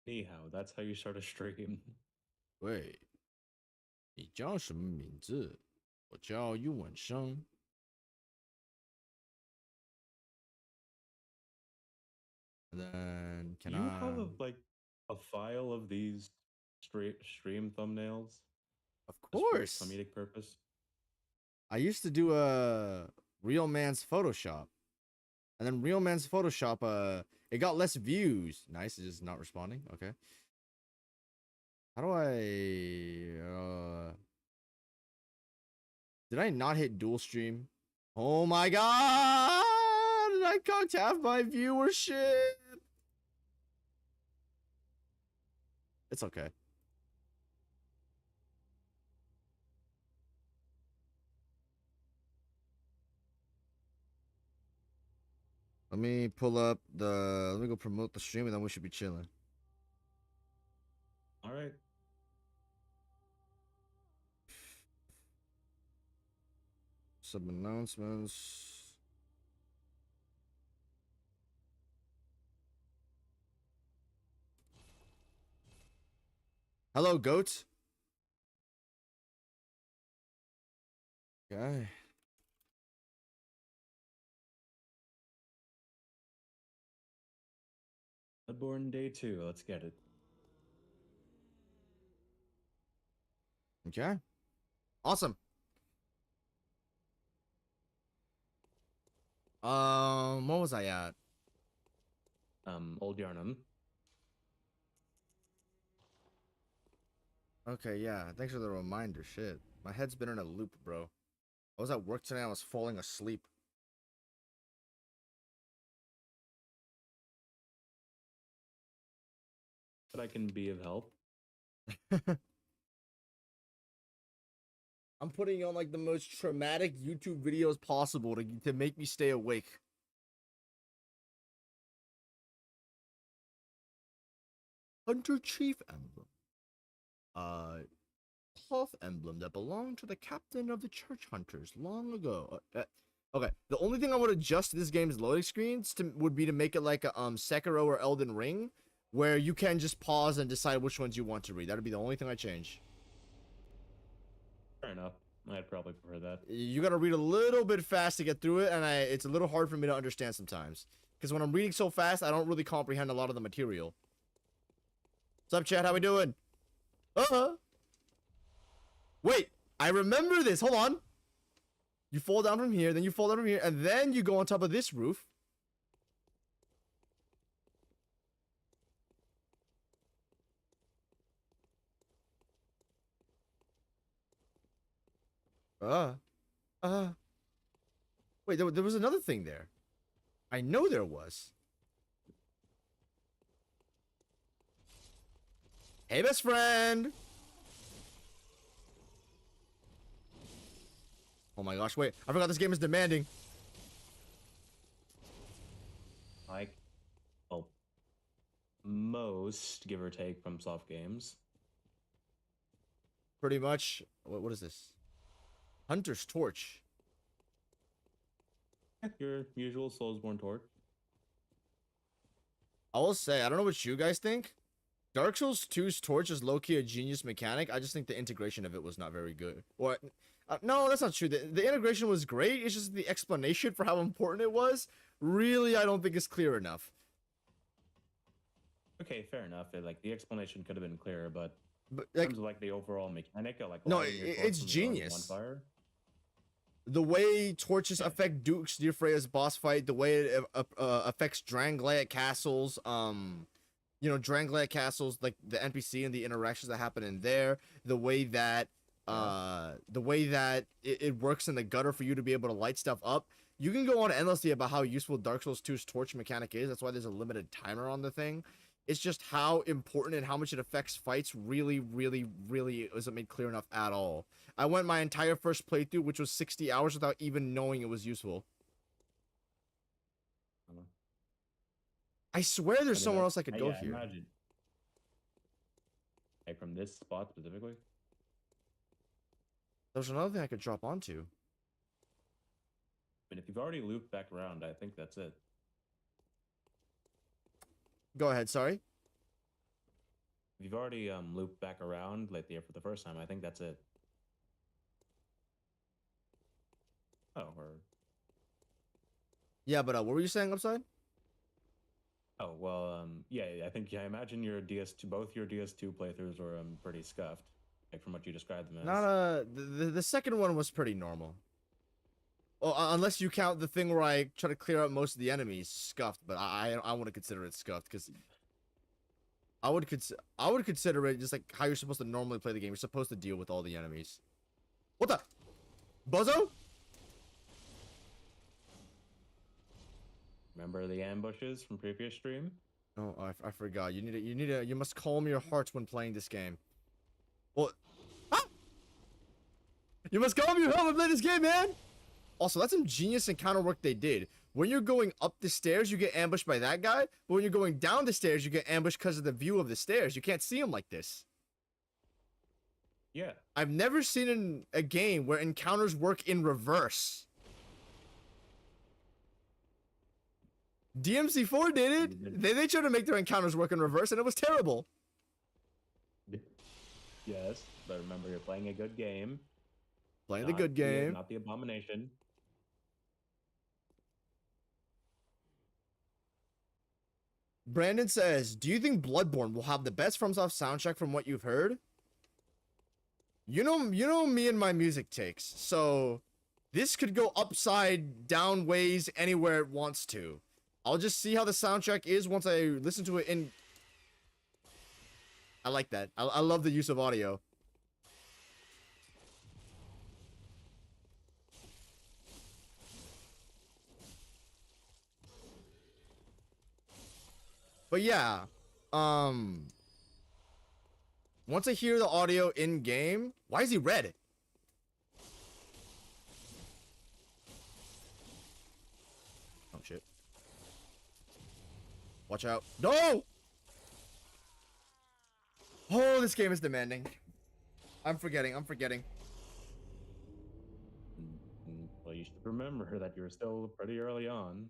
Anyhow, that's how you start a stream. 喂，你叫什么名字？我叫윤원성。And then Do can you have I? a file of these straight stream thumbnails Of just for course. comedic purpose? I used to do a real man's Photoshop, and then real man's Photoshop. It got less views. Nice, it's just not responding. Okay. How do I? Did I not hit dual stream? Oh my god! I cocked half my viewership. It's okay. Let me pull up the. Let me go promote the stream, and then we should be chilling. All right. Some announcements. Hello, goat. Okay. Bloodborne Day 2. Let's get it. Okay. Awesome. What was I at? Old Yarnum. Okay, yeah. Thanks for the reminder. Shit. My head's been in a loop, bro. I was at work today. I was falling asleep. But I can be of help. I'm putting on like the most traumatic YouTube videos possible to make me stay awake. Hunter Chief Emblem. Cloth emblem that belonged to the captain of the church hunters long ago. Okay, the only thing I would adjust to this game's loading screens would be to make it like a Sekiro or Elden Ring, where you can just pause and decide which ones you want to read. That'd be the only thing I change. Fair enough. I'd probably prefer that. You gotta read a little bit fast to get through it, and it's a little hard for me to understand sometimes. Because when I'm reading so fast, I don't really comprehend a lot of the material. What's up, chat? How we doing? Wait, I remember this. Hold on. You fall down from here, then you fall down from here, and then you go on top of this roof. Wait, there was another thing there. I know there was. Hey, best friend. Oh my gosh, wait. I forgot this game is demanding. Like, well, most, give or take, from soft games. Pretty much. What is this? Hunter's Torch. Your usual Soulsborne torch. I will say, I don't know what you guys think. Dark Souls 2's Torch is low-key a genius mechanic. I just think the integration of it was not very good. Or, no, that's not true. The integration was great. It's just the explanation for how important it was, really, I don't think is clear enough. Okay, fair enough. Like, the explanation could have been clearer, but But in like, terms of, like, the overall mechanic, like, no, lighting your torch it's when you're already on genius. fire. The way torches affect Dukes Freya's boss fight, the way it affects Drangleic castles, you know, Drangleic castles, like the NPC and the interactions that happen in there, the way that it works in the gutter for you to be able to light stuff up. You can go on endlessly about how useful Dark Souls 2's torch mechanic is. That's why there's a limited timer on the thing. It's just how important and how much it affects fights really, really, really isn't made clear enough at all. I went my entire first playthrough, which was 60 hours, without even knowing it was useful. I swear there's somewhere else I could go here. Imagine. Like, from this spot specifically? There's another thing I could drop onto. I mean, if you've already looped back around, I think that's it. Go ahead, sorry. If you've already looped back around like the for the first time, I think that's it. Oh, or Yeah, but what were you saying, Upside? oh well, yeah. I think I imagine your DS2, both your DS2 playthroughs were pretty scuffed, like from what you described them Not as. the second one was pretty normal. Well, unless you count the thing where I try to clear out most of the enemies, scuffed. But I wouldn't consider it scuffed because I would consider it just like how you're supposed to normally play the game. You're supposed to deal with all the enemies. What the? Buzzo? Remember the ambushes from previous stream? Oh, I forgot. You must calm your hearts when playing this game. Well, ah! You must calm your heart when playing this game, man. Also, that's some genius encounter work they did. When you're going up the stairs, you get ambushed by that guy. But when you're going down the stairs, you get ambushed because of the view of the stairs. You can't see him like this. Yeah. I've never seen a game where encounters work in reverse. DMC4 did it. They tried to make their encounters work in reverse, and it was terrible. Yes, but remember, you're playing a good game. Playing the good game. Not the abomination. Brandon says, do you think Bloodborne will have the best FromSoft soundtrack from what you've heard? You know me and my music takes, so this could go upside down ways anywhere it wants to. I'll just see how the soundtrack is once I listen to it in... I like that. I love the use of audio. But yeah, once I hear the audio in game, why is he red? Oh shit. Watch out. No! Oh, this game is demanding. I'm forgetting. Well, you should remember that you're still pretty early on.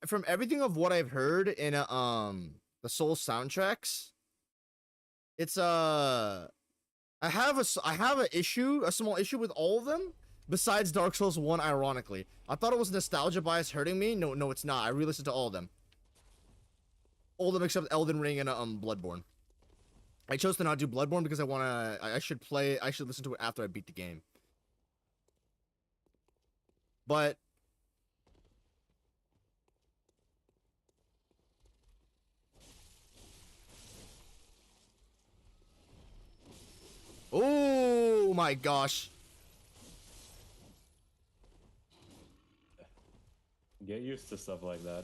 From everything of what I've heard in the Soul soundtracks, it's I have a small issue with all of them besides Dark Souls 1, ironically. I thought it was nostalgia bias hurting me. No, it's not. I re-listened to all of them. All of them except Elden Ring and Bloodborne. I chose to not do Bloodborne because I should listen to it after I beat the game. But oh my gosh. Get used to stuff like that.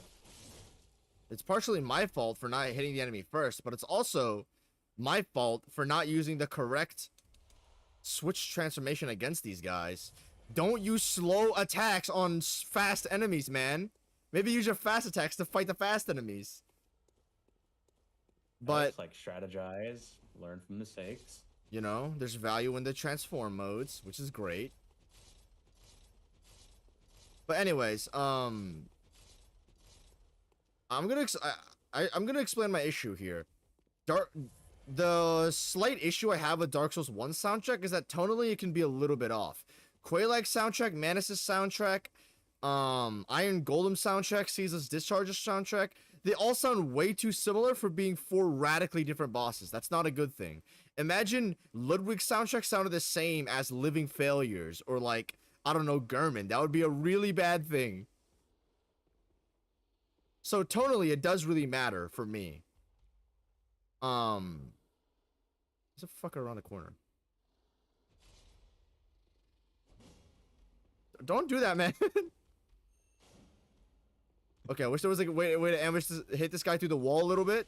It's partially my fault for not hitting the enemy first, but it's also my fault for not using the correct switch transformation against these guys. Don't use slow attacks on fast enemies, man. Maybe use your fast attacks to fight the fast enemies. But it's like strategize, learn from mistakes. You know, there's value in the transform modes, which is great. But anyways, I'm gonna explain my issue here. The slight issue I have with Dark Souls 1 soundtrack is that tonally it can be a little bit off. Quelaag's soundtrack, Manus' soundtrack, Iron Golem soundtrack, Caesar's Discharge's soundtrack, they all sound way too similar for being 4 radically different bosses. That's not a good thing. Imagine Ludwig's soundtrack sounded the same as Living Failures or like, I don't know, Gehrman. That would be a really bad thing. So tonally, it does really matter for me. There's a fucker around the corner. Don't do that, man. Okay, I wish there was like a way to ambush hit this guy through the wall a little bit.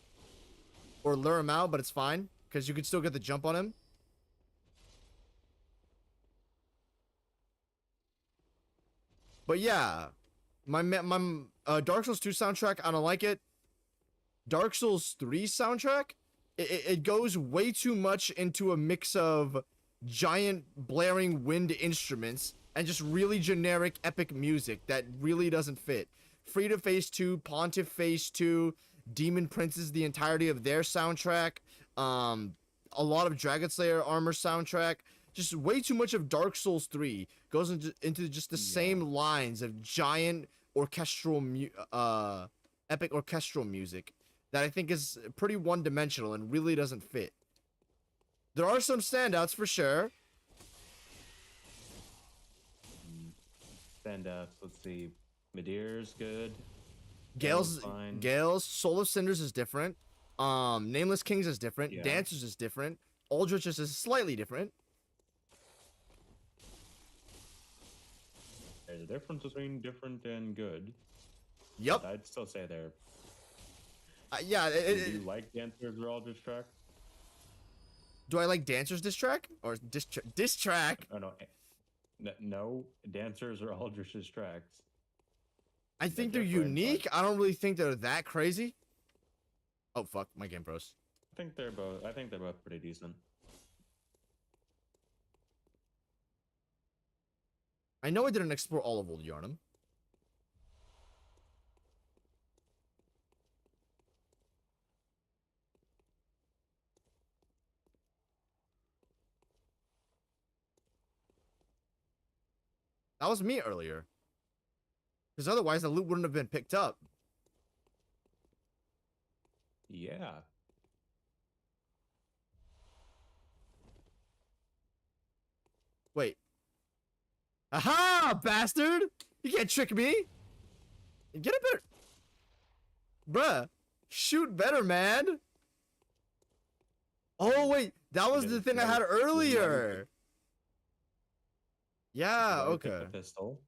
Or lure him out, but it's fine. Because you could still get the jump on him. But yeah. My Dark Souls 2 soundtrack, I don't like it. Dark Souls 3 soundtrack, it goes way too much into a mix of giant blaring wind instruments and just really generic epic music that really doesn't fit. Frida Phase 2, Pontiff Phase 2, Demon Prince is the entirety of their soundtrack. A lot of Dragon Slayer Armor soundtrack. Just way too much of Dark Souls 3 goes into just the same lines of giant orchestral epic orchestral music that I think is pretty one-dimensional and really doesn't fit. There are some standouts for sure. Standouts, let's see. Midir's good. Gale's Soul of Cinders is different. Nameless Kings is different. Yeah. Dancers is different. Aldrich is slightly different. There's a difference between different and good. Yep. But I'd still say they're... Yeah. Do you like Dancers or Aldrich track? Do I like Dancers diss track? Or diss track? Oh, no. No, Dancers or Aldrich's tracks. I think they're unique. I don't really think they're that crazy. Oh, fuck. My game froze. I think they're both pretty decent. I know I didn't explore all of Old Yarnum. That was me earlier. Because otherwise the loot wouldn't have been picked up. Yeah. Wait. Aha, bastard! You can't trick me! Get a better... Bruh. Shoot better, man! Oh, wait. That was the thing I had earlier! Yeah, okay. Pistol.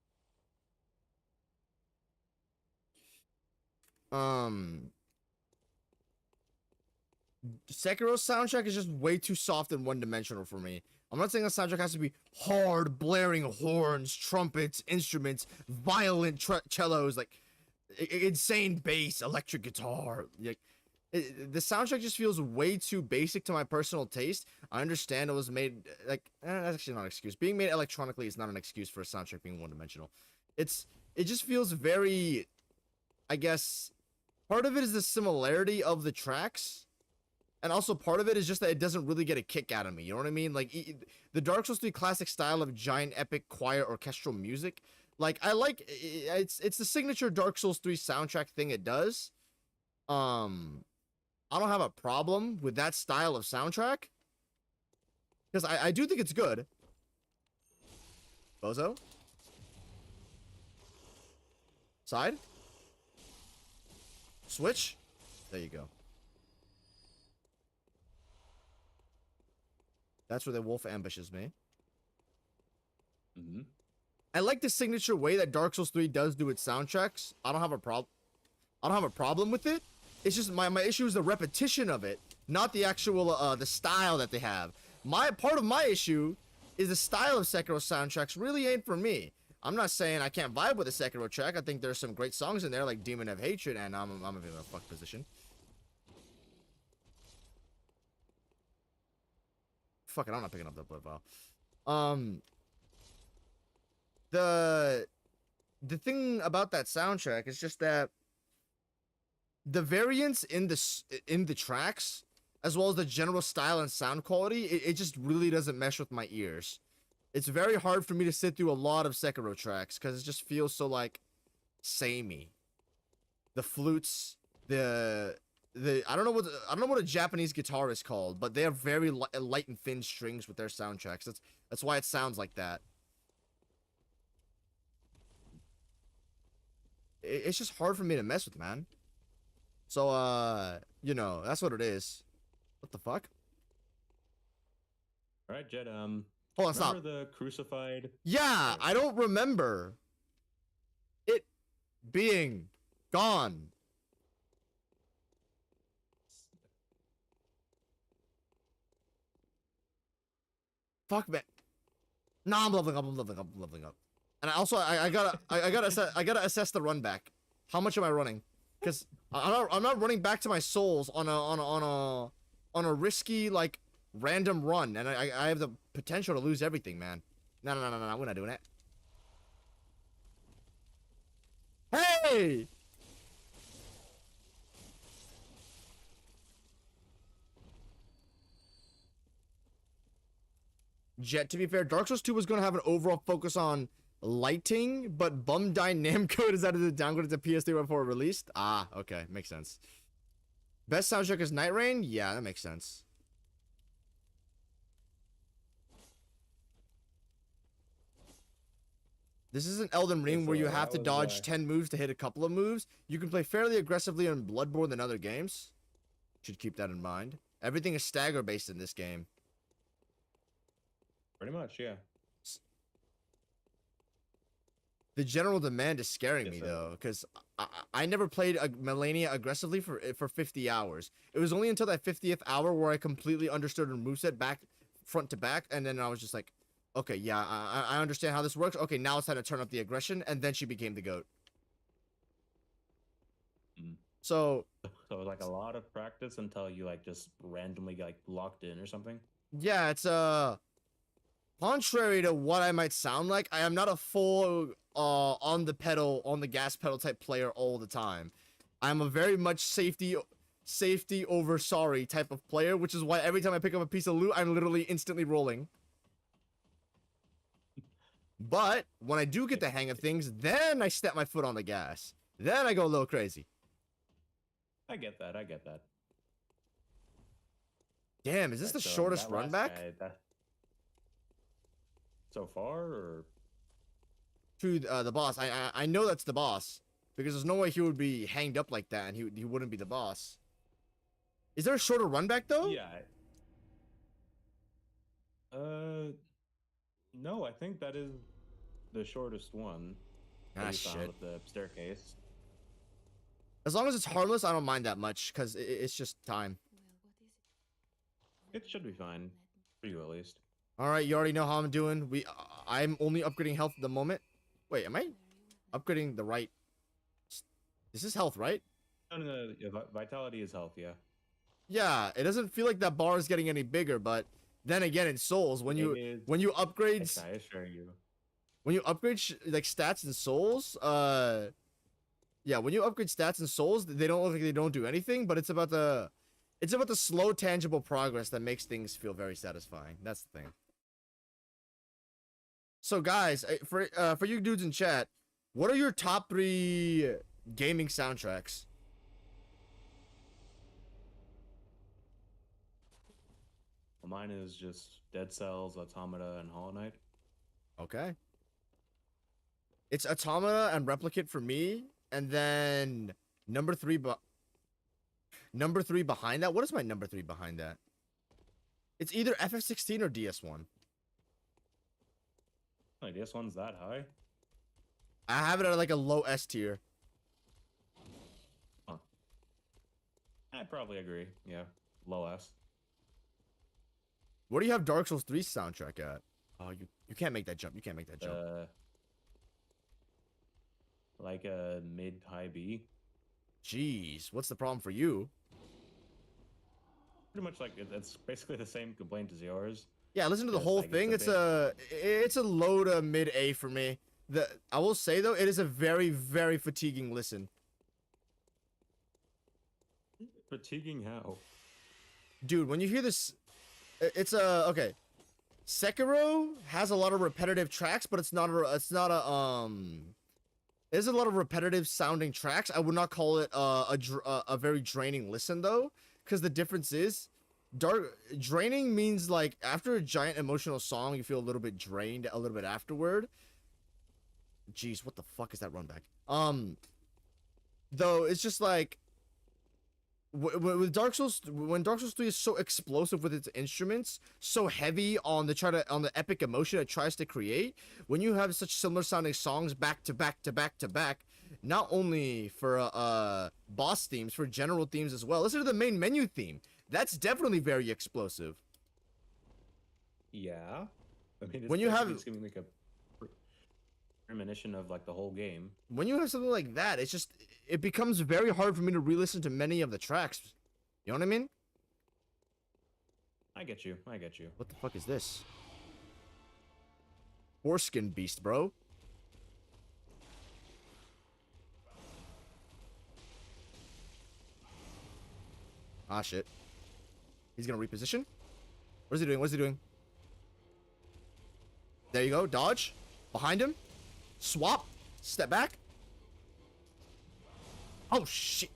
Sekiro's soundtrack is just way too soft and one-dimensional for me. I'm not saying the soundtrack has to be hard, blaring horns, trumpets, instruments, violent cellos, like insane bass, electric guitar. Like the soundtrack just feels way too basic to my personal taste. I understand it was made like that's actually not an excuse. Being made electronically is not an excuse for a soundtrack being one-dimensional. It just feels very, I guess, part of it is the similarity of the tracks. And also part of it is just that it doesn't really get a kick out of me. You know what I mean? Like the Dark Souls 3 classic style of giant epic choir orchestral music. Like I like it's the signature Dark Souls 3 soundtrack thing it does. I don't have a problem with that style of soundtrack. Because I do think it's good. Bozo? Side? Switch? There you go. That's where the wolf ambushes me. Mm-hmm. I like the signature way that Dark Souls 3 does do its soundtracks. I don't have a problem with it. It's just my issue is the repetition of it, not the actual the style that they have. Part of my issue is the style of Sekiro soundtracks really ain't for me. I'm not saying I can't vibe with a Sekiro track. I think there's some great songs in there like Demon of Hatred, and I'm in a fuck position. Fuck it, I'm not picking up that blood vial. The thing about that soundtrack is just that the variance in the tracks, as well as the general style and sound quality, it just really doesn't mesh with my ears. It's very hard for me to sit through a lot of Sekiro tracks because it just feels so like samey. The flutes, I don't know what a Japanese guitar is called, but they have very light and thin strings with their soundtracks. That's why it sounds like that. It's just hard for me to mess with, man. So you know, that's what it is. What the fuck? All right, Jed. Hold on, stop. Remember the crucified? Yeah, I don't remember it being gone. Fuck, man. Nah, I'm leveling up. And I gotta assess the run back. How much am I running? Because I'm not running back to my souls on a risky like random run, and I have the potential to lose everything, man. No, we're not doing that. Hey! Jet, to be fair, Dark Souls 2 was going to have an overall focus on lighting, but Bandai Namco decided to downgrade it to PS3 before it released. Ah, okay, makes sense. Best soundtrack is Night Rain? Yeah, that makes sense. This isn't Elden Ring where you have to dodge 10 moves to hit a couple of moves. You can play fairly aggressively in Bloodborne than other games. Should keep that in mind. Everything is stagger based in this game. Pretty much, yeah. The general demand is scaring me though, because I never played a Melania aggressively for 50 hours. It was only until that 50th hour where I completely understood her moveset back, front to back, and then I was just like, okay, yeah, I understand how this works. Okay, now it's time to turn up the aggression, and then she became the GOAT. So it was like a lot of practice until you like just randomly like locked in or something. Yeah, it's contrary to what I might sound like, I am not a full on the gas pedal type player all the time. I'm a very much safety over sorry type of player, which is why every time I pick up a piece of loot, I'm literally instantly rolling. But when I do get the hang of things, then I step my foot on the gas. Then I go a little crazy. I get that. Damn, is this the shortest run back? So far, or to the boss? I know that's the boss because there's no way he would be hanged up like that, and he wouldn't be the boss. Is there a shorter run back though? Yeah. No, I think that is the shortest one. Ah, shit. With the staircase. As long as it's harmless, I don't mind that much because it's just time. It should be fine for you at least. All right, you already know how I'm doing. I'm only upgrading health at the moment. Wait, am I upgrading the right? This is health, right? No, vitality is health, yeah. Yeah, it doesn't feel like that bar is getting any bigger, but then again, in Souls, when you upgrade, I assure you, when you upgrade like stats in Souls, yeah, when you upgrade stats in Souls, they don't look like they don't do anything, but it's about the slow, tangible progress that makes things feel very satisfying. That's the thing. So, guys, for you dudes in chat, what are your top 3 gaming soundtracks? Well, mine is just Dead Cells, Automata, and Hollow Knight. Okay. It's Automata and Replicant for me, and then number 3 behind that. What is my number 3 behind that? It's either FF16 or DS1. Oh, DS1's that high? I have it at like a low S tier. Huh. I'd probably agree. Yeah, low S. What do you have Dark Souls 3 soundtrack at? Oh, you can't make that jump. You can't make that jump. Like a mid-high B. Jeez, what's the problem for you? Pretty much like it's basically the same complaint as yours. Yeah, listen to the whole thing. It's a low to mid A for me. I will say though, it is a very, very fatiguing listen. Fatiguing how? Dude, when you hear this, it's okay. Sekiro has a lot of repetitive tracks, but there's a lot of repetitive sounding tracks. I would not call it a very draining listen though, because the difference is draining means like after a giant emotional song you feel a little bit drained a little bit afterward. Jeez, what the fuck is that run back? Though it's just like with Dark Souls, when Dark Souls 3 is so explosive with its instruments, so heavy on the epic emotion it tries to create, when you have such similar sounding songs back to back to back to back, not only for boss themes, for general themes as well. Listen to the main menu theme. That's definitely very explosive. Yeah, I mean, when you have, it's giving like a premonition of like the whole game. When you have something like that, it becomes very hard for me to re-listen to many of the tracks. You know what I mean? I get you. What the fuck is this? Foreskin beast, bro. Ah, shit. He's gonna reposition? What is he doing? There you go. Dodge. Behind him. Swap. Step back. Oh, shit.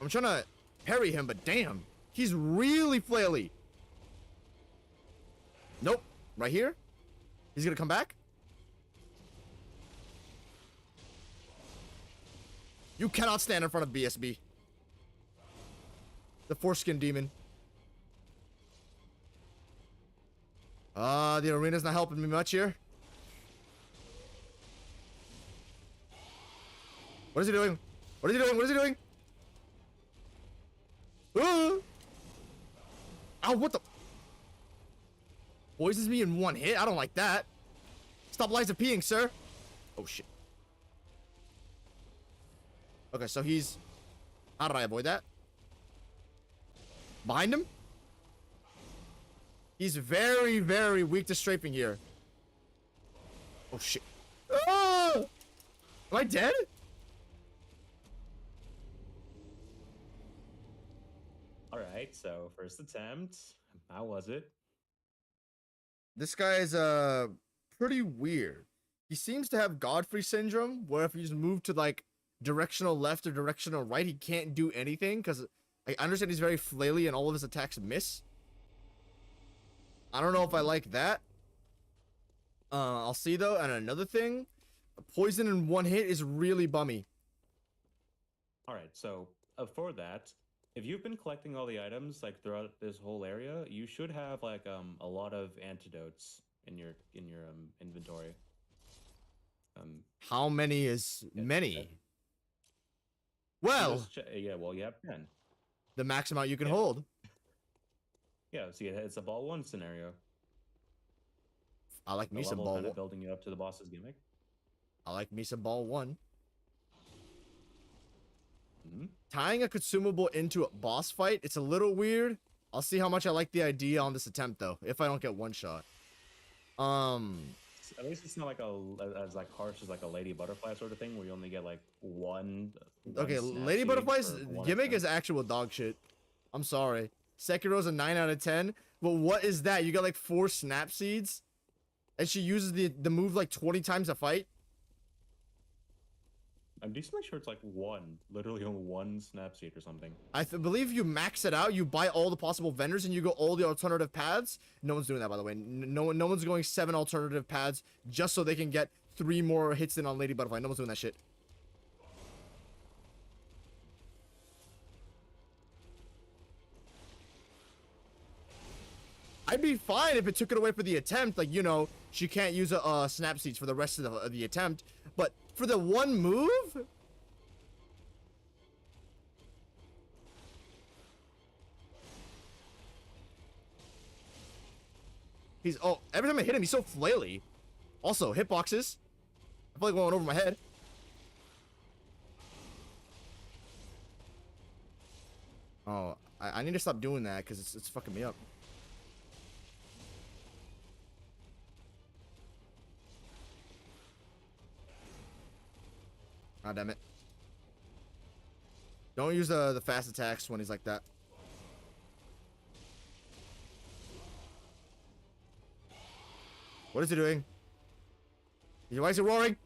I'm trying to parry him, but damn. He's really flaily. Nope. Right here. He's gonna come back. You cannot stand in front of BSB. The foreskin demon. The arena's not helping me much here. What is he doing? What is he doing? What is he doing? Ow, what the? Poisons me in one hit? I don't like that. Stop lies of peeing, sir. Oh, shit. Okay, so he's... How did I avoid that? Behind him? He's very, very weak to strafing here. Oh, shit. Ah! Am I dead? All right, so first attempt. How was it? This guy is pretty weird. He seems to have Godfrey syndrome, where if you just move to like directional left or directional right, he can't do anything. Because I understand he's very flaily and all of his attacks miss. I don't know if I like that. I'll see though. And another thing, poison in one hit is really bummy. All right, so for that, if you've been collecting all the items like throughout this whole area, you should have like a lot of antidotes in your inventory. How many is many? Yeah. Well, yeah, well, you have 10. The max amount you can hold. Yeah, see, it's a ball one scenario. I like me The some level ball kind one. of building you up to the boss's gimmick. I like me some ball one. Mm-hmm. Tying a consumable into a boss fight, it's a little weird. I'll see how much I like the idea on this attempt though, if I don't get one shot. At least it's not like as like harsh as like a lady butterfly sort of thing where you only get like one Okay, snap Lady seed Butterfly's for one gimmick attempt. is actual dog shit. I'm sorry. Sekiro's a 9 out of 10. But what is that? You got like 4 snap seeds? And she uses the move like 20 times a fight? I'm decently sure it's like one, literally only one snap seed or something. I believe you max it out, you buy all the possible vendors, and you go all the alternative paths. No one's doing that, by the way. No one's going 7 alternative paths just so they can get 3 more hits in on Lady Butterfly. No one's doing that shit. I'd be fine if it took it away for the attempt. Like, you know, she can't use a snap seeds for the rest of the attempt. But for the one move? He's, oh, every time I hit him, he's so flaily. Also, hitboxes. I feel like going over my head. Oh, I need to stop doing that because it's fucking me up. Ah, damn it. Don't use the fast attacks when he's like that. What is he doing? Why is he roaring?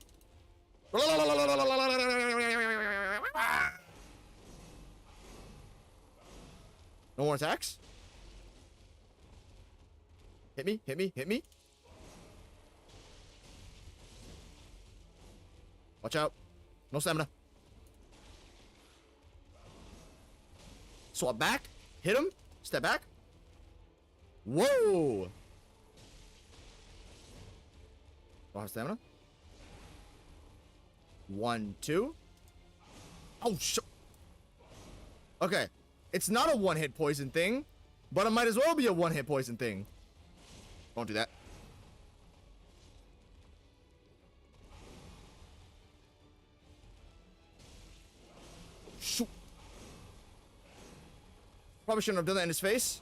No more attacks? Hit me, hit me, hit me. Watch out. No stamina. Swap back. Hit him. Step back. Whoa. Don't have stamina. 1, 2. Oh, shit. Okay. It's not a one-hit poison thing, but it might as well be a one-hit poison thing. Don't do that. Shoot. Probably shouldn't have done that in his face.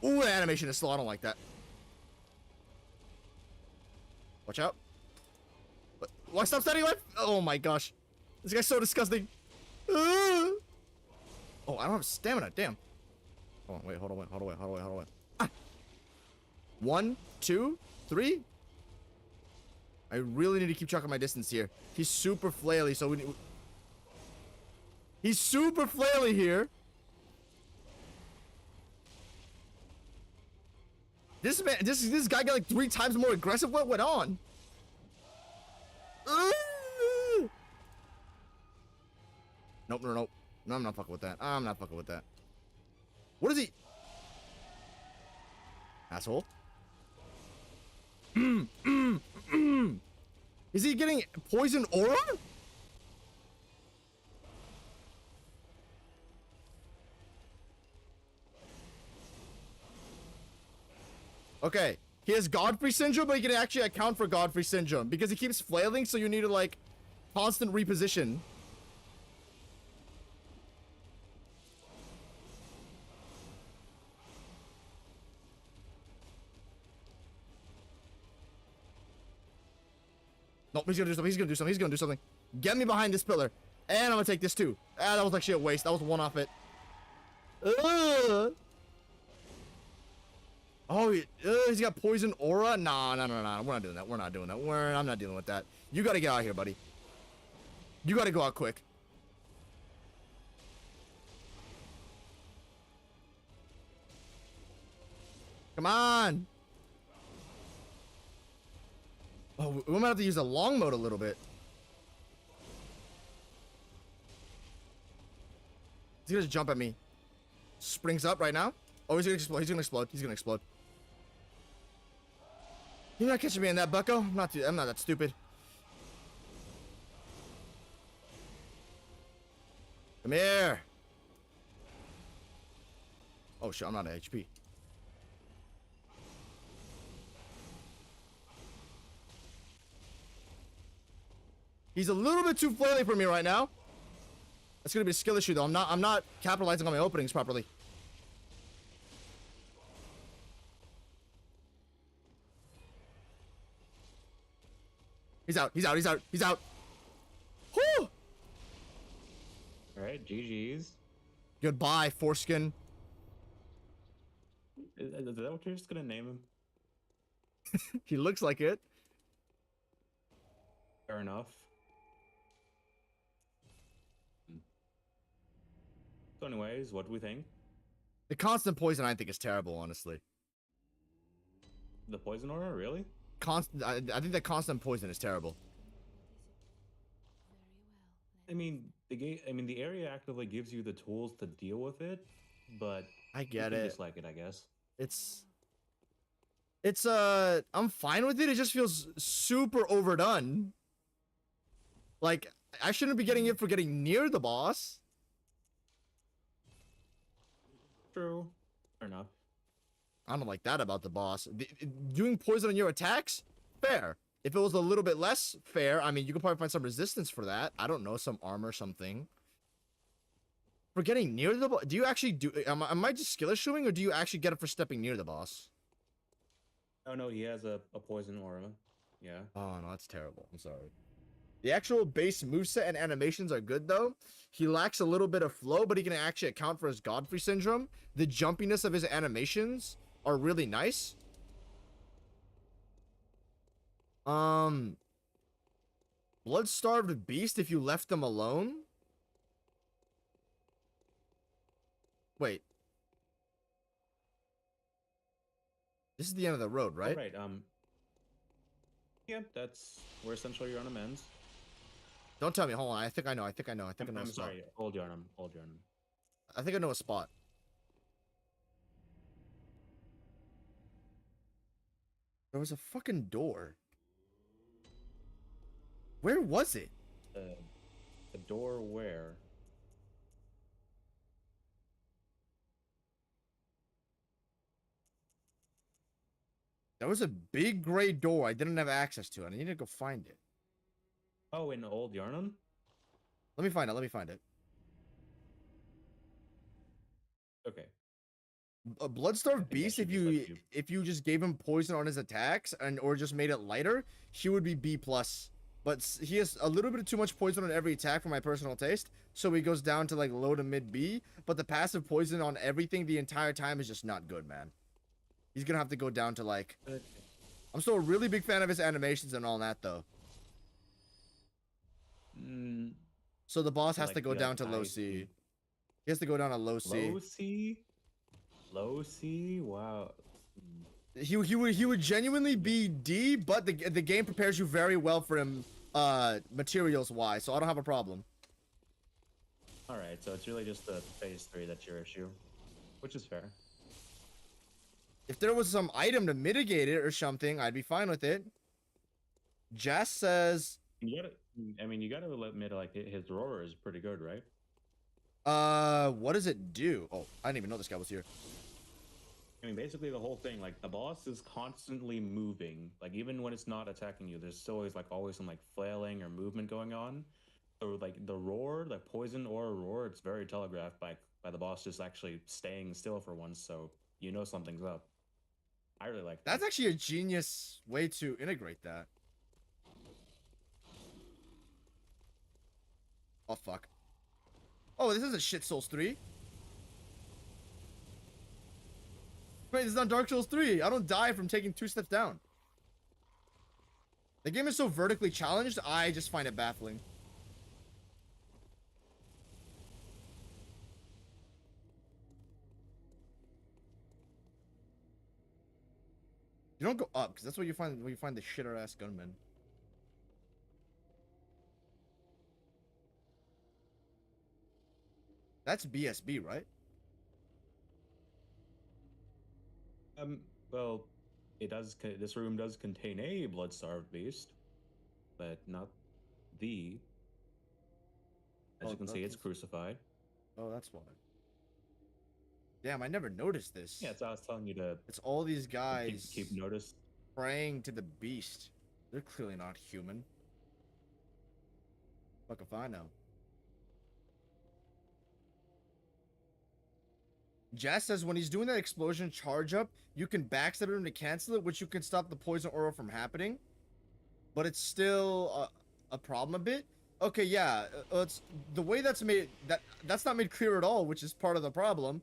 Ooh, the animation is slow. I don't like that. Watch out. Why stop standing alive? Oh my gosh. This guy's so disgusting. Oh, I don't have stamina. Damn. Hold on, wait, hold on, wait, hold on, wait, hold on, wait, hold on, wait. Ah! 1, 2, 3. I really need to keep track of my distance here. He's super flaily, so we need... He's super flaily here. This man, this guy got like 3 times more aggressive. What went on? Nope, no, no. No, I'm not fucking with that. I'm not fucking with that. What is he? Asshole. Is he getting poison aura? Okay. He has Godfrey syndrome, but he can actually account for Godfrey syndrome because he keeps flailing, so you need to like constant reposition. Nope, he's gonna do something. He's gonna do something. He's gonna do something. Get me behind this pillar. And I'm gonna take this too. Ah, that was actually a waste. That was one off it. Oh, he's got poison aura? Nah, no, no, no. We're not doing that. We're not doing that. I'm not dealing with that. You gotta get out of here, buddy. You gotta go out quick. Come on. Oh, we might have to use the long mode a little bit. He's gonna just jump at me. Springs up right now. Oh, he's gonna explode. He's gonna explode. He's gonna explode. You're not catching me in that, bucko. I'm not that stupid. Come here. Oh shit, I'm not at HP. He's a little bit too flaily for me right now. That's gonna be a skill issue though. I'm not capitalizing on my openings properly. He's out. He's out. He's out. He's out. Whew! All right, GG's. Goodbye, foreskin. Is that what you're just gonna name him? He looks like it. Fair enough. So anyways, what do we think? The constant poison I think is terrible, honestly. The poison aura, really? I think that constant poison is terrible. I mean, the area actively gives you the tools to deal with it, but I get you it. dislike it, I guess. It's I'm fine with it. It just feels super overdone. Like I shouldn't be getting it for getting near the boss. True. Fair enough. I don't like that about the boss. Doing poison on your attacks? Fair. If it was a little bit less fair, I mean, you could probably find some resistance for that. I don't know, some armor, something. For getting near the boss? Do you actually do... Am I just skill issuing, or do you actually get it for stepping near the boss? Oh, no, he has a poison aura. Yeah. Oh, no, that's terrible. I'm sorry. The actual base moveset and animations are good, though. He lacks a little bit of flow, but he can actually account for his Godfrey syndrome. The jumpiness of his animations are really nice. Blood-starved beast if you left them alone? Wait. This is the end of the road, right? All right, yeah, we're essentially you're on amends. Don't tell me. Hold on. I think I know. I'm sorry. Old Yarnum. I think I know a spot. There was a fucking door. Where was it? The door where? There was a big gray door I didn't have access to. I need to go find it. Oh, in Old Yarnum? Let me find it. Let me find it. Okay. A blood-starved beast, if you just gave him poison on his attacks or just made it lighter, he would be B+. but he has a little bit too much poison on every attack for my personal taste, so he goes down to like low to mid B, but the passive poison on everything the entire time is just not good, man. He's gonna have to go down to like... Okay. I'm still a really big fan of his animations and all that, though. So the boss has to go down to low C. He has to go down to low C. Low C? Low C? Wow. He would genuinely be D, but the game prepares you very well for him materials wise, so I don't have a problem. Alright, so it's really just the phase 3 that's your issue, which is fair. If there was some item to mitigate it or something, I'd be fine with it. Jess says... You gotta admit, like, his roar is pretty good, right? What does it do? Oh, I didn't even know this guy was here. I mean, basically the whole thing, like, the boss is constantly moving. Like, even when it's not attacking you, there's still always some, like, flailing or movement going on. So, like, the roar, like, poison or roar, it's very telegraphed by the boss just actually staying still for once, so you know something's up. I really like that. That's actually a genius way to integrate that. Oh, fuck. Oh, this isn't Shit Souls 3. Wait, this is not Dark Souls 3. I don't die from taking 2 steps down. The game is so vertically challenged, I just find it baffling. You don't go up, because that's where you find the shitter ass gunman. That's BSB, right? Well, it does. This room does contain a blood-starved beast, but not the. As you can see, it's crucified. Oh, that's why. Damn, I never noticed this. Yeah, so I was telling you to. It's all these guys keep notice. praying to the beast. They're clearly not human. Fuck if I know. Jazz says when he's doing that explosion charge up, you can backstab him to cancel it, which you can stop the poison aura from happening. But it's still a problem a bit. Okay, yeah, it's the way that's made that's not made clear at all, which is part of the problem.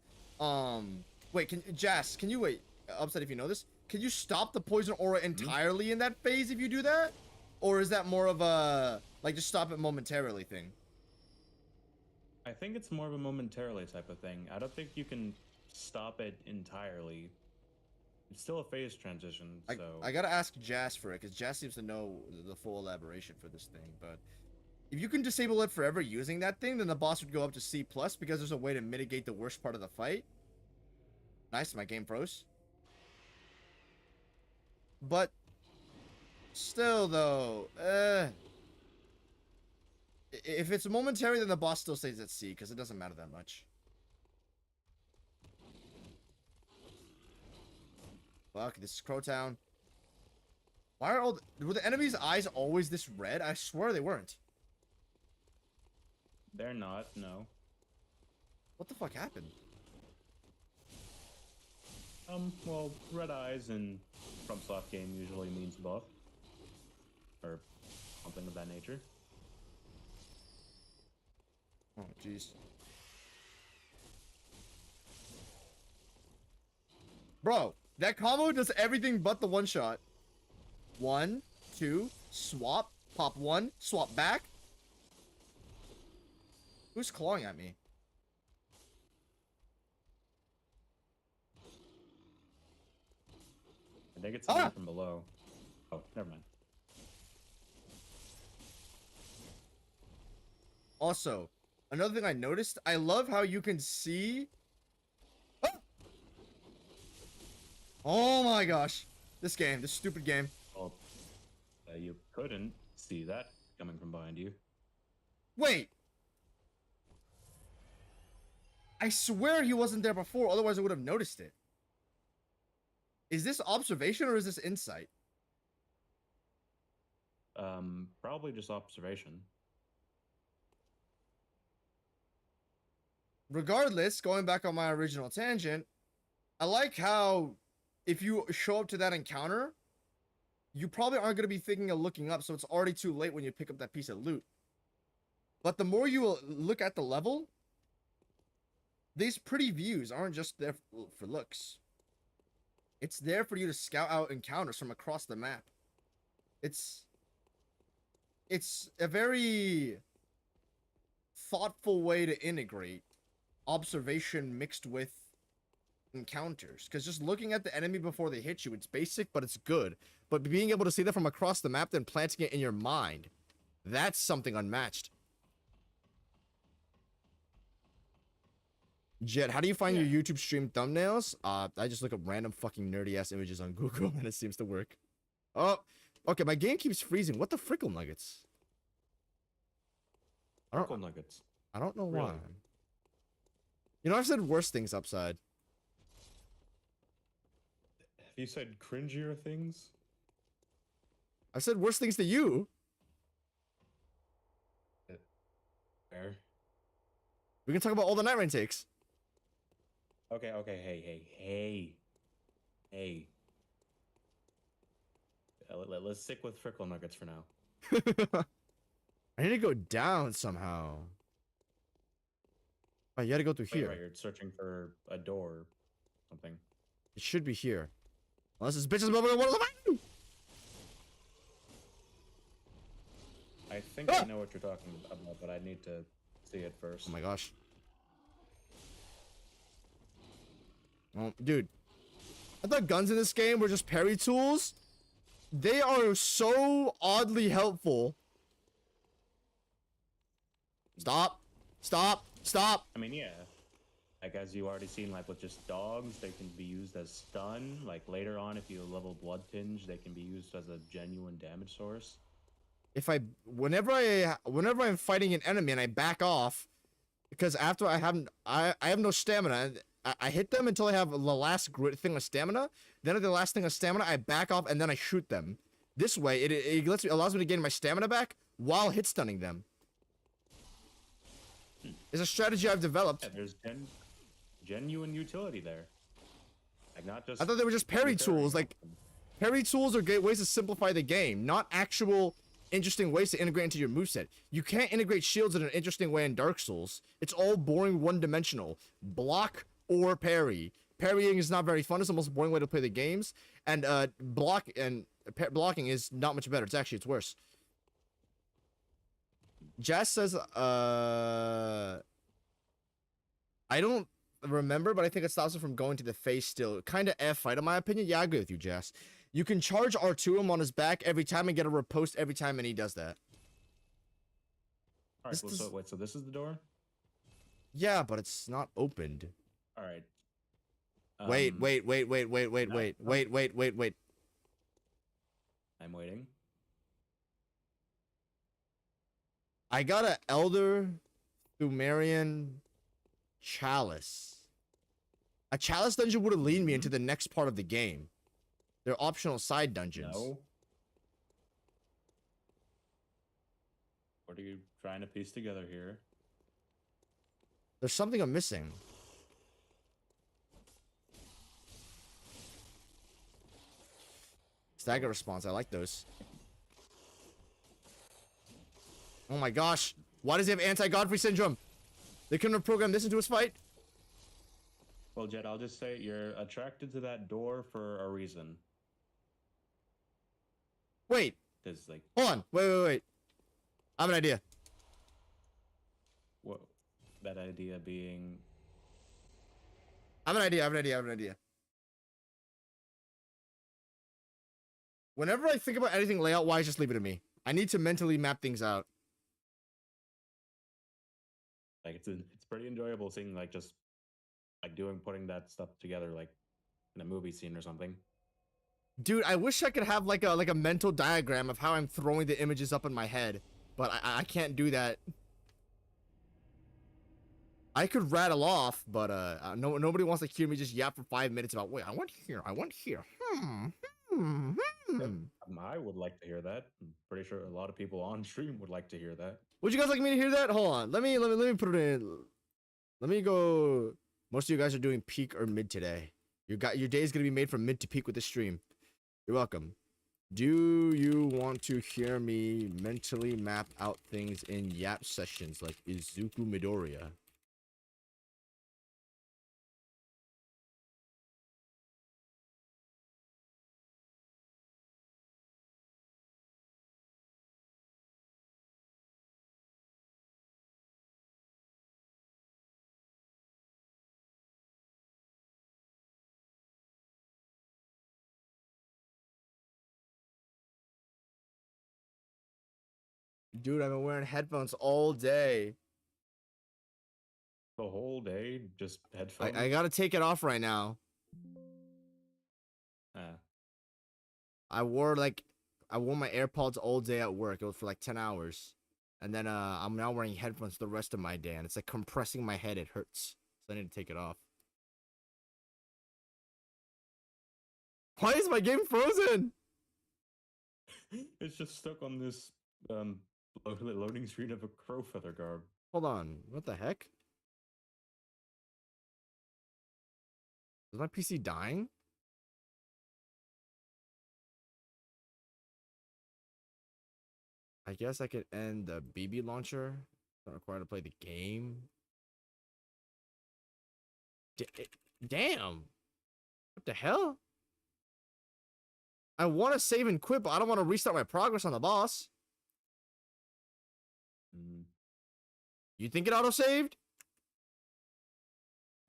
Wait, Jazz, can you wait? Upset if you know this. Can you stop the poison aura entirely in that phase if you do that? Or is that more of a like just stop it momentarily thing? I think it's more of a momentarily type of thing. I don't think you can stop it entirely. It's still a phase transition, so... I gotta ask Jazz for it, because Jazz seems to know the full elaboration for this thing, but... If you can disable it forever using that thing, then the boss would go up to C+, because there's a way to mitigate the worst part of the fight. Nice, my game froze. But... Still, though... If it's momentary, then the boss still stays at C, because it doesn't matter that much. Fuck, this is Crowtown. Why are were the enemy's eyes always this red? I swear they weren't. They're not, no. What the fuck happened? Well, red eyes in FromSoft game usually means buff. Or something of that nature. Oh, jeez. Bro, that combo does everything but the one shot. 1, 2, swap, pop 1, swap back. Who's clawing at me? I think it's someone from below. Oh, never mind. Also, another thing I noticed, I love how you can see... Oh my gosh. This stupid game. Well, you couldn't see that coming from behind you. Wait. I swear he wasn't there before, otherwise I would have noticed it. Is this observation or is this insight? Probably just observation. Regardless, going back on my original tangent, I like how if you show up to that encounter you probably aren't going to be thinking of looking up, so it's already too late when you pick up that piece of loot. But the more you look at the level, these pretty views aren't just there for looks. It's there for you to scout out encounters from across the map. It's a very thoughtful way to integrate observation mixed with encounters, because just looking at the enemy before they hit you, it's basic, but it's good. But being able to see that from across the map, then planting it in your mind, that's something unmatched. Jet, how do you find your YouTube stream thumbnails? I just look up random fucking nerdy ass images on Google and it seems to work. Oh, okay, my game keeps freezing. What the frickle nuggets? Frickle nuggets. I don't know Really? why. You know, I've said worse things upside. Have you said cringier things? I've said worse things to you. Fair. We can talk about all the night rain takes. Okay, hey. Let's stick with frickle nuggets for now. I need to go down somehow. Oh, you gotta go through Wait, here. right, you're searching for a door or something. It should be here. Unless this bitch is moving. What the I think I know what you're talking about, but I need to see it first. Oh my gosh. Oh, dude. I thought guns in this game were just parry tools. They are so oddly helpful. Stop. Stop. Stop. I mean, yeah. Like, as you already seen, like, with just dogs, they can be used as stun. Like, later on, if you level Blood Tinge, they can be used as a genuine damage source. Whenever I'm fighting an enemy and I back off, because after I have no stamina, I hit them until I have the last thing of stamina. Then at the last thing of stamina, I back off and then I shoot them. This way, it allows me to gain my stamina back while hit stunning them. It's a strategy I've developed. Yeah, there's genuine utility there. Like, not just... I thought they were just parry tools. Like, parry tools are great ways to simplify the game, not actual interesting ways to integrate into your moveset. You can't integrate shields in an interesting way in Dark Souls. It's all boring, one-dimensional. Block or parry. Parrying is not very fun. It's the most boring way to play the games. And blocking is not much better. It's worse. Jazz says, I don't remember, but I think it stops him from going to the face still. Kind of F fight, in my opinion. Yeah, I agree with you, Jazz. You can charge R2 him on his back every time and get a riposte every time, and he does that. Alright, well, so, wait, so this is the door? Yeah, but it's not opened. Alright. Wait. I'm waiting. I got an Elder Sumerian Chalice. A Chalice dungeon would have lead me into the next part of the game. They're optional side dungeons. No. What are you trying to piece together here? There's something I'm missing. Stagger response. I like those. Oh my gosh. Why does he have anti-Godfrey syndrome? They couldn't have programmed this into his fight? Well, Jed, I'll just say you're attracted to that door for a reason. Wait. Because, like... Hold on. Wait. I have an idea. What? That idea being... I have an idea. Whenever I think about anything layout-wise, just leave it to me. I need to mentally map things out. Like, it's pretty enjoyable seeing, like, just, like, putting that stuff together, like, in a movie scene or something. Dude, I wish I could have, like a mental diagram of how I'm throwing the images up in my head. But I can't do that. I could rattle off, but, nobody wants to hear me just yap for 5 minutes about, wait, I went here. I would like to hear that. I'm pretty sure a lot of people on stream would like to hear that. Would you guys like me to hear that? Hold on. Let me put it in. Let me go. Most of you guys are doing peak or mid today. Your day is gonna be made from mid to peak with this stream. You're welcome. Do you want to hear me mentally map out things in Yap sessions like Izuku Midoriya? Dude, I've been wearing headphones all day. The whole day, just I headphones. gotta take it off right now. Ah, I wore like I wore my AirPods all day at work. It was for like 10 hours. And then I'm now wearing headphones the rest of my day, and it's like compressing my head. It hurts. So I need to take it off. Why is my game frozen? it's just stuck on this loading screen of a crow feather garb. Hold on. What the heck? Is my PC dying? I guess I could end the BB launcher. Not required to play the game. Damn. What the hell? I want to save and quit, but I don't want to restart my progress on the boss. Mm. You think it auto-saved?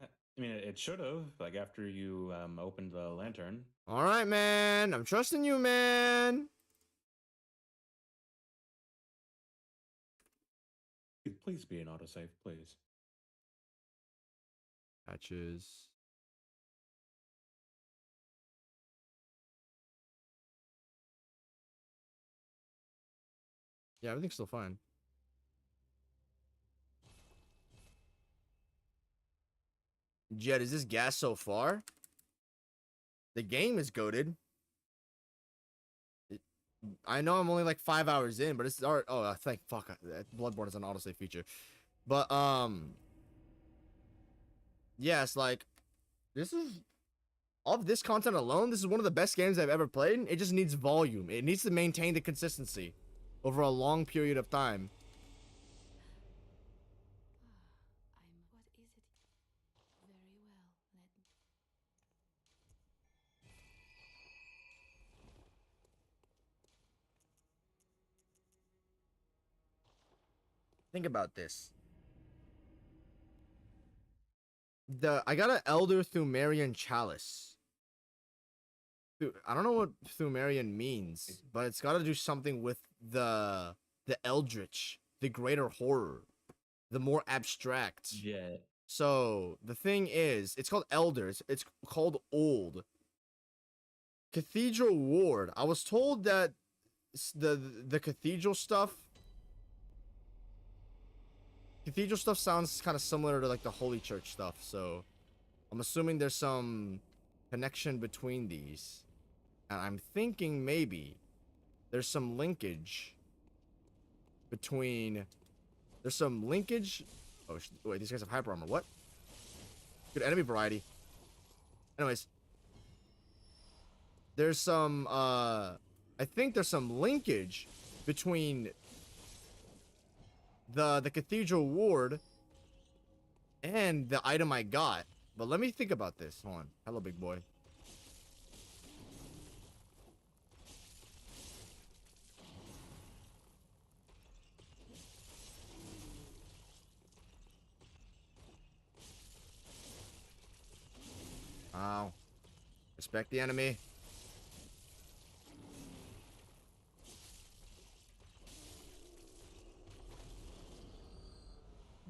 I mean, it should have, like, after you opened the lantern. All right, man. I'm trusting you, man. Please be an autosave, please. Patches. Yeah, everything's still fine. Jet, is this gas so far? The game is goated. I know I'm only like 5 hours in, but it's already. Oh, thank fuck. Bloodborne is an autosave feature. But, yes, like, this is. Of this content alone, this is one of the best games I've ever played. It just needs volume. It needs to maintain the consistency over a long period of time. What is it? Very well. Think about this. I got an Elder Thumerian Chalice. I don't know what Thumerian means, but it's got to do something with the Eldritch, the greater horror, the more abstract. Yeah. So the thing is, it's called Elders. It's called Old. Cathedral Ward. I was told that the cathedral stuff sounds kind of similar to like the Holy Church stuff, so I'm assuming there's some connection between these. And I'm thinking maybe there's some linkage between... There's some linkage... Oh, wait, these guys have hyper armor. What? Good enemy variety. Anyways. There's some, I think there's some linkage between the Cathedral Ward and the item I got. But let me think about this. Hold on. Hello, big boy. Ow. Respect the enemy.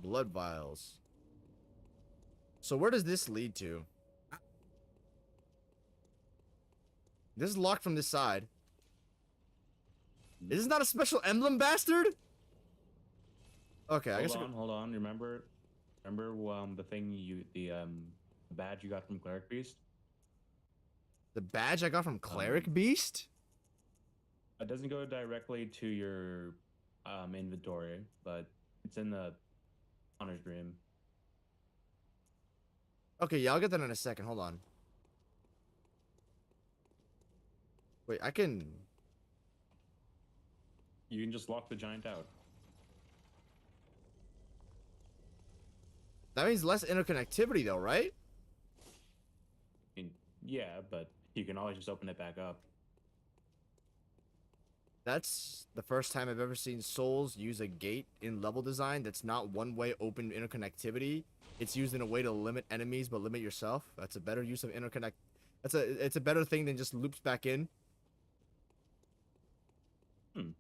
Blood vials. So where does this lead to? This is locked from this side. Is this not a special emblem, bastard? Okay, I guess. Hold on. Remember the thing the badge you got from Cleric Beast? The badge I got from Cleric Beast? It doesn't go directly to your inventory, but it's in the Honors Dream. Okay, yeah, I'll get that in a second. Hold on. Wait, I can... You can just lock the giant out. That means less interconnectivity, though, right? I mean, yeah, but you can always just open it back up. That's the first time I've ever seen Souls use a gate in level design that's not one-way open interconnectivity. It's used in a way to limit enemies but limit yourself. That's a better use of interconnect. It's a better thing than just loops back in. Hmm.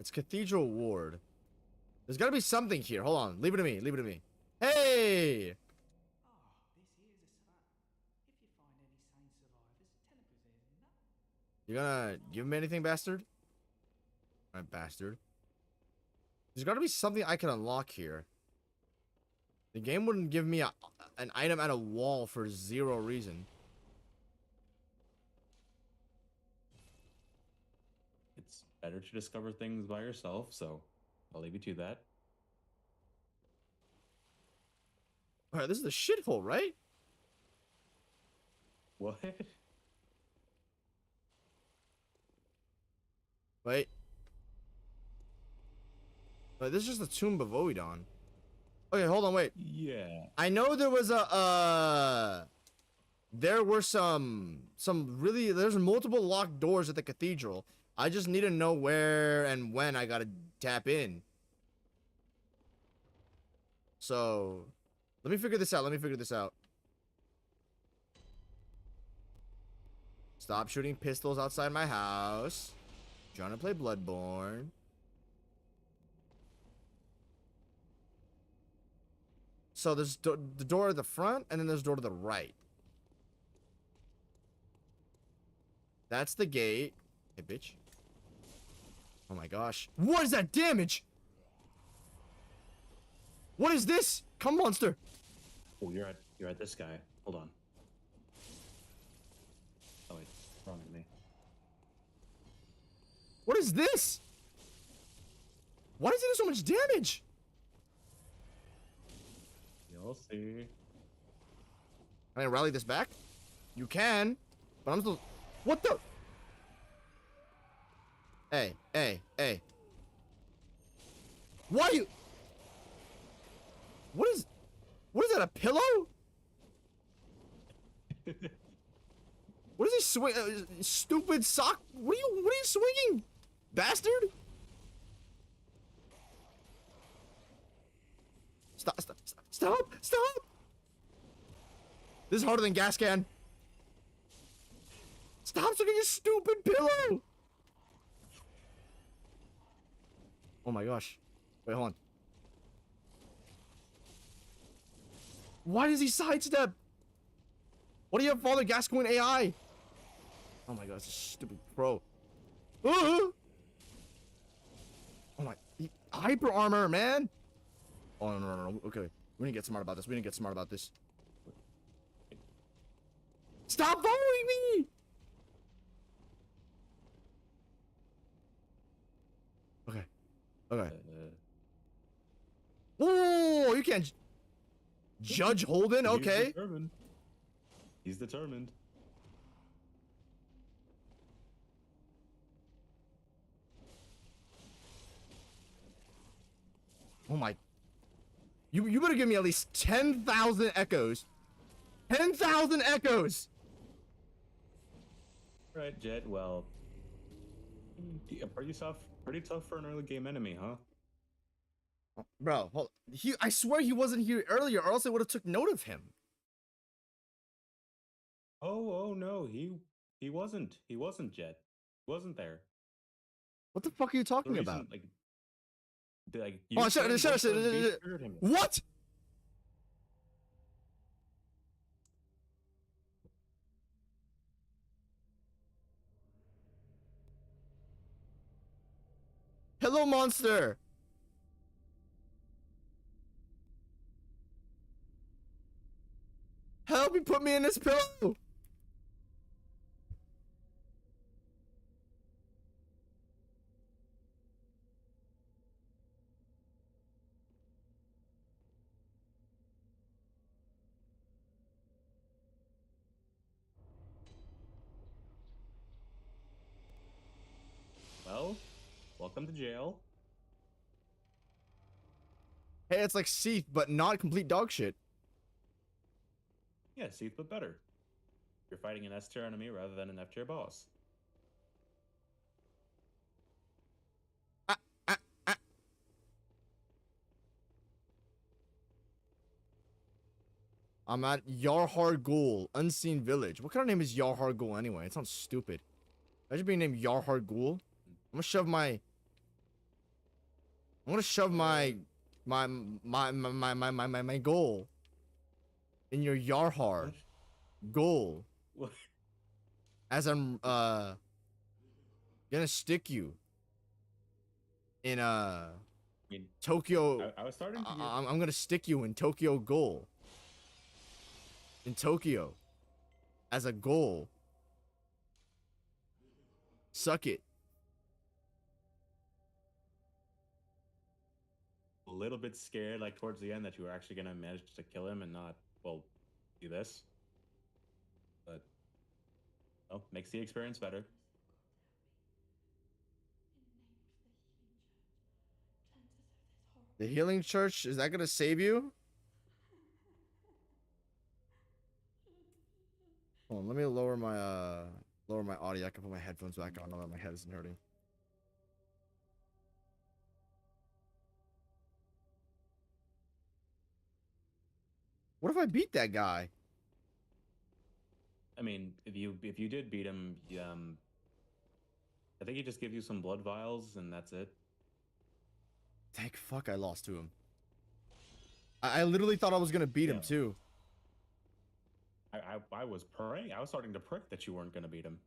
It's Cathedral Ward. There's got to be something here. Hold on. Leave it to me. Leave it to me. Hey! You gonna give me anything, bastard? Alright, bastard. There's gotta be something I can unlock here. The game wouldn't give me an item at a wall for zero reason. It's better to discover things by yourself, so I'll leave you to that. Alright, this is the shithole, right? What? Wait. But this is just the tomb of Oidon. Okay, hold on, wait. Yeah. I know there was there were there's multiple locked doors at the cathedral. I just need to know where and when I gotta tap in. So, let me figure this out. Stop shooting pistols outside my house. Trying to play Bloodborne. So there's the door at the front, and then there's a door to the right. That's the gate. Hey, bitch. Oh my gosh. What is that damage? What is this? Come, monster. Oh, you're at this guy. Hold on. Oh wait, wrong with me. What is this? Why does it do so much damage? You'll see. Can I rally this back? You can, but I'm still. What the? Hey. Why you? What is that? A pillow? What is he swing? Stupid sock. What are you swinging, bastard? Stop! This is harder than gas can. Stop swinging your stupid pillow! Oh my gosh. Wait, hold on. Why does he sidestep? What do you have, Father Gascoigne AI? Oh my god, it's a stupid pro. Oh my, hyper armor, man. Oh no. Okay, we need to get smart about this. Stop following me! Okay. Whoa, you can't judge Holden. Okay. He's determined. Oh my. You better give me at least 10,000 echoes. 10,000 echoes! Right, Jet. Well, pretty tough for an early game enemy, huh? Bro, I swear he wasn't here earlier, or else I would have took note of him. Oh no, he wasn't. He wasn't, Jet. He wasn't there. What the fuck are you talking reason, about? Oh, shut up. What? Hello, monster. Help me, put me in this pillow. welcome to jail. Hey, it's like Seath, but not complete dog shit. Yeah, Seath, but better. You're fighting an S tier enemy rather than an F tier boss. Ah, ah, ah. I'm at Yarhar Ghul, Unseen Village. What kind of name is Yarhar Ghul anyway? It sounds stupid. I should be named Yarhar Ghul. I'm gonna shove my my goal in your Yarhar goal What? as I'm gonna stick you in I mean, Tokyo. I was starting to get... I'm gonna stick you in Tokyo goal. In Tokyo as a goal. Suck it. a little bit scared, like towards the end, that you were actually gonna manage to kill him and not, well, do this. But, oh, makes the experience better. The healing church, is that gonna save you? Hold on, let me lower my audio. I can put my headphones back on now that my head isn't hurting. What if I beat that guy? I mean, if you did beat him, I think he just gives you some blood vials and that's it. Thank fuck I lost to him. I literally thought I was gonna beat him too. I was praying. I was starting to prick that you weren't gonna beat him.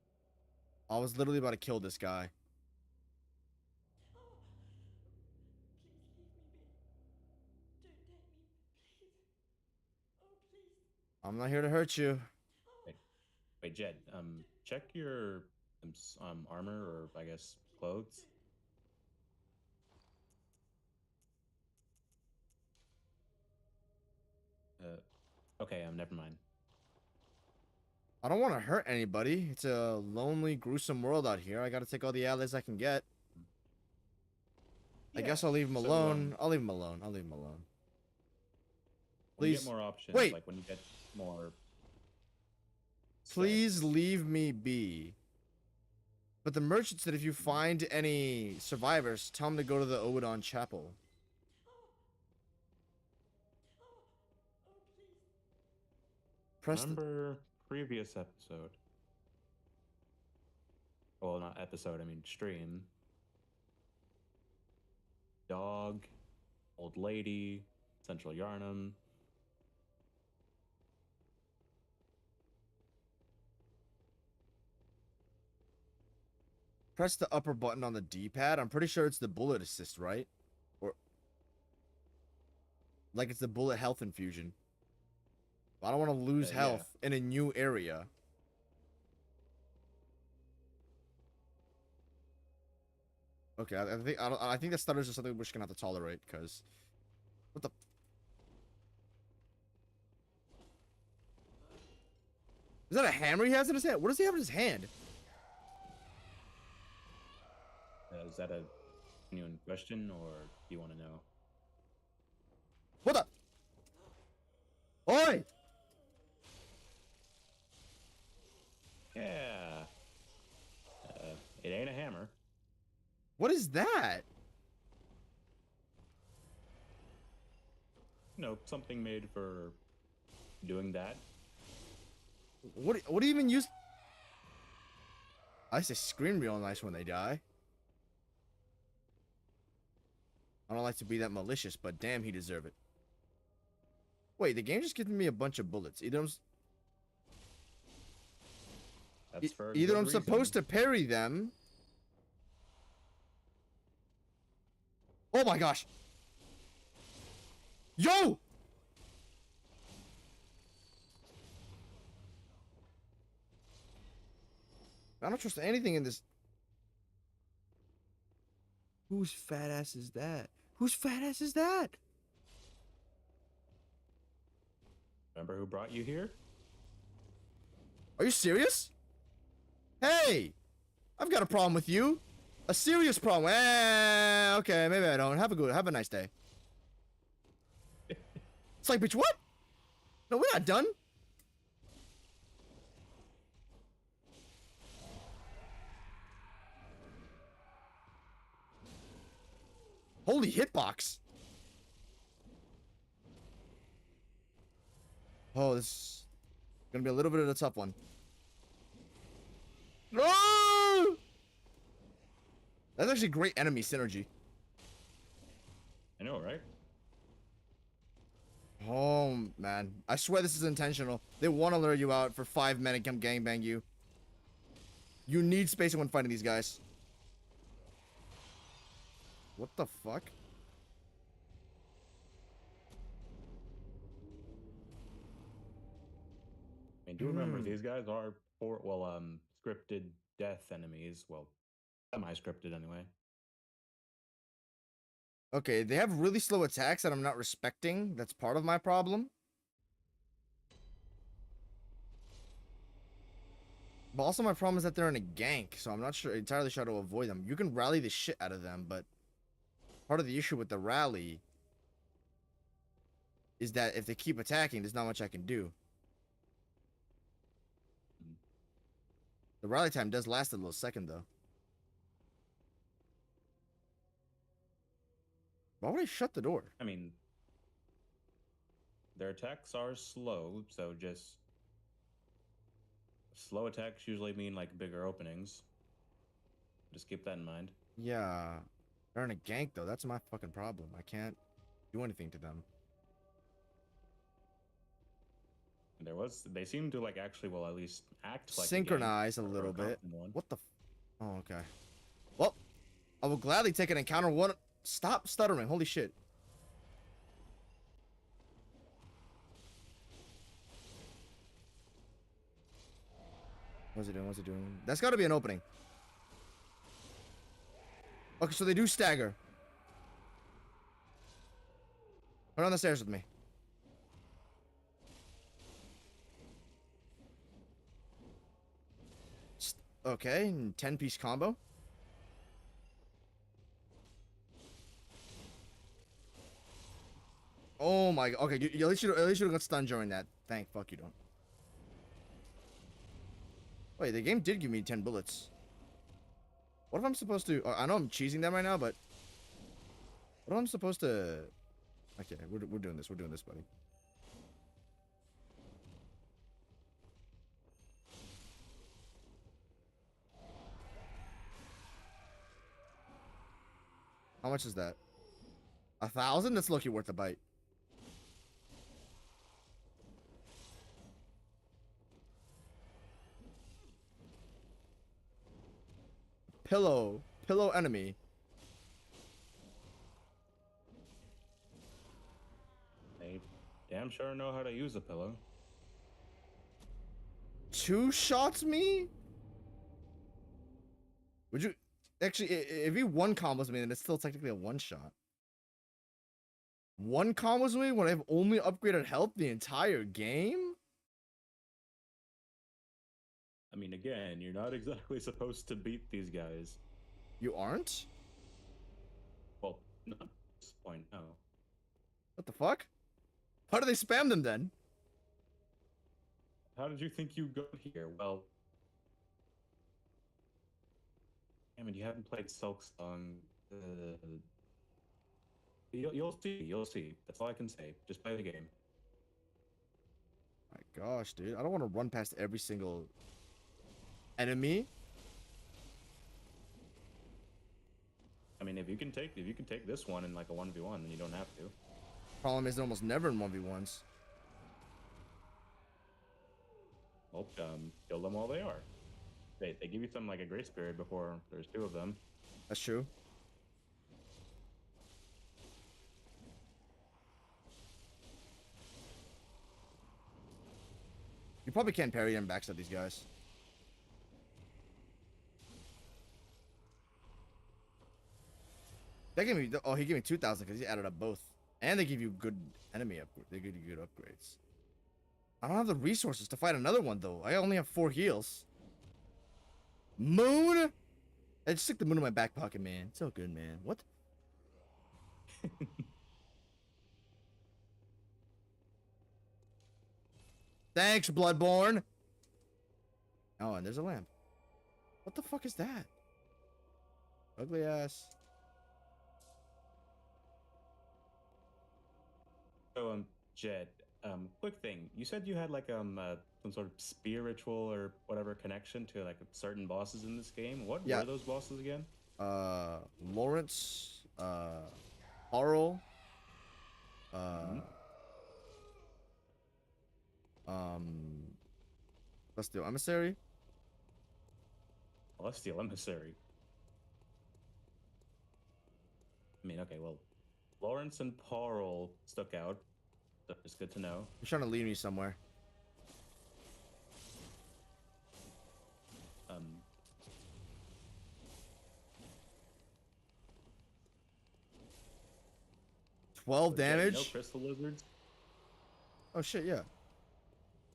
I was literally about to kill this guy. I'm not here to hurt you. Wait, Jed. Check your armor, or I guess clothes. Okay. Never mind. I don't want to hurt anybody. It's a lonely, gruesome world out here. I gotta take all the allies I can get. I guess I'll leave him alone. I'll leave him alone. I'll leave him alone. When you Please. get more options. Wait. Like when you get more. Please leave me be. But the merchant said if you find any survivors, tell them to go to the Owadon Chapel. Press Remember previous episode. Well, not episode, I mean stream. Dog, old lady, Central Yarnum. Press the upper button on the D-pad. I'm pretty sure it's the bullet assist, right? Or like it's the bullet health infusion. I don't want to lose health in a new area. Okay, I think that stutters is something we're just gonna have to tolerate, because what the. Is that a hammer he has in his hand? What does he have in his hand? Is that a genuine question, or do you want to know? What the? Oi! Yeah. It ain't a hammer. What is that? You know, something made for doing that. What do you even use? I say scream real nice when they die. I don't like to be that malicious, but damn, he deserve it. Wait, the game just gives me a bunch of bullets. Either I'm supposed to parry them. Oh my gosh. Yo! I don't trust anything in this. Whose fat ass is that? Whose fat ass is that? Remember who brought you here? Are you serious? Hey! I've got a problem with you. A serious problem. Okay, maybe I don't. Have a nice day. It's like, bitch, what? No, we're not done. Holy hitbox. Oh, this is gonna be a little bit of a tough one. No! That's actually great enemy synergy. I know, right? Oh, man. I swear this is intentional. They want to lure you out for 5 men and come gangbang you. You need spacing when fighting these guys. What the fuck? I mean, do remember these guys are scripted death enemies. Well, semi-scripted anyway. Okay, they have really slow attacks that I'm not respecting. That's part of my problem. But also my problem is that they're in a gank, so I'm not entirely sure how to avoid them. You can rally the shit out of them, but part of the issue with the rally is that if they keep attacking, there's not much I can do. The rally time does last a little second, though. Why would I shut the door? I mean, their attacks are slow, so just slow attacks usually mean like bigger openings. Just keep that in mind. Yeah. They're in a gank, though. That's my fucking problem. I can't do anything to them. They seem to like actually, well, at least act like Synchronize a little bit. What the oh, okay. Well, I will gladly take an encounter one. Stop stuttering. Holy shit. What's it doing? What's it doing? That's got to be an opening. Okay, so they do stagger. Run on the stairs with me. Okay, 10-piece combo. Oh my god. Okay, at least you got stunned during that. Thank fuck you don't. Wait, the game did give me 10 bullets. What if I'm supposed to... I know I'm cheesing them right now, but... What if I'm supposed to... Okay, we're doing this. We're doing this, buddy. How much is that? 1,000? That's lucky worth a bite. Pillow enemy. They damn sure know how to use a pillow. 2 shots me? Would you actually, if he 1 combos me, then it's still technically a 1-shot. 1 combos me when I've only upgraded health the entire game? I mean, again, you're not exactly supposed to beat these guys. You aren't? Well, not at this point, no. What the fuck? How do they spam them then? How did you think you got here? Well, I mean, you haven't played Silksong. You'll see. You'll see. That's all I can say. Just play the game. My gosh, dude. I don't want to run past every single enemy. I mean, if you can take this one in like a 1v1, then you don't have to. Problem is, they're almost never in 1v1s. Well, kill them while they are. They give you some like a grace period before there's 2 of them. That's true. You probably can't parry and backstab these guys. They gave me, oh, he gave me 2,000 because he added up both. And they give you good enemy upgrades. They give you good upgrades. I don't have the resources to fight another one, though. I only have 4 heals. Moon I just stick the moon in my back pocket, man. It's so good, man. What? Thanks, Bloodborne. Oh, and there's a lamp. What the fuck is that? Ugly ass. So, Jed, quick thing. You said you had like some sort of spiritual or whatever connection to like certain bosses in this game. What Yeah. were those bosses again? Lawrence, Harl, let's do Emissary. Celestial Emissary. I mean, okay, well, Lawrence and Parl stuck out. That's good to know. You're trying to lead me somewhere. Um, 12 damage. No crystal lizards. Oh shit, yeah.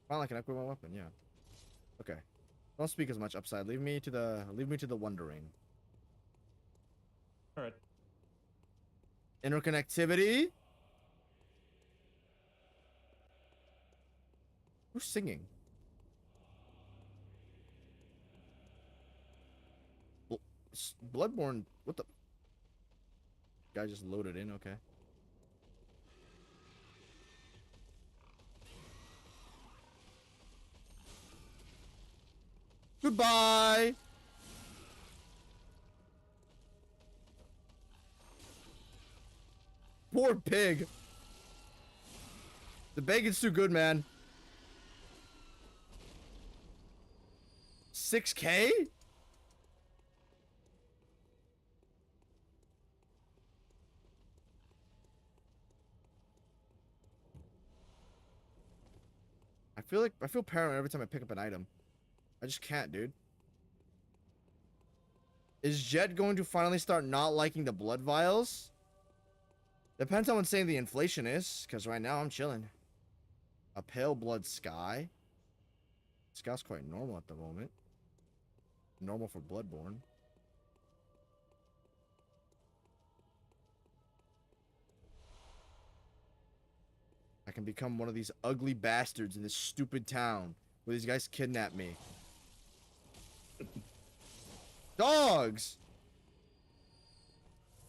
Finally, I can equip my weapon. Yeah. Okay. Don't speak as much, Upside. Leave me to the wondering. All right. Interconnectivity. Who's singing? Bloodborne. What the? Guy just loaded in. Okay. Goodbye. Poor pig. The bacon's too good, man. 6K? I feel paranoid every time I pick up an item. I just can't, dude. Is Jet going to finally start not liking the blood vials? Depends on how insane the inflation is, because right now I'm chilling. A pale blood sky. Sky's quite normal at the moment. Normal for Bloodborne. I can become one of these ugly bastards in this stupid town where these guys kidnap me. Dogs!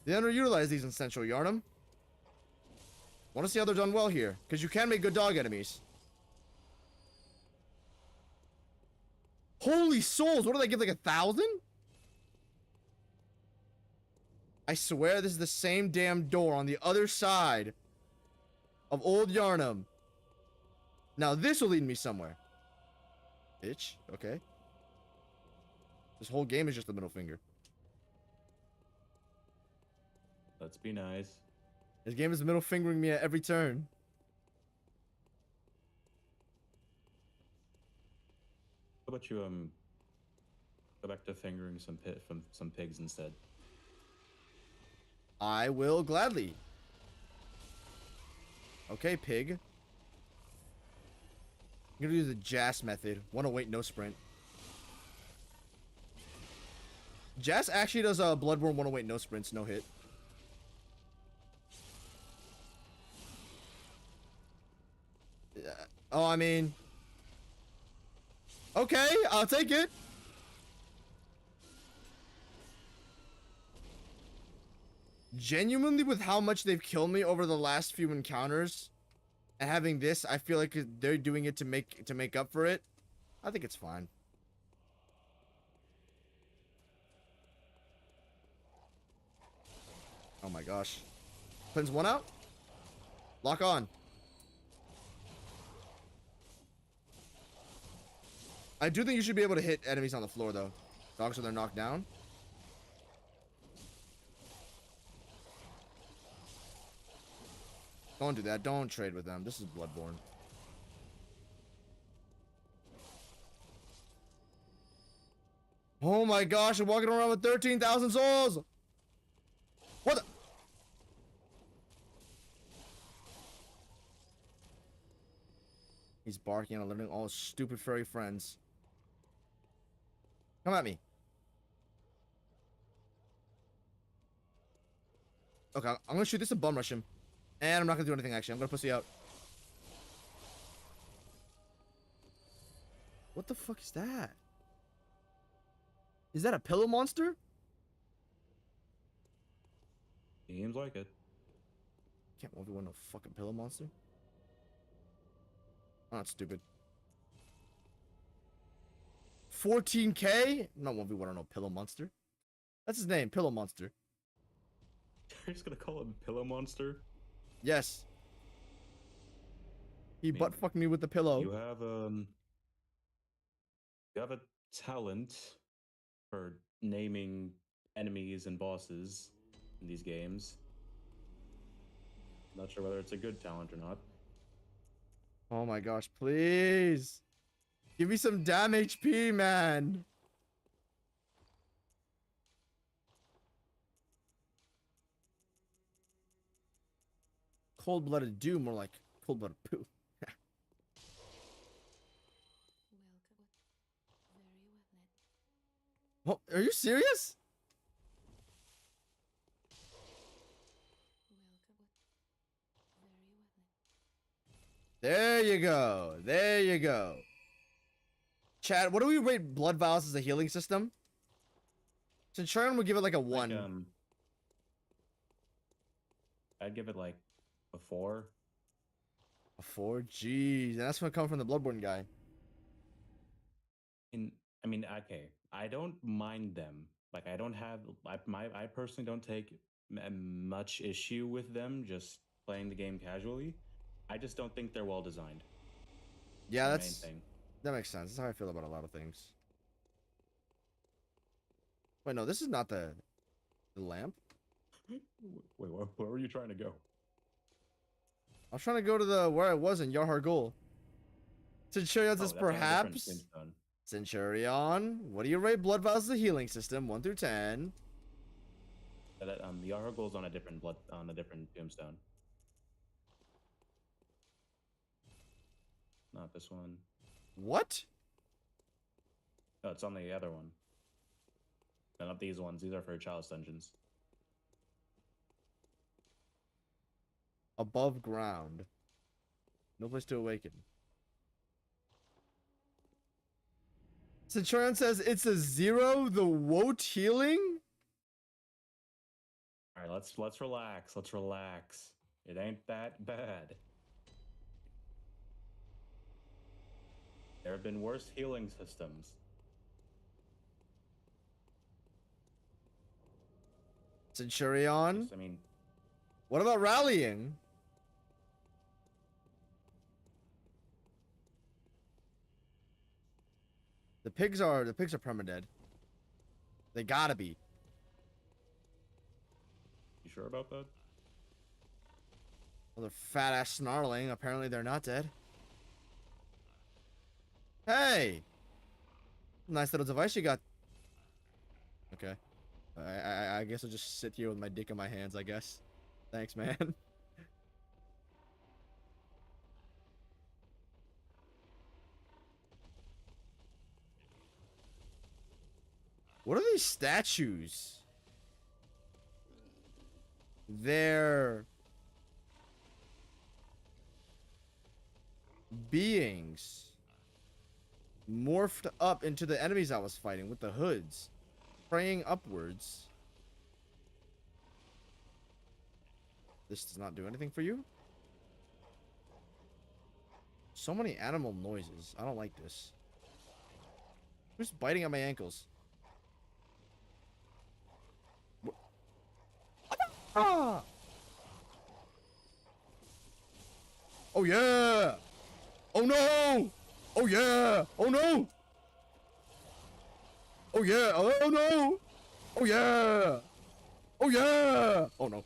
They underutilize these in Central Yarnum. Want to see how they're done well here, because you can make good dog enemies. Holy souls, what do they give, like 1,000? I swear this is the same damn door on the other side of Old Yarnum. Now this will lead me somewhere. Bitch, okay. This whole game is just the middle finger. Let's be nice. This game is middle fingering me at every turn. How about you go back to fingering some pigs instead? I will gladly. Okay, pig. I'm gonna do the Jas method. 108, no sprint. Jas actually does a Bloodborne 108, no sprints, no hit. Oh, I mean... Okay, I'll take it. Genuinely, with how much they've killed me over the last few encounters, and having this, I feel like they're doing it to make up for it. I think it's fine. Oh my gosh. Cleanse one out. Lock on. I do think you should be able to hit enemies on the floor, though. Dogs when they're knocked down. Don't do that. Don't trade with them. This is Bloodborne. Oh my gosh, I'm walking around with 13,000 souls! What the? He's barking and alerting all his stupid furry friends. Come at me. Okay, I'm gonna shoot this and bum rush him. And I'm not gonna do anything, actually. I'm gonna pussy out. What the fuck is that? Is that a pillow monster? Seems like it. Can't 1v1 no fucking pillow monster. Oh, that's stupid. 14k? Not 1v1 on no pillow monster. That's his name, Pillow Monster. You're just gonna call him Pillow Monster? Yes. He mean, butt fucked me with the pillow. You have a talent for naming enemies and bosses in these games. Not sure whether it's a good talent or not. Oh my gosh, please. Give me some damn HP, man. Cold-blooded do, more like cold-blooded poo. Oh, are you serious? There you go. There you go. Chad, what do we rate blood vials as a healing system? Centurion would give it like a 1. Like, I'd give it like a 4. A 4? Jeez. And that's gonna come from the Bloodborne guy. I mean, okay. I don't mind them. Like, I don't have. I personally don't take much issue with them just playing the game casually. I just don't think they're well designed. Yeah, The that's main thing. that makes sense. That's how I feel about a lot of things. Wait, no, this is not the lamp. Wait, where were you trying to go? I was trying to go to the where I was in Yarhargul. Centurion says That's on a different perhaps. tombstone. Centurion, what do you rate blood vials as a healing system? 1 through 10. The Yargul's on a different tombstone. Not this one. What? No, it's on the other one. No, not these ones. These are for Chalice dungeons. Above ground. No place to awaken. Centurion says it's a 0, the woat healing? All right, let's relax. Let's relax. It ain't that bad. There have been worse healing systems. Centurion? I mean, What about rallying? The pigs are permadead. They gotta be. you sure about that? Well, they're fat ass snarling. Apparently they're not dead. Hey! Nice little device you got. Okay. I guess I'll just sit here with my dick in my hands, I guess. Thanks, man. What are these statues? They're beings morphed up into the enemies I was fighting with the hoods, praying upwards. This does not do anything for you. So many animal noises. I don't like this. Who's biting at my ankles? Ah! Oh yeah! Oh no! Oh yeah! Oh no! Oh yeah! Oh no! Oh yeah! Oh yeah! Oh no!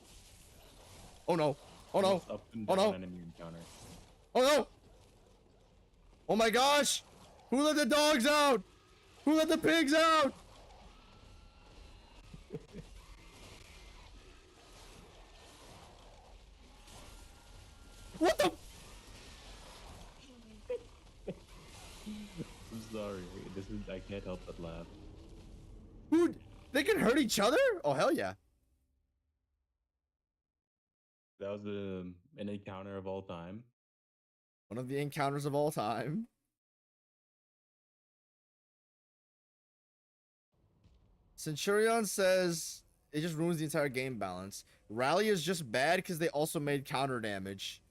Oh no! Oh no! Up and Oh down no! enemy encounter. Oh no! Oh my gosh! Who let the dogs out? Who let the pigs out? What the? I'm sorry. I can't help but laugh. Who? They can hurt each other? Oh hell yeah! That was an encounter of all time. One of the encounters of all time. Centurion says it just ruins the entire game balance. Rally is just bad because they also made counter damage.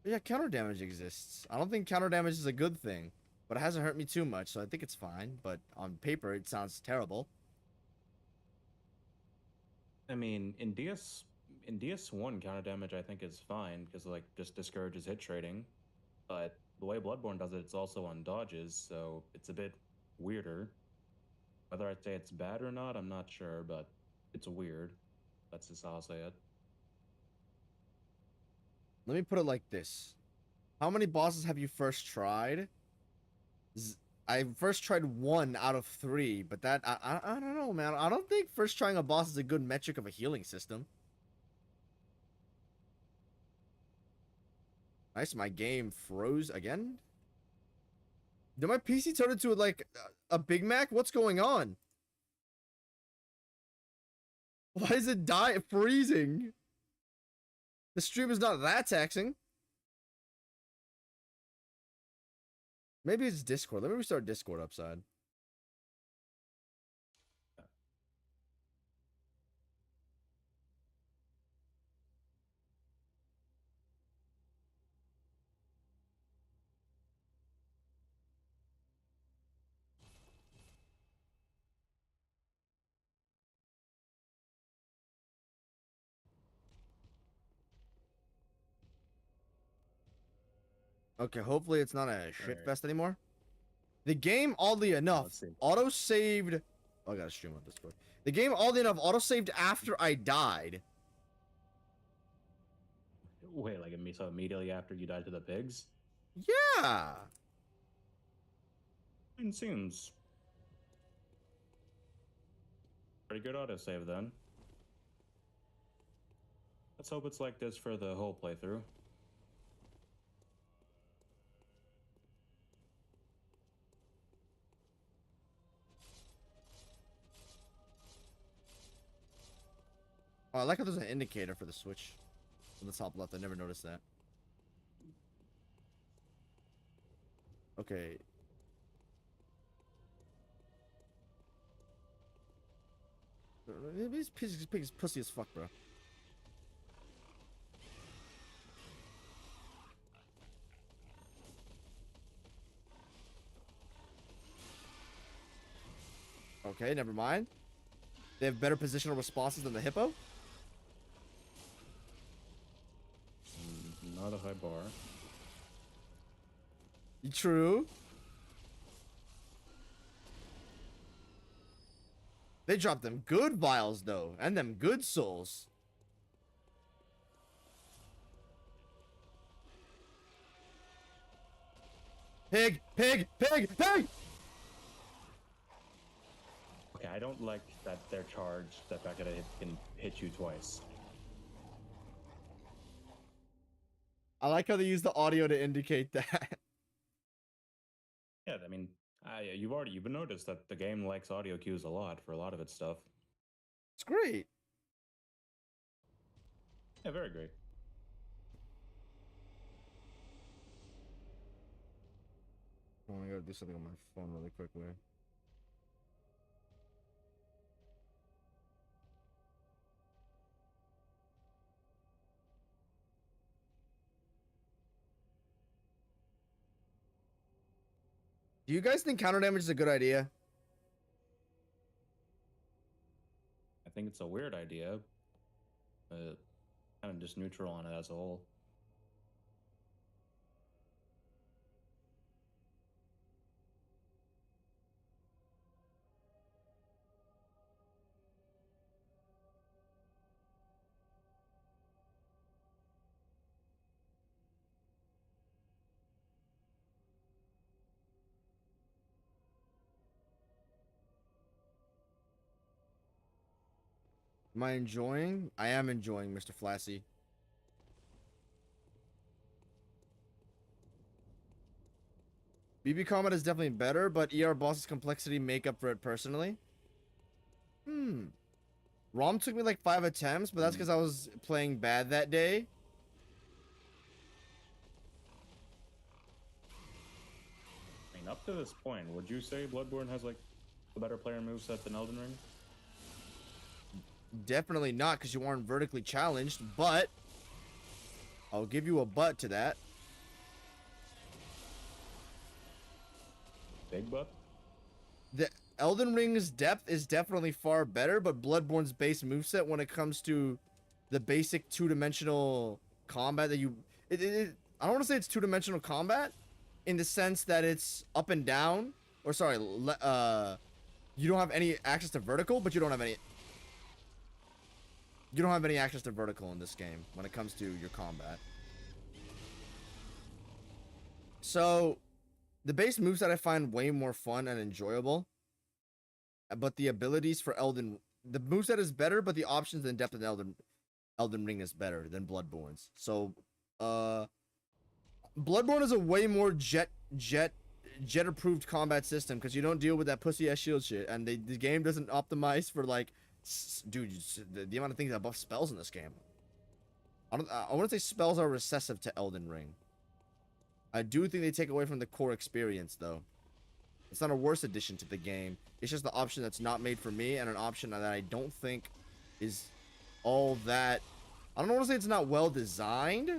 But yeah, counter damage exists. I don't think counter damage is a good thing, but it hasn't hurt me too much, so I think it's fine. But on paper, it sounds terrible. I mean, in DS1, counter damage I think is fine because like just discourages hit trading. But the way Bloodborne does it, it's also on dodges, so it's a bit weirder. Whether I'd say it's bad or not, I'm not sure, but it's weird. That's just how I'll say it. Let me put it like this. How many bosses have you first tried? I first tried 1 out of 3, but that, I don't know, man. I don't think first trying a boss is a good metric of a healing system. Nice, my game froze again. Did my PC turn into like a Big Mac? What's going on? Why is it freezing? The stream is not that taxing. Maybe it's Discord. Let me restart Discord upside. Okay, hopefully it's not a shit fest anymore. The game, oddly enough, auto-saved... Oh, I gotta stream on Discord. The game, oddly enough, auto-saved after I died. Wait, like so immediately after you died to the pigs? Yeah! It seems pretty good autosave then. Let's hope it's like this for the whole playthrough. Oh, I like how there's an indicator for the switch on the top left. I never noticed that. Okay. These pigs pussy as fuck, bro. Okay, never mind. They have better positional responses than the hippo? Not a high bar. True. They dropped them good vials, though, and them good souls. Pig! Pig! Pig! Pig! Okay, I don't like that they're charged, the fact that it can hit you twice. I like how they use the audio to indicate that. Yeah, I mean, you've noticed that the game likes audio cues a lot for a lot of its stuff. It's great. Yeah, very great. Oh, I gotta do something on my phone really quickly. Do you guys think counter damage is a good idea? I think it's a weird idea. Kind of just neutral on it as a whole. Am I enjoying? I am enjoying, Mr. Flassy. BB combat is definitely better, but ER boss's complexity make up for it personally. ROM took me like 5 attempts, but that's because I was playing bad that day. up to this point, would you say Bloodborne has like a better player moveset than Elden Ring? Definitely not, because you aren't vertically challenged, but I'll give you a but to that. Big butt? The Elden Ring's depth is definitely far better, but Bloodborne's base moveset, when it comes to the basic two-dimensional combat that you... I don't want to say it's two-dimensional combat in the sense that it's up and down, or sorry, you don't have any access to vertical, but you don't have any... You don't have any access to vertical in this game when it comes to your combat. So, the base moveset I find way more fun and enjoyable. But the abilities for Elden... The moveset is better, but the options and depth of Elden Ring is better than Bloodborne's. So, Bloodborne is a way more jet-approved combat system because you don't deal with that pussy-ass shield shit. And the game doesn't optimize for, like... Dude, the amount of things that buff spells in this game. I wouldn't say spells are recessive to Elden Ring. I do think they take away from the core experience, though. It's not a worse addition to the game. It's just the option that's not made for me, and an option that I don't think is all that... I don't want to say it's not well designed.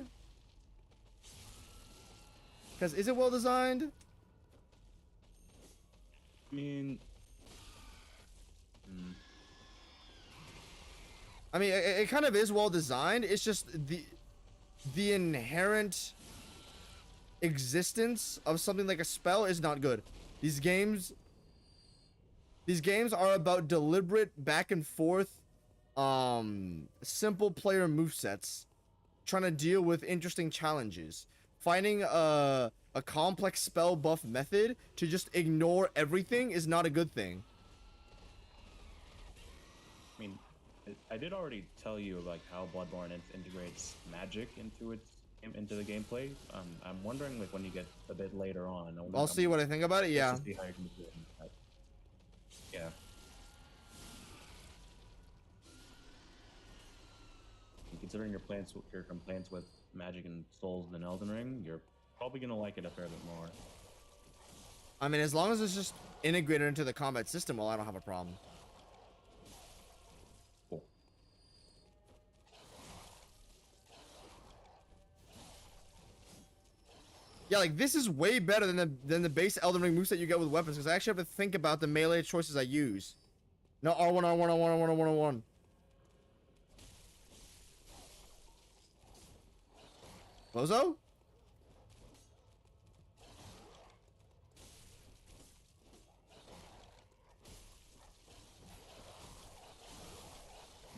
Because is it well designed? I mean... it kind of is well designed. It's just the inherent existence of something like a spell is not good. These games are about deliberate back and forth, simple player movesets, trying to deal with interesting challenges. Finding a complex spell buff method to just ignore everything is not a good thing. I mean, I did already tell you like how Bloodborne integrates magic into the gameplay. I'm wondering like when you get a bit later on. I'll see what I think about it. Yeah. See how you can do it. Yeah. And considering your complaints with magic and souls in Elden Ring, you're probably gonna like it a fair bit more. I mean, as long as it's just integrated into the combat system, well, I don't have a problem. Cool. Yeah, like this is way better than the base Elden Ring moveset you get with weapons, because I actually have to think about the melee choices I use. No, R1, R1, R1, R1, R1, R1. Bozo?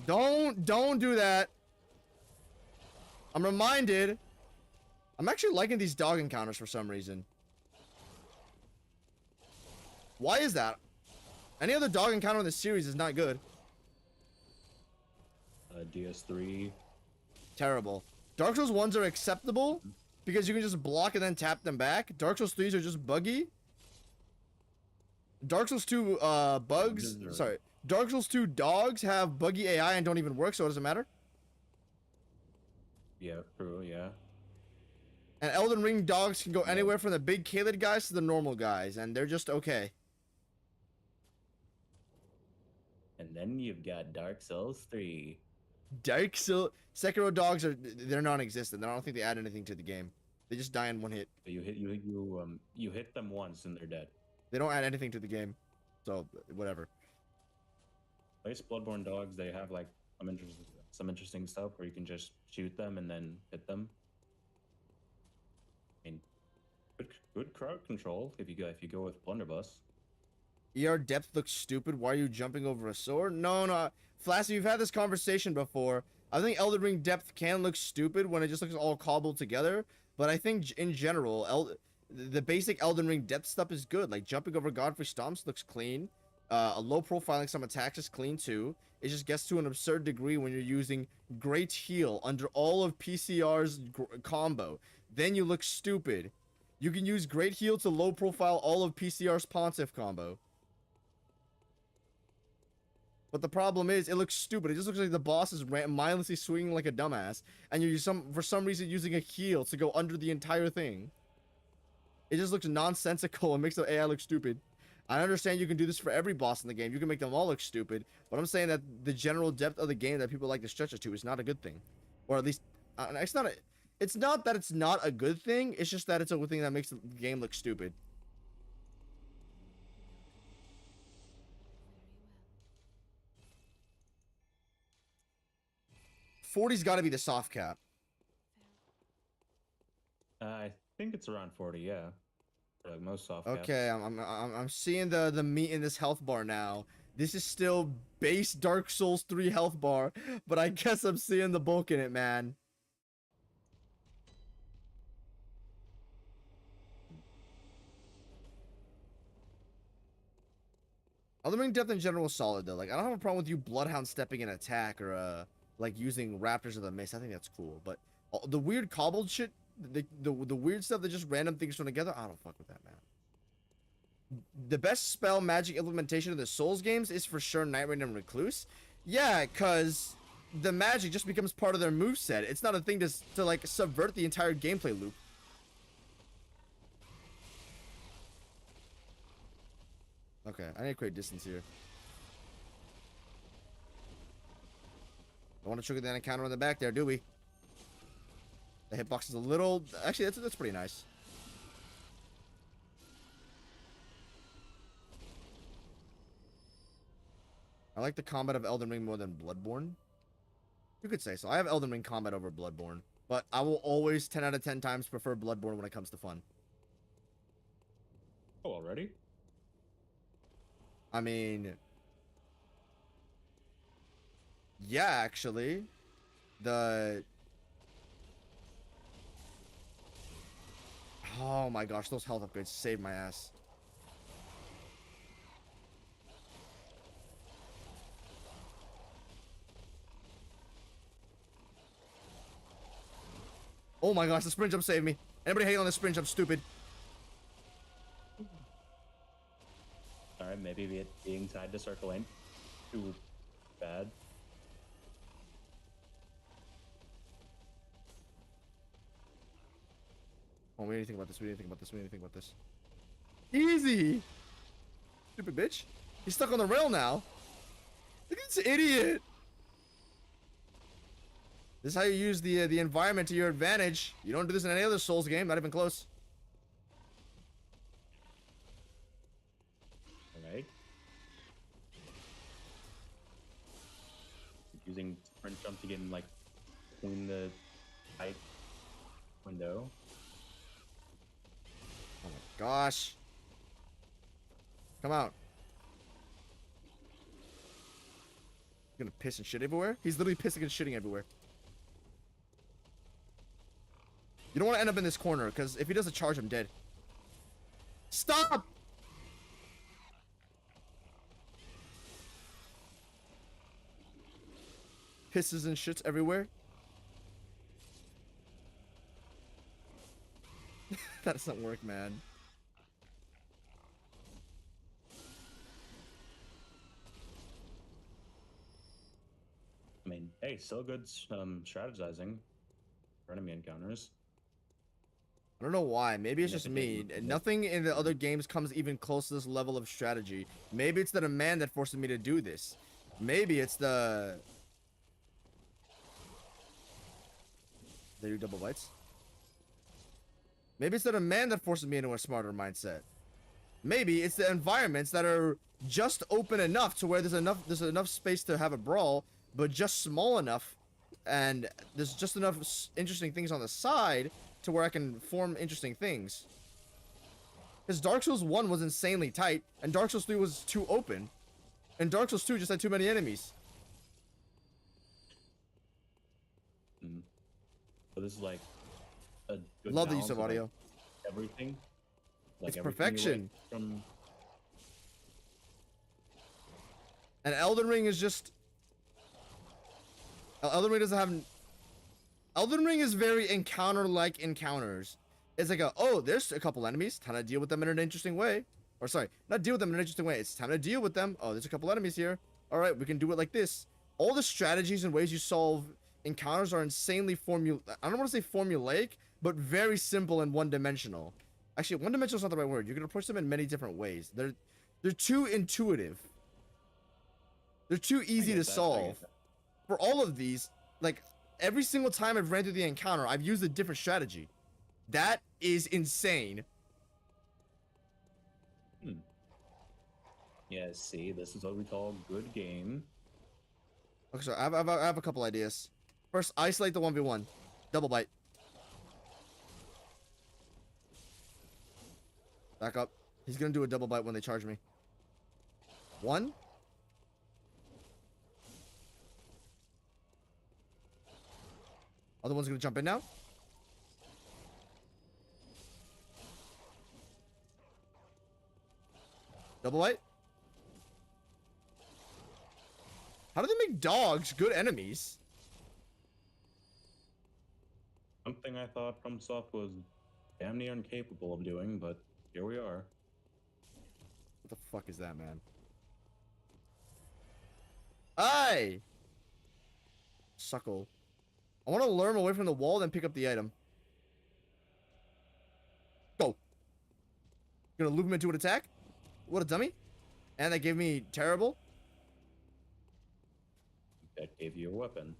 Don't do that. I'm reminded. I'm actually liking these dog encounters for some reason. Why is that? Any other dog encounter in the series is not good. DS3. Terrible. Dark Souls 1s are acceptable because you can just block and then tap them back. Dark Souls 3s are just buggy. Dark Souls 2 bugs. Sorry. Dark Souls 2 dogs have buggy AI and don't even work, so it doesn't matter. Yeah, true, yeah. And Elden Ring dogs can go anywhere from the big Kaled guys to the normal guys, and they're just okay. And then you've got Dark Souls 3. Dark Souls... Sekiro dogs they're non-existent. I don't think they add anything to the game. They just die in one hit. You hit them once and they're dead. They don't add anything to the game. So, whatever. Base Bloodborne dogs, they have like some interesting stuff where you can just shoot them and then hit them. I mean, good crowd control if you go with Blunderbuss. ER depth looks stupid. Why are you jumping over a sword? No. Flassy, you've had this conversation before. I think Elden Ring depth can look stupid when it just looks all cobbled together. But I think in general, the basic Elden Ring depth stuff is good. Like jumping over Godfrey Stomps looks clean. A low profiling some attacks is clean too. It just gets to an absurd degree when you're using Great Heal under all of PCR's combo. Then you look stupid. You can use Great Heal to low profile all of PCR's Pontiff combo. But the problem is, it looks stupid. It just looks like the boss is mindlessly swinging like a dumbass, and you're for some reason using a heal to go under the entire thing. It just looks nonsensical and makes the AI look stupid. I understand you can do this for every boss in the game. You can make them all look stupid. But I'm saying that the general depth of the game that people like to stretch it to is not a good thing. Or at least, it's not that it's not a good thing. It's just that it's a good thing that makes the game look stupid. Very well. 40's got to be the soft cap. I think it's around 40, yeah. For, like most soft caps. Okay, I'm seeing the meat in this health bar now. This is still base Dark Souls 3 health bar, but I guess I'm seeing the bulk in it, man. Elden Ring depth in general is solid though. Like I don't have a problem with you Bloodhound stepping in attack or like using Raptors of the Mist. I think that's cool. But the weird cobbled shit, the weird stuff that just random things thrown together, I don't fuck with that, man. The best spell magic implementation of the Souls games is for sure Night Rain and Recluse. Yeah, cause the magic just becomes part of their moveset. It's not a thing to like subvert the entire gameplay loop. Okay, I need to create distance here. Don't want to trigger that encounter on the back there, do we? The hitbox is a little... Actually, that's pretty nice. I like the combat of Elden Ring more than Bloodborne. You could say so. I have Elden Ring combat over Bloodborne. But I will always 10 out of 10 times prefer Bloodborne when it comes to fun. Oh, already? I mean... Yeah, actually. Oh my gosh, those health upgrades saved my ass. Oh my gosh, the sprint jump saved me. Anybody hate on the sprint jump? Stupid. Alright, maybe it being tied to circle ain't too bad. Oh, we need to think about this. We need to think about this. We need to think about this. Easy! Stupid bitch. He's stuck on the rail now. Look at this idiot. This is how you use the environment to your advantage. You don't do this in any other Souls game. Not even close. Alright. Using sprint jump to get in, like, between the height window. Oh my gosh. Come out. He's gonna piss and shit everywhere? He's literally pissing and shitting everywhere. You don't want to end up in this corner, because if he does a charge, I'm dead. Stop! Pisses and shits everywhere. That doesn't work, man. I mean, hey, still good strategizing for enemy encounters. I don't know why. Maybe it's Yeah, just but me. yeah. Nothing in the other games comes even close to this level of strategy. Maybe it's the demand that forces me to do this. Maybe it's the... They do double bites? Maybe it's the demand that forces me into a smarter mindset. Maybe it's the environments that are just open enough to where there's enough space to have a brawl, but just small enough, and there's just enough interesting things on the side to where I can form interesting things. Because Dark Souls 1 was insanely tight, and Dark Souls 3 was too open, and Dark Souls 2 just had too many enemies. So this is like a good Love the use balance of like, audio. everything. Like It's everything you perfection. like from And Elden Ring is just... Elden Ring doesn't have... Elden Ring is very encounter-like encounters. It's like oh, there's a couple enemies. Time to deal with them in an interesting way. Or sorry, not deal with them in an interesting way. It's time to deal with them. Oh, there's a couple enemies here. All right, we can do it like this. All the strategies and ways you solve encounters are insanely I don't want to say formulaic, but very simple and one-dimensional. Actually, one-dimensional is not the right word. You can approach them in many different ways. They're too intuitive. They're too easy to solve. For all of these, like, every single time I've ran through the encounter, I've used a different strategy. That is insane. Yeah, see, this is what we call good game. Okay, so I have a couple ideas. First, isolate the 1v1. Double bite. Back up. He's gonna do a double bite when they charge me. One. Other one's gonna jump in now. Double bite. How do they make dogs good enemies? Something I thought FromSoft was damn near incapable of doing, but here we are. What the fuck is that, man? Aye! Suckle. I want to lure him away from the wall, then pick up the item. Go! Gonna loop him into an attack? What a dummy. And that gave me terrible. That gave you a weapon.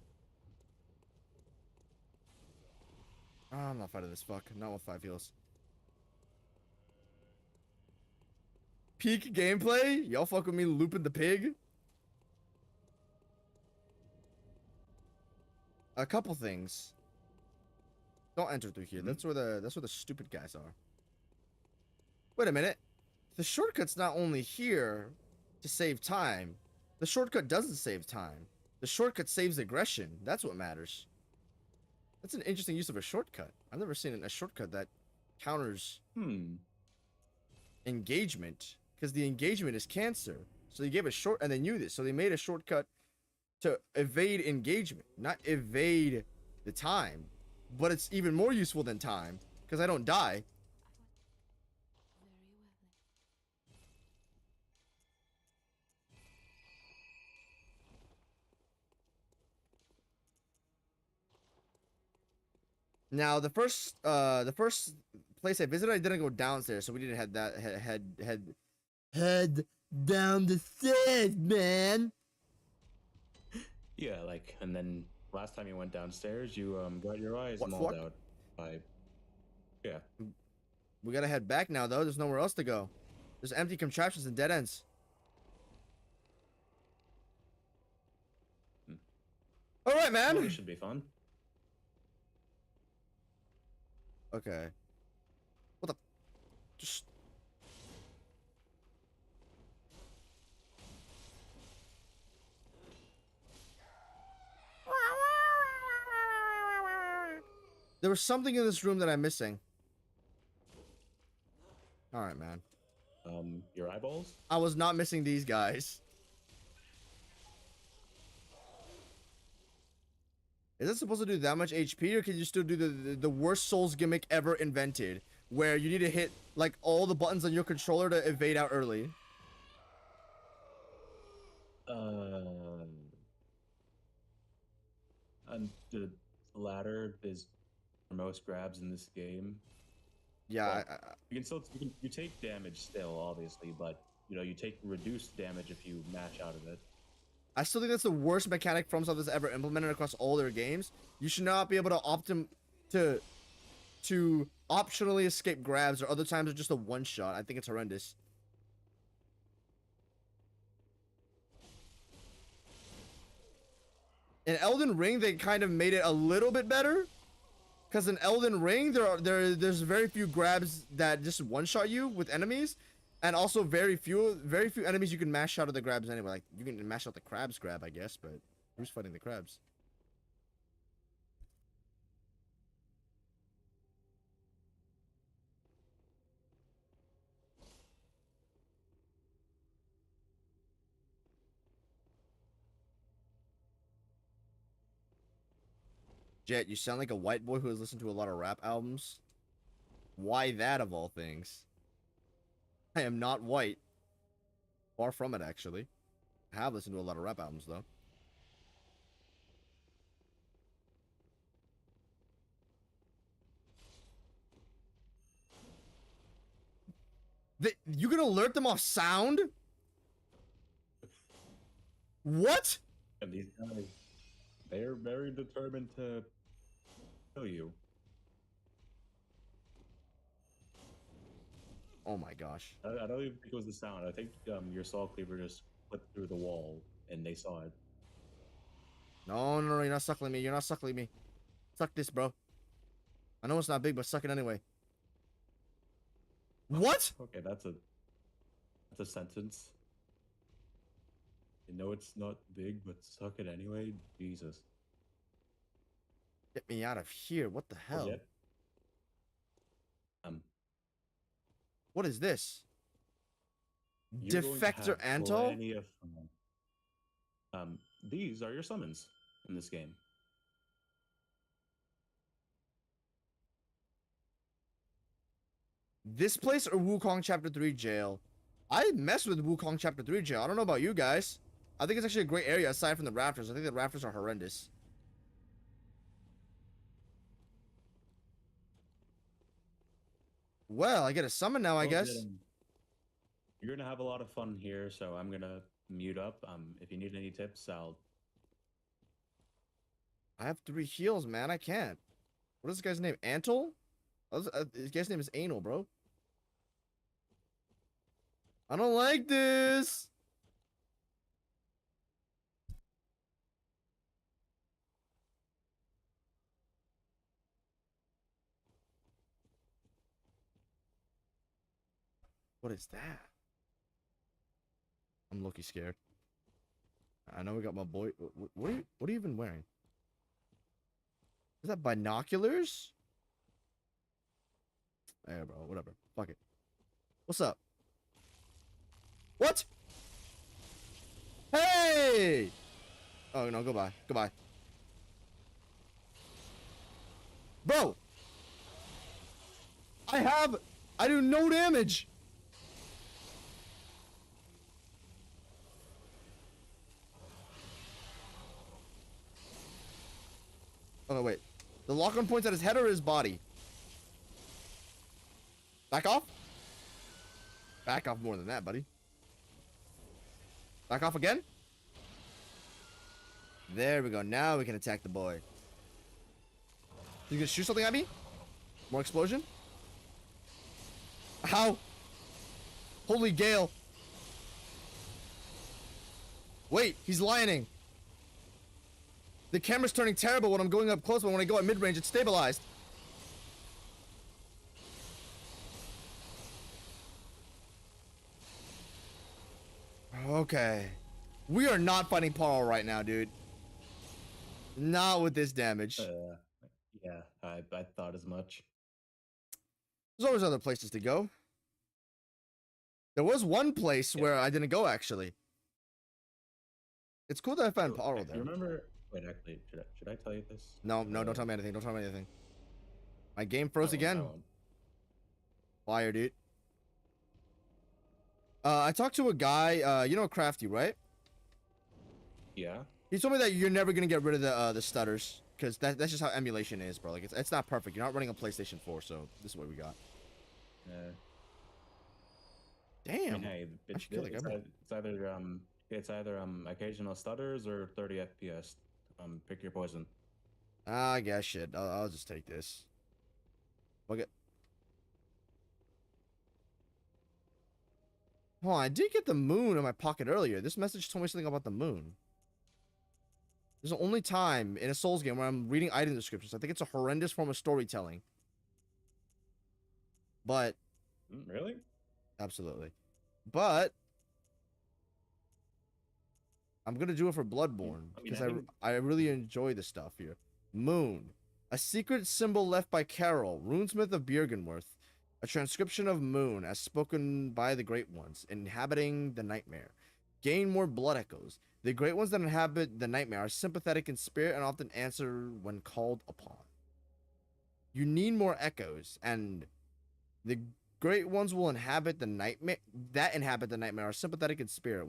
Oh, I'm not fighting this fuck. Not with 5 heals. Peak gameplay? Y'all fuck with me looping the pig? A couple things. Don't enter through here. That's where the stupid guys are. Wait a minute. The shortcut's not only here to save time. The shortcut doesn't save time. The shortcut saves aggression. That's what matters. That's an interesting use of a shortcut. I've never seen a shortcut that counters engagement. Because the engagement is cancer. So they gave a short, and they knew this. So they made a shortcut to evade engagement. Not evade the time. But it's even more useful than time. Because I don't die. Now the first place I visited, I didn't go downstairs, so we didn't head that head down the stairs, man. Yeah, like, and then last time you went downstairs, you got your eyes What, mauled fuck? out by. Yeah. We gotta head back now, though. There's nowhere else to go. There's empty contraptions and dead ends. All right, man. Well, this should be fun. Okay. What the? Just. There was something in this room that I'm missing. All right, man. Your eyeballs? I was not missing these guys. Is it supposed to do that much HP, or can you still do the worst Souls gimmick ever invented, where you need to hit like all the buttons on your controller to evade out early? And the latter is for most grabs in this game. Yeah, Well, you can still you take damage still, obviously, but you know you take reduced damage if you mash out of it. I still think that's the worst mechanic FromSoft has ever implemented across all their games. You should not be able to to optionally escape grabs, or other times are just a one shot. I think it's horrendous. In Elden Ring, they kind of made it a little bit better, because in Elden Ring there's very few grabs that just one shot you with enemies, and also very few enemies you can mash out of the grabs anyway. Like you can mash out the crabs grab, I guess, but who's fighting the crabs? Jet, you sound like a white boy who has listened to a lot of rap albums. Why that, of all things? I am not white. Far from it, actually. I have listened to a lot of rap albums, though. You can alert them off sound? What? And these guys, they're very determined to kill you. Oh my gosh. I don't even think it was the sound. I think your saw cleaver just flipped through the wall and they saw it. No, no, no, you're not suckling me. You're not suckling me. Suck this, bro. I know it's not big, but suck it anyway. What? Okay, that's a sentence. You know it's not big, but suck it anyway. Jesus. Get me out of here. What the hell? Forget. What is this? You're going to Defector have Anto? plenty of fun. These are your summons in this game. This place or Wukong Chapter 3 jail? I mess with Wukong Chapter 3 jail. I don't know about you guys. I think it's actually a great area aside from the rafters. I think the rafters are horrendous. Well, I get a summon now, I guess. You're gonna have a lot of fun here, so I'm gonna mute up. If you need any tips, I have 3 heals, man. I can't. What is this guy's name? Antle? His guy's name is Anal, bro. I don't like this. What is that? I'm low-key scared. I know we got my boy. What are you even wearing? Is that binoculars? Hey, bro. Whatever. Fuck it. What's up? What? Hey! Oh, no. Goodbye. Goodbye. Bro! I do no damage! Oh, no, wait. The lock-on points at his head or his body? Back off? Back off more than that, buddy. Back off again? There we go. Now we can attack the boy. You gonna shoot something at me? More explosion? How? Holy Gale. Wait, he's lioning. The camera's turning terrible when I'm going up close, but when I go at mid-range, it's stabilized. Okay. We are not fighting Paul right now, dude. Not with this damage. Yeah, I thought as much. There's always other places to go. There was one place where I didn't go, actually. It's cool that I found Paul there. You remember? Wait, actually, should I tell you this? No, don't tell me anything. Don't tell me anything. My game froze again. Fire, dude. I talked to a guy, you know Crafty, right? Yeah. He told me that you're never gonna get rid of the stutters, because that's just how emulation is, bro. Like it's not perfect. You're not running a PlayStation 4, so this is what we got. Damn. I mean, hey, it's either occasional stutters or 30 FPS. Pick your poison. I guess shit. I'll just take this. Okay. Oh, I did get the moon in my pocket earlier. This message told me something about the moon. This is the only time in a Souls game where I'm reading item descriptions. I think it's a horrendous form of storytelling. But... Really? Absolutely. But... I'm gonna do it for Bloodborne, because I really enjoy the stuff here. Moon. A secret symbol left by Carol, runesmith of Bjergenworth. A transcription of Moon, as spoken by the Great Ones, inhabiting the nightmare. Gain more blood echoes. The Great Ones that inhabit the nightmare are sympathetic in spirit and often answer when called upon. You need more echoes, and the Great Ones will inhabit the nightmare. That inhabit the nightmare are sympathetic in spirit.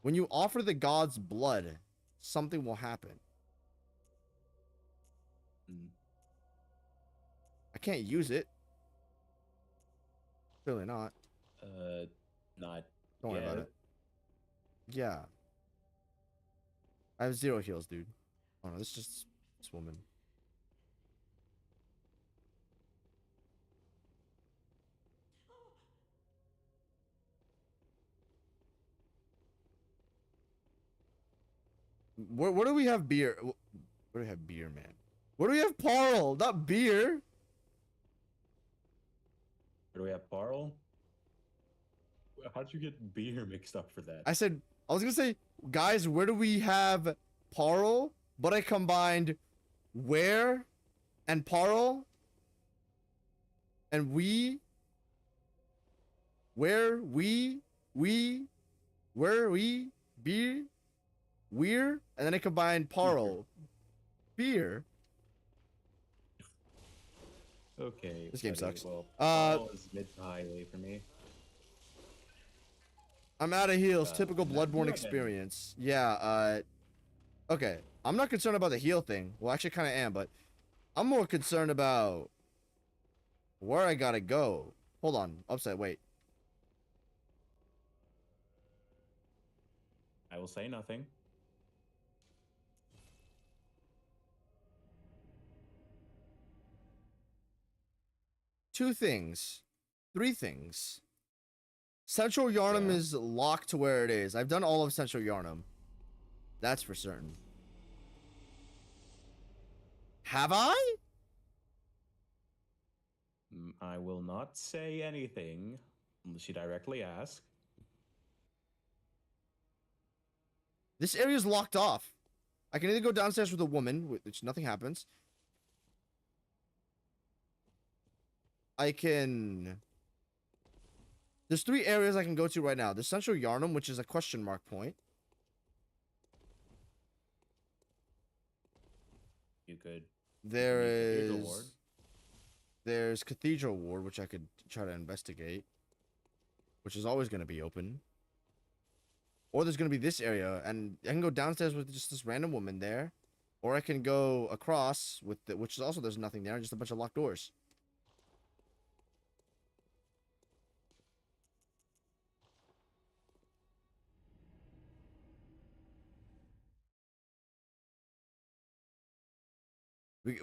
When you offer the gods blood, something will happen. I can't use it. Clearly not. Not Don't worry about yet. it. Yeah. I have 0 heals, dude. Oh no, this is just this woman. Where do we have beer? Where do we have beer, man? Where do we have Parl? Not beer. Where do we have Parl? How'd you get beer mixed up for that? I said, I was gonna say, guys, where do we have Parl? But I combined where and Parl and where beer, we're, and then I combined Parl. Beer. Okay. This game buddy, sucks. Well, Uh, Parl is mid to high A for me. I'm out of heals. Typical and then Bloodborne you experience. Yeah, okay. I'm not concerned about the heal thing. Well, actually kind of am, but I'm more concerned about where I gotta go. Hold on. Upside, wait. I will say nothing. Two things. Three things. Central Yarnum Yeah. is locked to where it is. I've done all of Central Yarnum. That's for certain. Have I? I will not say anything unless you directly ask. This area is locked off. I can either go downstairs with a woman, which nothing happens. I can... There's 3 areas I can go to right now. There's Central Yarnum, which is a question mark point. You could. There Cathedral is... Ward. There's Cathedral Ward, which I could try to investigate. Which is always going to be open. Or there's going to be this area, and I can go downstairs with just this random woman there. Or I can go across with the, which is also there's nothing there, just a bunch of locked doors.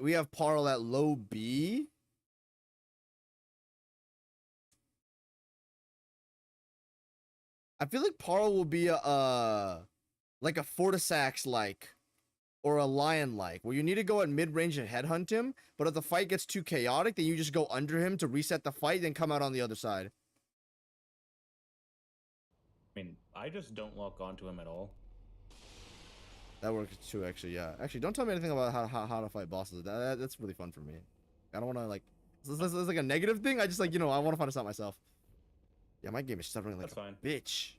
We have Parl at low B. I feel like Parl will be a like a Fortisax like or a lion like, where you need to go at mid range and headhunt him, but if the fight gets too chaotic, then you just go under him to reset the fight, then come out on the other side. I mean, I just don't lock onto him at all. That works too, actually. Yeah, actually, don't tell me anything about how to fight bosses. That's really fun for me. I don't want to like. This is like a negative thing. I just like I want to find this out myself. Yeah, my game is suffering like That's a fine. bitch.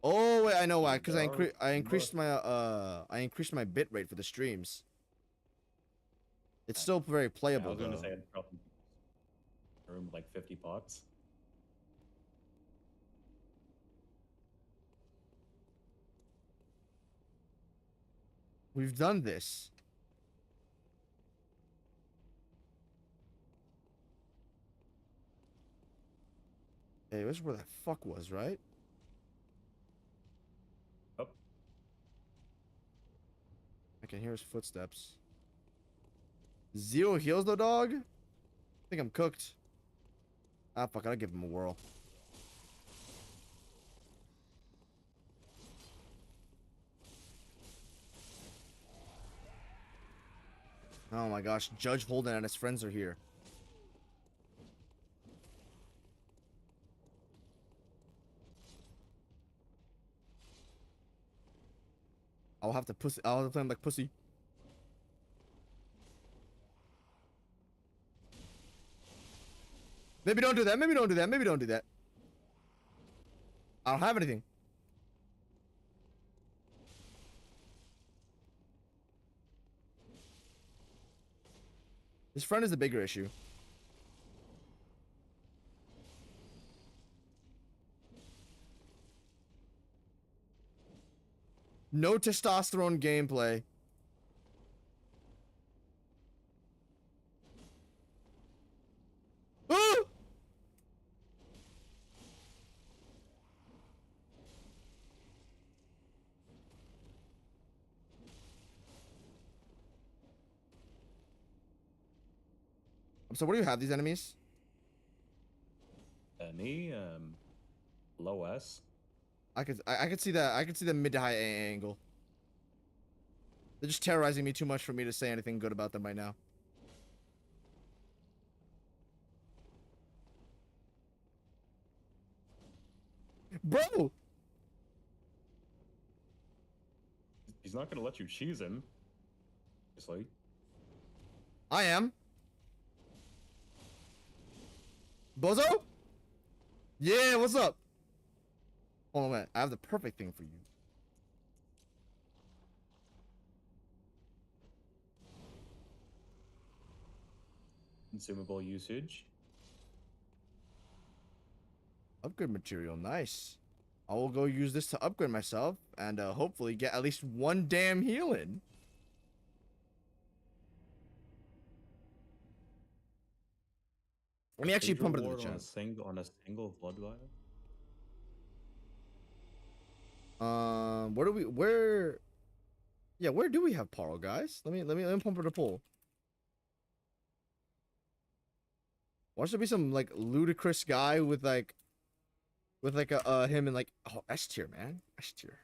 Oh wait, I know why. Because There I are increased my bit rate for the streams. It's still very I playable was going to though. say I'd probably a room with like 50 pots. We've done this. Hey, this is where that fuck was, right? Oh, I can hear his footsteps. 0 heals though, dog? I think I'm cooked. Ah, fuck, I'll give him a whirl. Oh my gosh, Judge Holden and his friends are here. I'll have to play him like pussy. Maybe don't do that. Maybe don't do that. Maybe don't do that. I don't have anything. His friend is the bigger issue. No testosterone gameplay. Oh! So where do you have these enemies? Me, low S. I could see that. I could see the mid to high angle. They're just terrorizing me too much for me to say anything good about them right now. Bro! He's not gonna let you cheese him. Obviously. I am. Bozo? Yeah, what's up? Hold on a minute. I have the perfect thing for you. Consumable usage. Upgrade material, nice. I will go use this to upgrade myself and hopefully get at least one damn heal in. Let me actually pump it in the chat. On a single blood vial. Where do we have Paro, guys? Let me pump it a pull. Why should there be some like ludicrous guy with like a him in like, oh, S tier, man. S tier.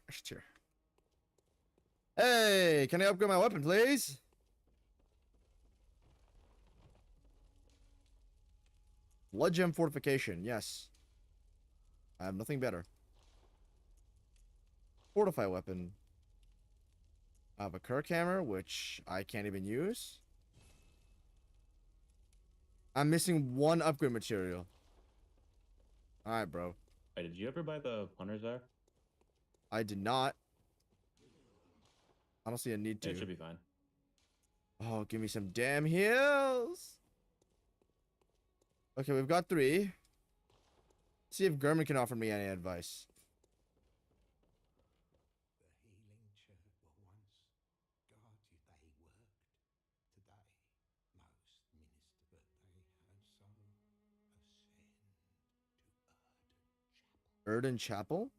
Hey, can I upgrade my weapon, please? Blood gem fortification, yes. I have nothing better. Fortify weapon. I have a Kirk hammer, which I can't even use. I'm missing one upgrade material. Alright, bro. Wait, did you ever buy the Hunter's there? I did not. I don't see a need to. It should be fine. Oh, give me some damn heals. Okay, we've got 3. See if Gehrman can offer me any advice. Erden Chapel?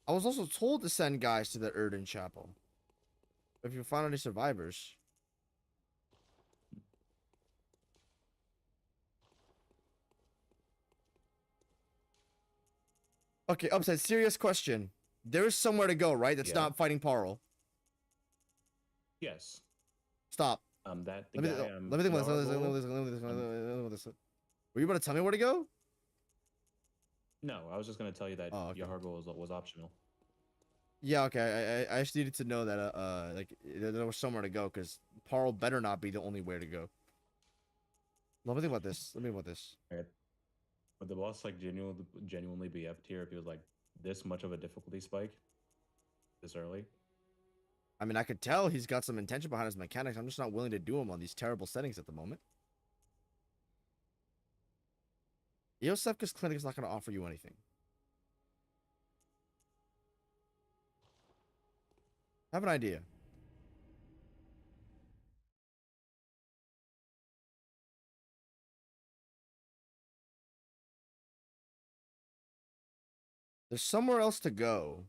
I was also told to send guys to the Erden Chapel. If you find any survivors. Okay, Upside, serious question. There is somewhere to go, right? That's not fighting Parl. Yes. Stop. That Let me think about this. Were you about to tell me where to go? No, I was just gonna tell you that Yahargul was optional. Yeah, okay. I just needed to know that like there was somewhere to go, because Parl better not be the only way to go. Let me think about this. Right. Would the boss like genuinely be F tier if he was like this much of a difficulty spike this early? I mean, I could tell he's got some intention behind his mechanics. I'm just not willing to do him on these terrible settings at the moment. Eosefka's clinic is not going to offer you anything. I have an idea. There's somewhere else to go.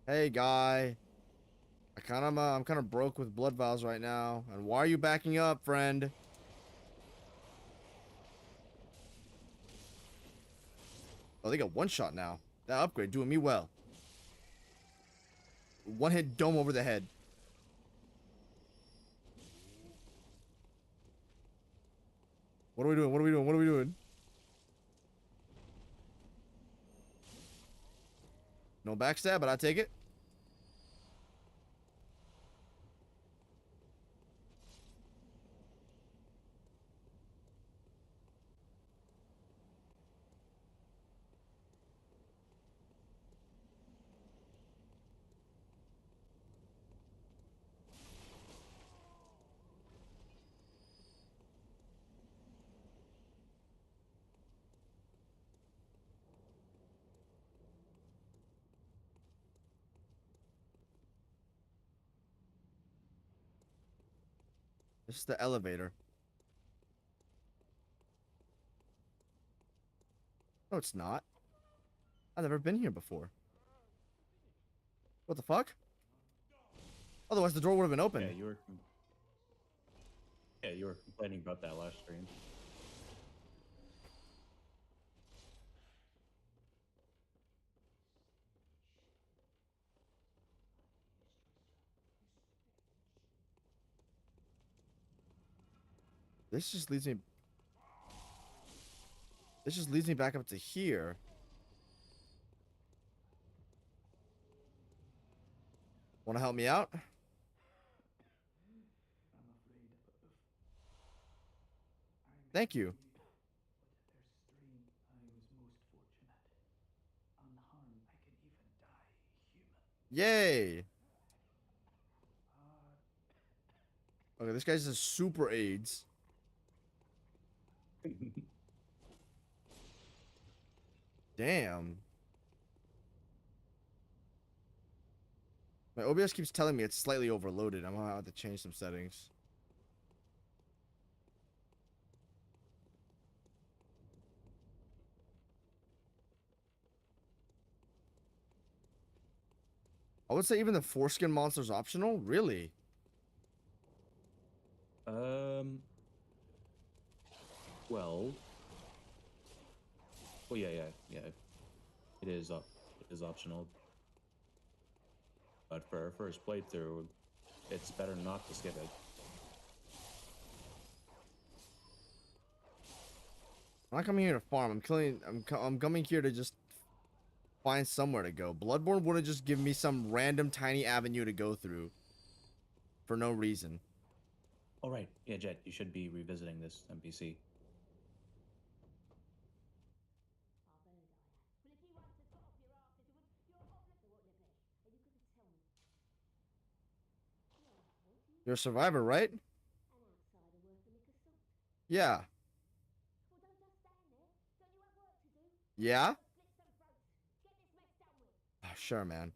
Hey, guy. I'm kind of broke with blood vials right now. And why are you backing up, friend? Oh, they got one shot now. That upgrade doing me well. One hit dome over the head. What are we doing? No backstab, but I take it. This is the elevator. No, it's not. I've never been here before. What the fuck? Otherwise, the door would have been open. Yeah, you were complaining about that last stream. This just leads me. This just leads me back up to here. Want to help me out? Thank you. Yay! Okay, this guy's a super AIDS. Damn. My OBS keeps telling me it's slightly overloaded. I'm gonna have to change some settings. I would say even the foreskin monster's optional? Really? Well, yeah. It is optional. But for our first playthrough, it's better not to skip it. I'm not coming here to farm. I'm coming here to just find somewhere to go. Bloodborne wouldn't just give me some random tiny avenue to go through for no reason. Oh right, yeah, Jet, you should be revisiting this NPC. You're a survivor, right? Yeah. Yeah? Oh, sure, man.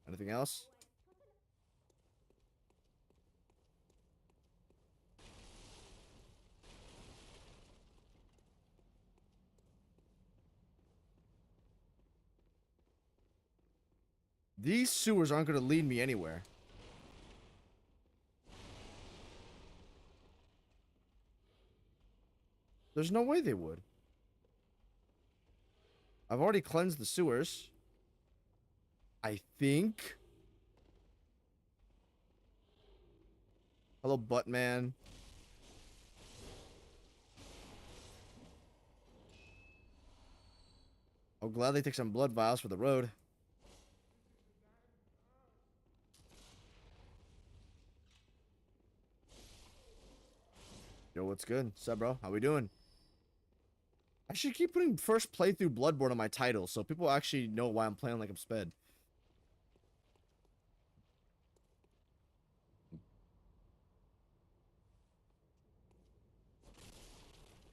Anything else? These sewers aren't going to lead me anywhere. There's no way they would. I've already cleansed the sewers. I think. Hello, Buttman. I'll gladly take some blood vials for the road. Yo, what's good? What's up, bro? How we doing? I should keep putting first playthrough Bloodborne on my title so people actually know why I'm playing like I'm sped.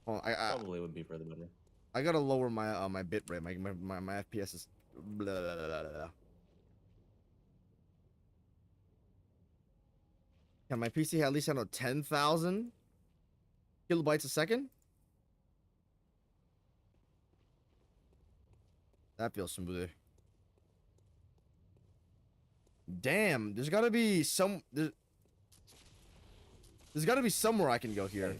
Oh, Probably would be for the better. I gotta lower my my bit rate. My FPS is blah, blah, blah, blah, blah. Can my PC at least handle 10,000 kilobytes a second? That feels smoother. Damn, there's gotta be there's gotta be somewhere I can go here.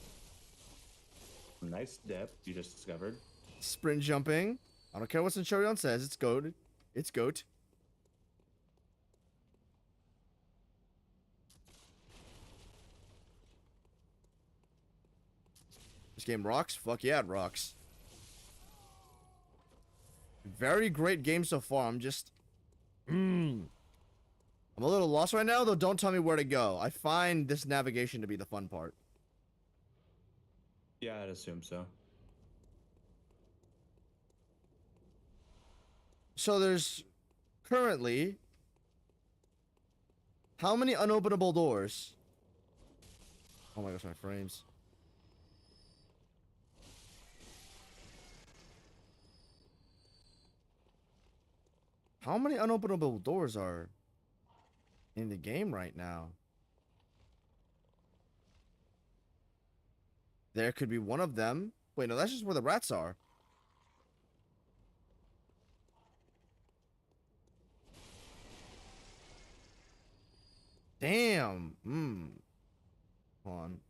Nice depth you just discovered. Sprint jumping. I don't care what Centurion says. It's goat. It's goat. This game rocks? Fuck yeah, it rocks. Very great game so far. I'm just... I'm a little lost right now, though. Don't tell me where to go. I find this navigation to be the fun part. Yeah, I'd assume so. So there's currently... How many unopenable doors? Oh my gosh, my frames. How many unopenable doors are in the game right now? There could be one of them. Wait, no, that's just where the rats are. Damn. Hold on.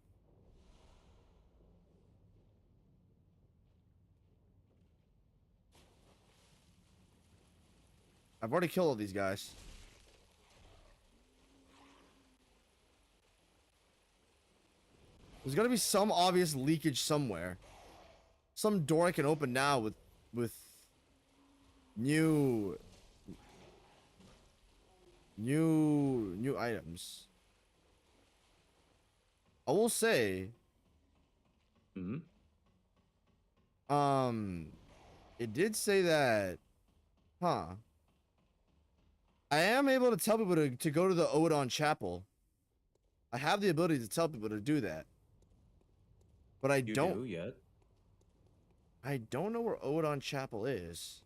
I've already killed all these guys. There's gotta be some obvious leakage somewhere. Some door I can open now with new items. I will say, Hmm. it did say that, huh? I am able to tell people to go to the Odon Chapel. I have the ability to tell people to do that. But I You don't do yet? I don't know where Odon Chapel is.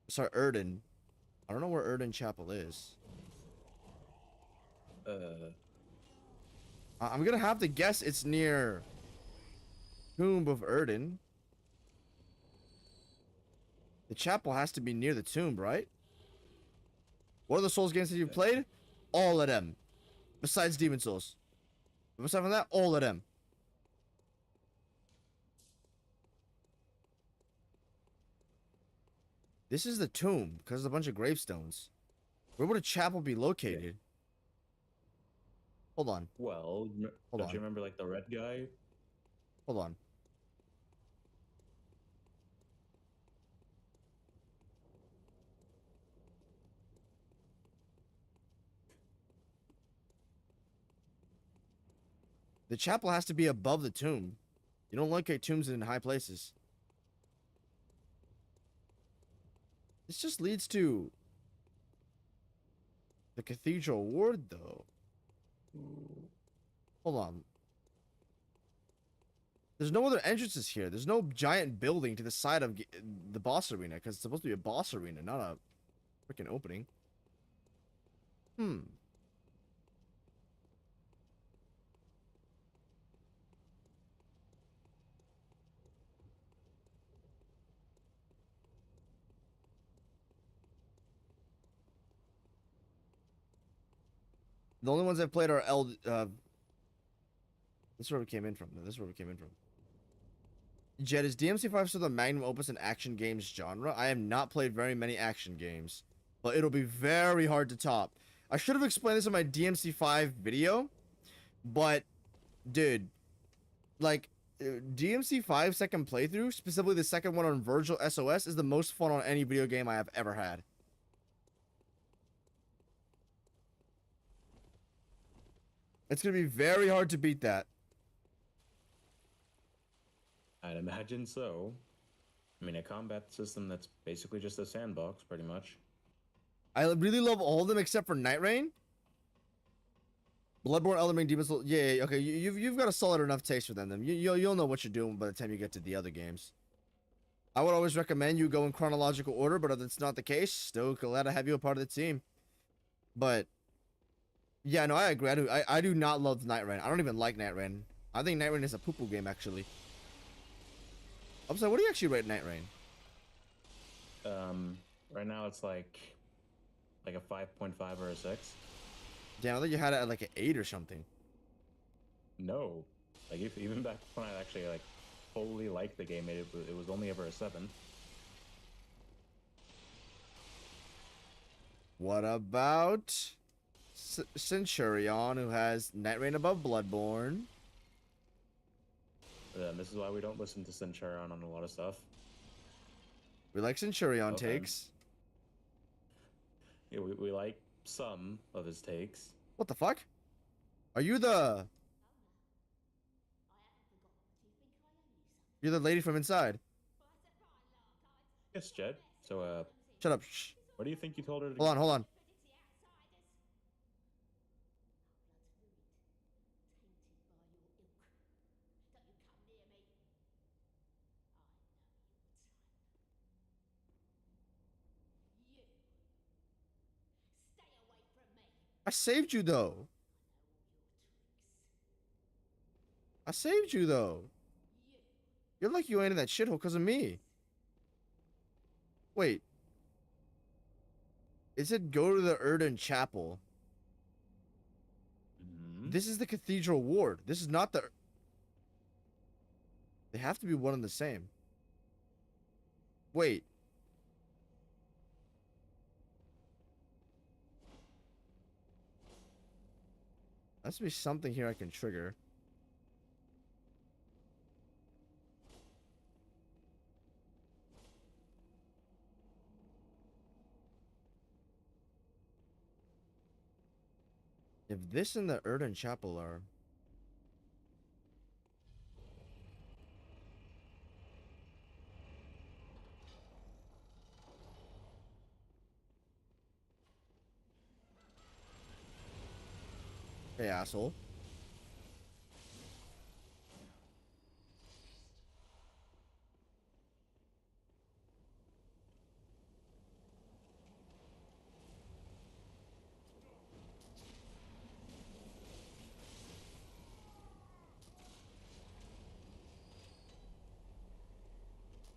Sorry, Erden. I don't know where Erden Chapel is. I'm gonna have to guess it's near Tomb of Erden. The chapel has to be near the tomb, right? What are the Souls games that you've played? All of them. Besides Demon Souls. But aside from that, all of them. This is the tomb, because there's a bunch of gravestones. Where would a chapel be located? Hold on. Well, Hold don't on. you remember like the red guy? Hold on. The chapel has to be above the tomb. You don't locate tombs in high places. This just leads to the cathedral ward, though. Hold on. There's no other entrances here. There's no giant building to the side of the boss arena, because it's supposed to be a boss arena, not a freaking opening. The only ones I've played are this is where we came in from. This is where we came in from. Jed, is DMC5 still the magnum opus in action games genre? I have not played very many action games, but it'll be very hard to top. I should have explained this in my DMC5 video, but, dude, like, DMC5 second playthrough, specifically the second one on Virgil SOS, is the most fun on any video game I have ever had. It's gonna be very hard to beat that. I'd imagine so. I mean, a combat system that's basically just a sandbox, pretty much. I really love all of them except for Night Rain. Bloodborne, Elden Ring, Demon Souls. Yeah, okay. You've got a solid enough taste for them. Then you'll know what you're doing by the time you get to the other games. I would always recommend you go in chronological order, but if that's not the case, still glad to have you a part of the team. But yeah, no, I agree. I do not love Night Rain. I don't even like Night Rain. I think Night Rain is a poo-poo game, actually. I'm sorry, what do you actually rate Night Rain? Right now it's like a 5.5 or a 6. Damn, I thought you had it at like an 8 or something. No, like even back when I actually like fully liked the game, it was only ever a 7. What about Centurion, who has Night Rain above Bloodborne? This is why we don't listen to Centurion on a lot of stuff. We like Centurion Okay. takes. Yeah, we like some of his takes. What the fuck? Are you the... You're the lady from inside. Yes, Jed. So, Shut up. Shh. what do you think you told her to Hold on, hold on. I saved you, though. I saved you though. You're lucky you ain't in that shithole because of me. Wait. It said go to the Erden Chapel. This is the Cathedral Ward. This is not the... They have to be one and the same. Wait. There has to be something here I can trigger. If this and the Erden Chapel are... Hey, asshole.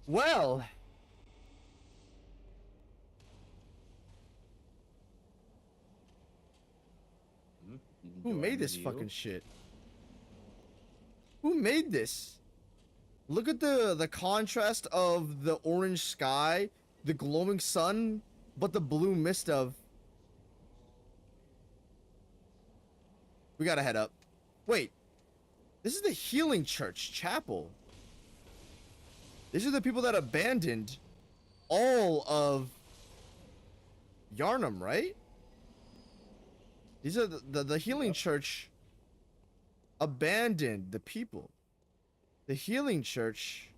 Well... Who made this fucking shit? Who made this? Look at the contrast of the orange sky, the glowing sun, but the blue mist of... We gotta head up. Wait. This is the Healing Church Chapel. These are the people that abandoned all of Yarnum, right? These are the Healing Church abandoned the people. The Healing Church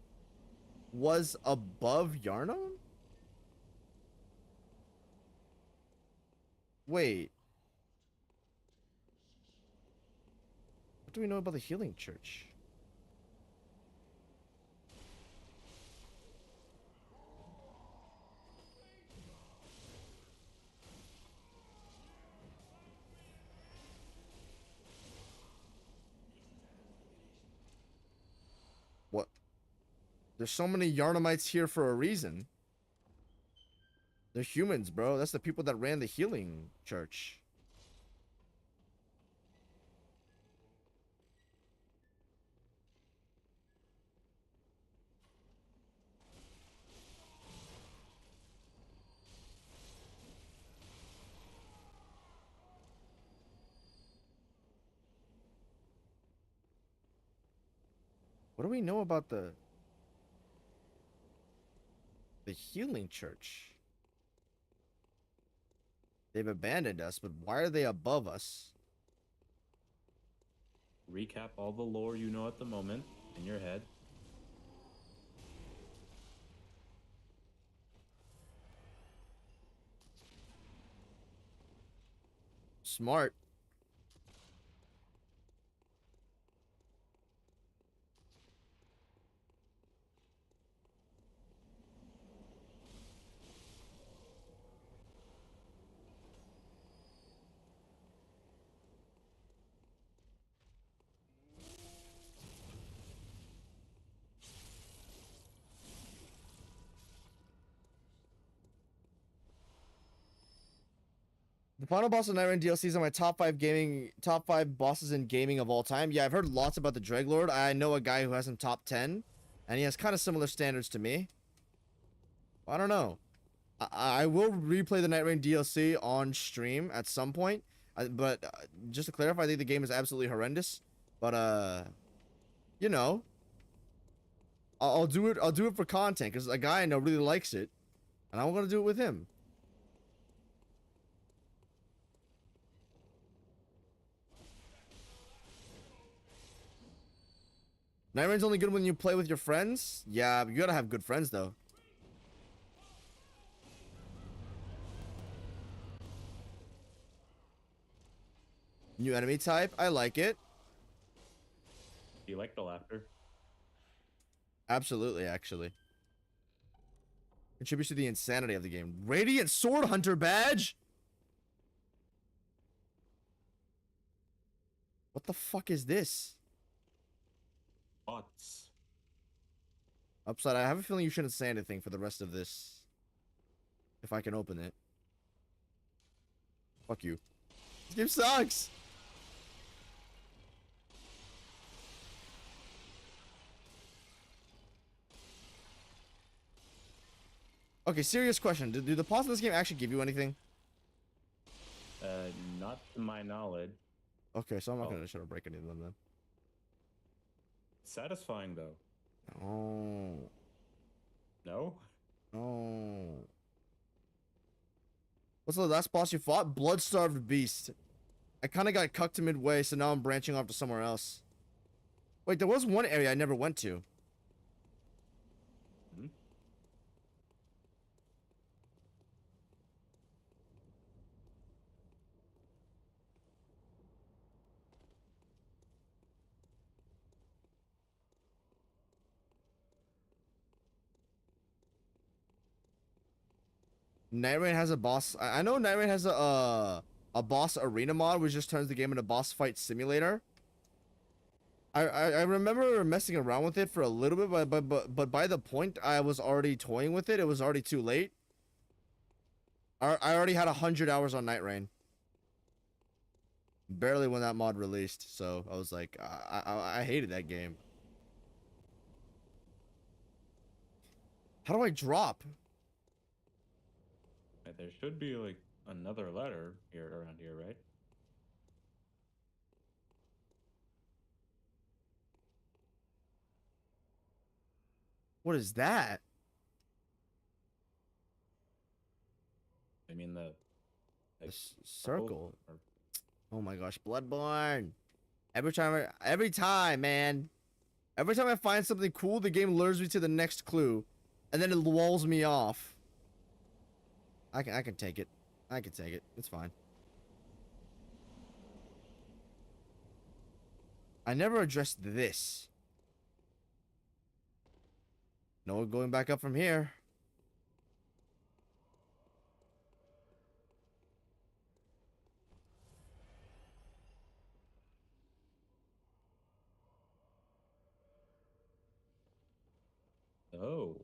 was above Yarnum? Wait. What do we know about the Healing Church? What? There's so many Yarnumites here for a reason. They're humans, bro. That's the people that ran the Healing Church. What do we know about the Healing Church? They've abandoned us, but why are they above us? Recap all the lore you know at the moment in your head. Smart. The final boss of Nightmare DLCs are my top five bosses in gaming of all time. Yeah, I've heard lots about the Dreglord. I know a guy who has him top 10, and he has kind of similar standards to me. I don't know. I will replay the Night Rain DLC on stream at some point. But just to clarify, I think the game is absolutely horrendous. But you know, I'll do it. I'll do it for content because a guy I know really likes it, and I'm gonna do it with him. Night Rain's only good when you play with your friends? Yeah, you gotta have good friends, though. New enemy type? I like it. Do you like the laughter? Absolutely, actually. Contributes to the insanity of the game. Radiant Sword Hunter badge? What the fuck is this? Bots. Upside, I have a feeling you shouldn't say anything for the rest of this. If I can open it. Fuck you. This game sucks! Okay, serious question. Do the bots in this game actually give you anything? Not to my knowledge. Okay, so I'm not gonna try to break any of them then. Satisfying though. Oh. No? Oh. What's the last boss you fought? Blood-starved beast. I kind of got cucked midway, so now I'm branching off to somewhere else. Wait, there was one area I never went to. Hmm? Night Rain has a boss. I know Night Rain has a boss arena mod, which just turns the game into boss fight simulator. I remember messing around with it for a little bit, but by the point I was already toying with it, it was already too late. I already had 100 hours on Night Rain. Barely when that mod released, so I was like, I hated that game. How do I drop? There should be like another letter here around here, right? What is that? I mean the like, Circle. or Oh my gosh, Bloodborne. Every time, man. Every time I find something cool, the game lures me to the next clue, and then it walls me off. I can take it. I can take it. It's fine. I never addressed this. No going back up from here. oh,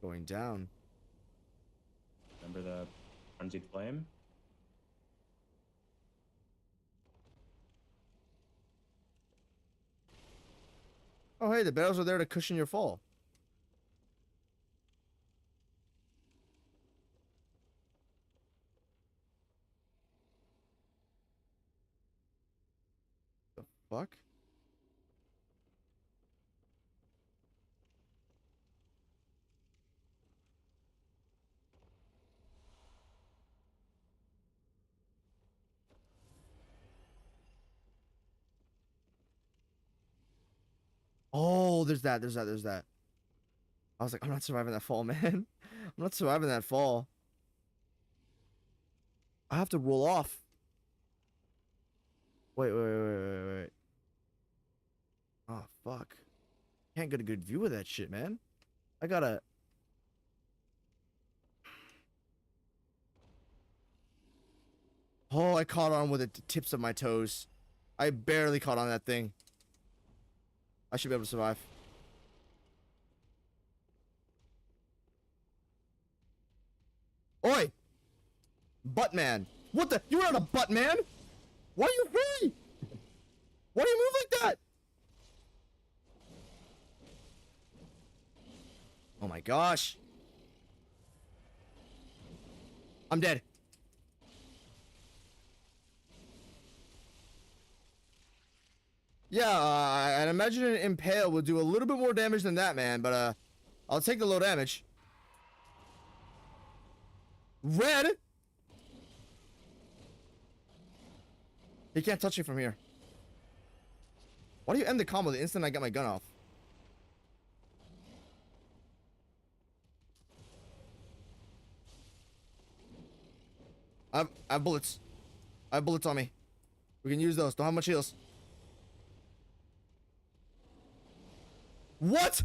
Going down. remember the frenzied flame? Oh, hey, the barrels are there to cushion your fall. The fuck? Oh, there's that. I was like, I'm not surviving that fall, man. I'm not surviving that fall. I have to roll off. Wait. Oh, fuck. Can't get a good view of that shit, man. I gotta... Oh, I caught on with the tips of my toes. I barely caught on that thing. I should be able to survive. Oi! Buttman. What the? You're not a Buttman! Why are you free? Why do you move like that? Oh my gosh. I'm dead. Yeah, I'd imagine an impale would do a little bit more damage than that, man, but I'll take the low damage. Red! He can't touch me from here. Why do you end the combo the instant I get my gun off? I have bullets. I have bullets on me. We can use those. Don't have much heals. What?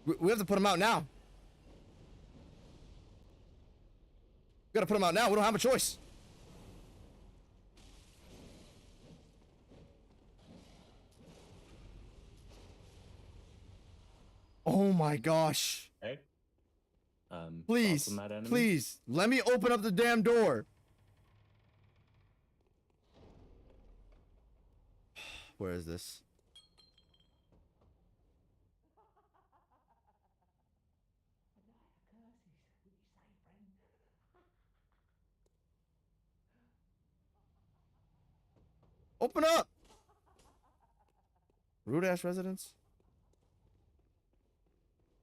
We have to put him out now. We gotta put him out now. We don't have a choice. Oh my gosh. Okay. Thoughts Please, on that enemy? please, let me open up the damn door. Where is this? Open up! Rude ass residents.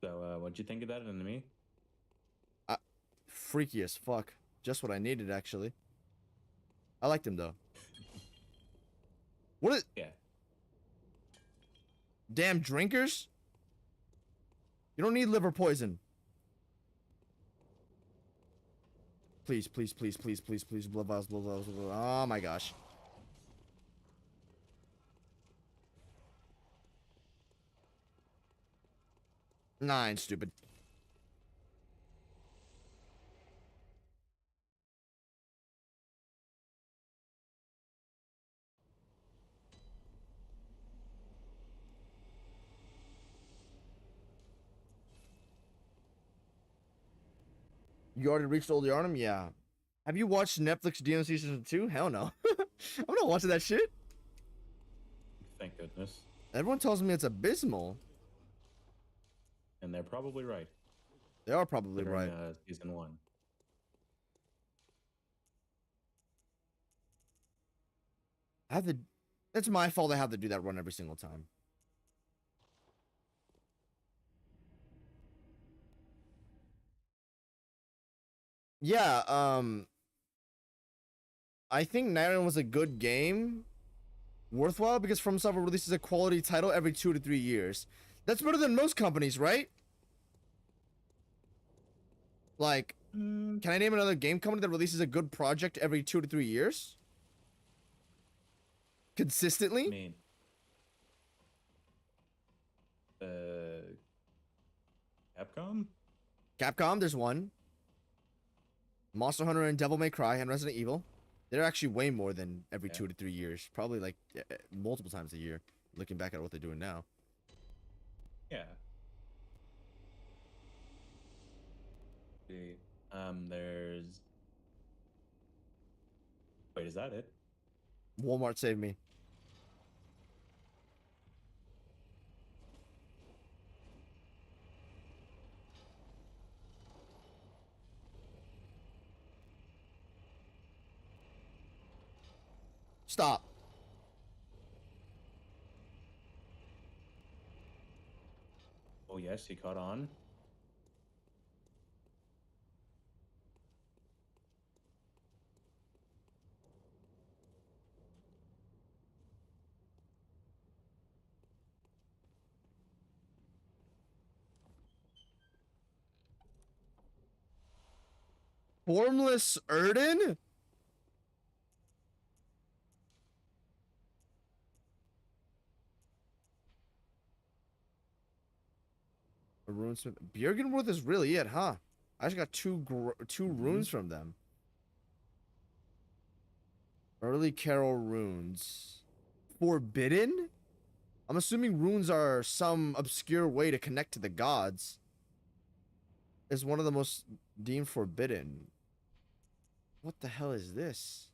So, what'd you think of that enemy? Freaky as fuck. Just what I needed, actually. I liked him though. What is? Yeah. Damn drinkers? You don't need liver poison. Please, please, please, please, please, please. Blood vials, blood vials, blood vials. Oh my gosh. Nine, stupid. You already reached Old Yarnum? Yeah. Have you watched Netflix DMC Season 2? Hell no. I'm not watching that shit. Thank goodness. Everyone tells me it's abysmal. And they're probably right. They are probably Considering, right. Season 1. I have to. It's my fault I have to do that run every single time. Yeah, I think Night Island was a good game. Worthwhile because FromSoft releases a quality title every 2 to 3 years. That's better than most companies, right? Like, can I name another game company that releases a good project every 2 to 3 years? Consistently? I mean, Capcom? Capcom, there's one. Monster Hunter and Devil May Cry and Resident Evil. They're actually way more than every 2 to 3 years. Probably like multiple times a year. Looking back at what they're doing now. Yeah. See, there's. Wait, is that it? Walmart saved me. Stop. Oh yes, he caught on. Formless Erden? A runesmith. Bjergenworth is really it, huh? I just got two runes from them. Early Carol runes. Forbidden? I'm assuming runes are some obscure way to connect to the gods. Is one of the most deemed forbidden. What the hell is this?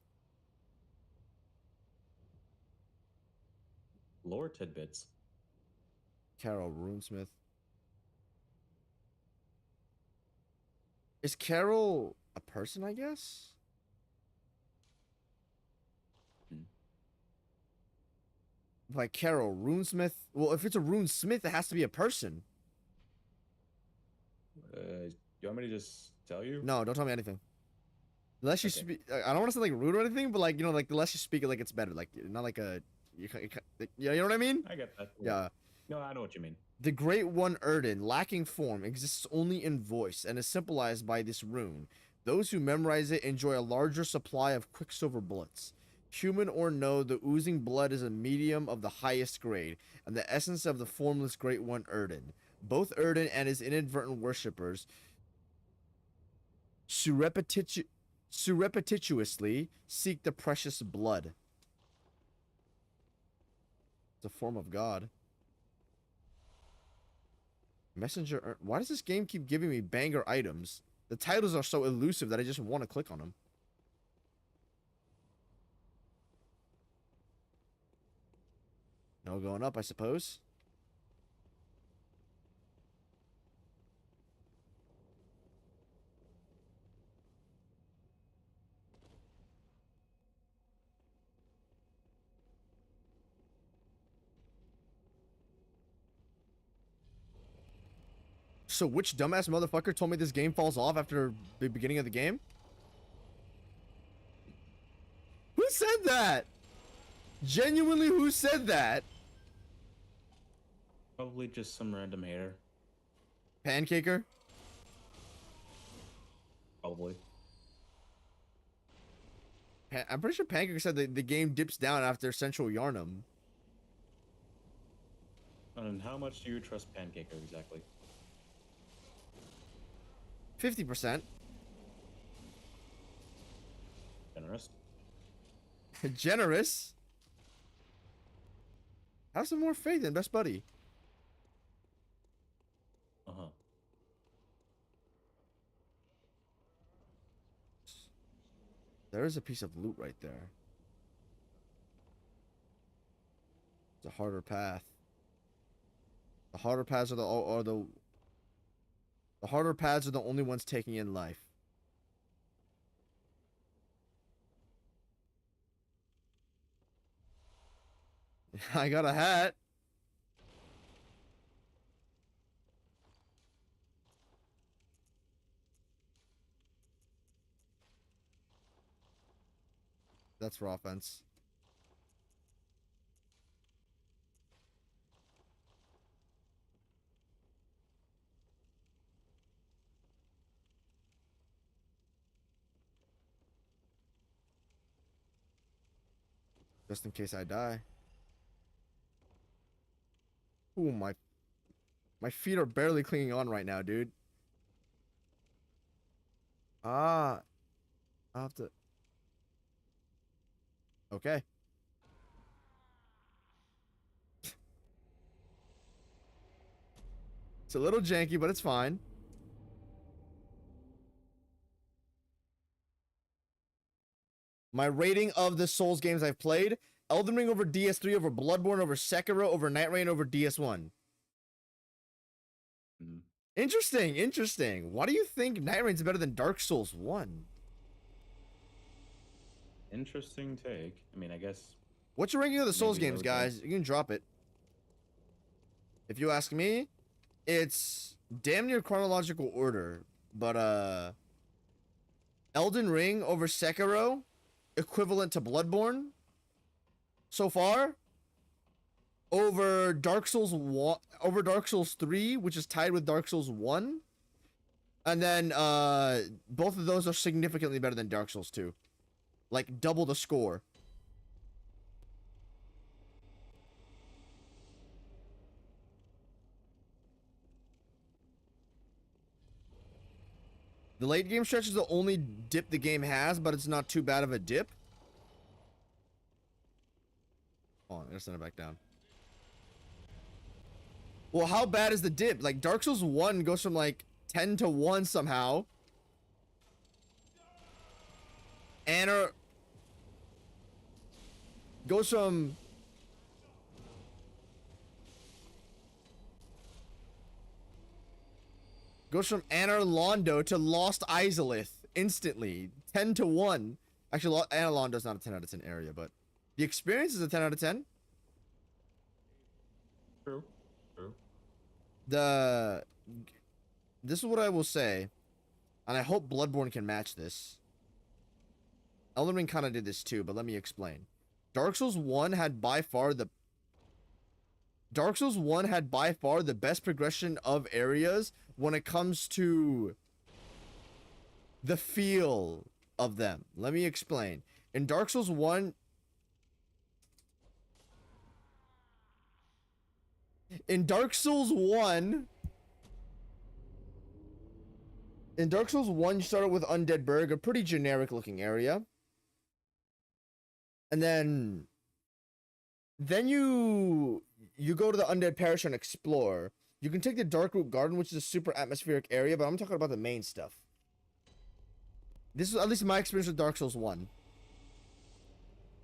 Lore tidbits. Carol runesmith. Is Carol a person, I guess? Like Carol, runesmith. Well, if it's a runesmith, it has to be a person. You want me to just tell you? No, don't tell me anything. Unless you speak, I don't want to say like rude or anything, but like, you know, like the less you speak it, like it's better. Like not like a, you know what I mean? I get that. Yeah. No, I know what you mean. The Great One Erden, lacking form, exists only in voice and is symbolized by this rune. Those who memorize it enjoy a larger supply of Quicksilver bullets. Human or no, the oozing blood is a medium of the highest grade, and the essence of the formless Great One Erden. Both Erden and his inadvertent worshippers surreptitiously seek the precious blood. It's a form of God. Messenger. Why does this game keep giving me banger items? The titles are so elusive that I just want to click on them. No going up, I suppose. So which dumbass motherfucker told me this game falls off after the beginning of the game? Who said that? Genuinely, who said that? Probably just some random hater. Pancaker? Probably. I'm pretty sure Pancaker said that the game dips down after Central Yarnum. And how much do you trust Pancaker exactly? 50%. Generous. Generous? Have some more faith in Best Buddy. Uh-huh. There is a piece of loot right there. It's a harder path. The harder paths are the harder paths are the only ones taking in life. I got a hat. That's for offense. Just in case I die. Ooh, my feet are barely clinging on right now, dude. Ah, I'll have to. Okay. It's a little janky, but it's fine. My rating of the Souls games I've played: Elden Ring over DS3 over Bloodborne over Sekiro over Night Rain over DS1. Mm. Interesting, interesting. Why do you think Night Rain's better than Dark Souls 1? Interesting take. I mean, I guess. What's your ranking of the Souls Maybe games, those guys? You can drop it. If you ask me, it's damn near chronological order, but Elden Ring over Sekiro, equivalent to Bloodborne so far, over Dark Souls 1, over Dark Souls 3, which is tied with Dark Souls 1. And then both of those are significantly better than Dark Souls 2. Like double the score. The late game stretch is the only dip the game has, but it's not too bad of a dip. Hold on, I gotta send it back down. Well, how bad is the dip? Like, Dark Souls 1 goes from, like, 10 to 1 somehow. And goes from... Goes from Anor Londo to Lost Izalith instantly. 10 to 1. Actually, Anor Londo's not a 10 out of 10 area, but the experience is a 10 out of 10. True. True. This is what I will say, and I hope Bloodborne can match this. Elden Ring kind of did this too, but let me explain. Dark Souls 1 had by far the best progression of areas when it comes to the feel of them. Let me explain. In Dark Souls 1, you start with Undead Burg, a pretty generic looking area. And then you go to the Undead Parish and explore. You can take the Darkroot Garden, which is a super atmospheric area, but I'm talking about the main stuff. This is at least my experience with Dark Souls 1.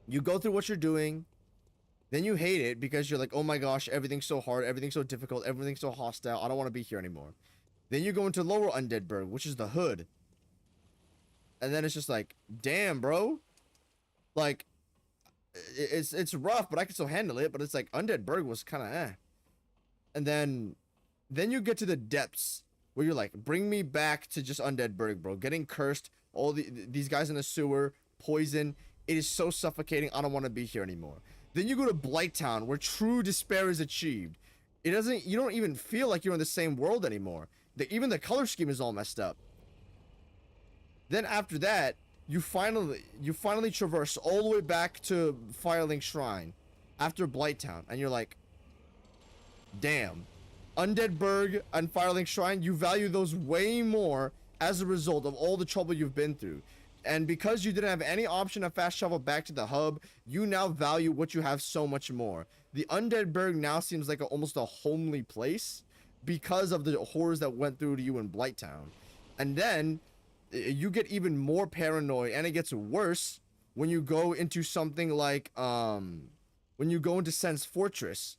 You go through what you're doing, then you hate it because you're like, oh my gosh, everything's so hard, everything's so difficult, everything's so hostile, I don't want to be here anymore. Then you go into Lower Undeadburg, which is the hood. And then it's just like, damn, bro. Like, it's rough, but I can still handle it. But it's like, Undeadburg was kind of eh. And then you get to the depths, where you're like, bring me back to just Undeadburg, bro. Getting cursed, all these guys in the sewer, poison. It is so suffocating, I don't want to be here anymore. Then you go to Blighttown, where true despair is achieved. You don't even feel like you're in the same world anymore. Even the color scheme is all messed up. Then after that, you finally traverse all the way back to Firelink Shrine after Blighttown, and you're like, damn. Undeadburg and Firelink Shrine, you value those way more as a result of all the trouble you've been through. And because you didn't have any option to fast travel back to the hub, you now value what you have so much more. The Undeadburg now seems like almost a homely place because of the horrors that went through to you in Blighttown. And then you get even more paranoid, and it gets worse when you go into something like when you go into Sen's Fortress.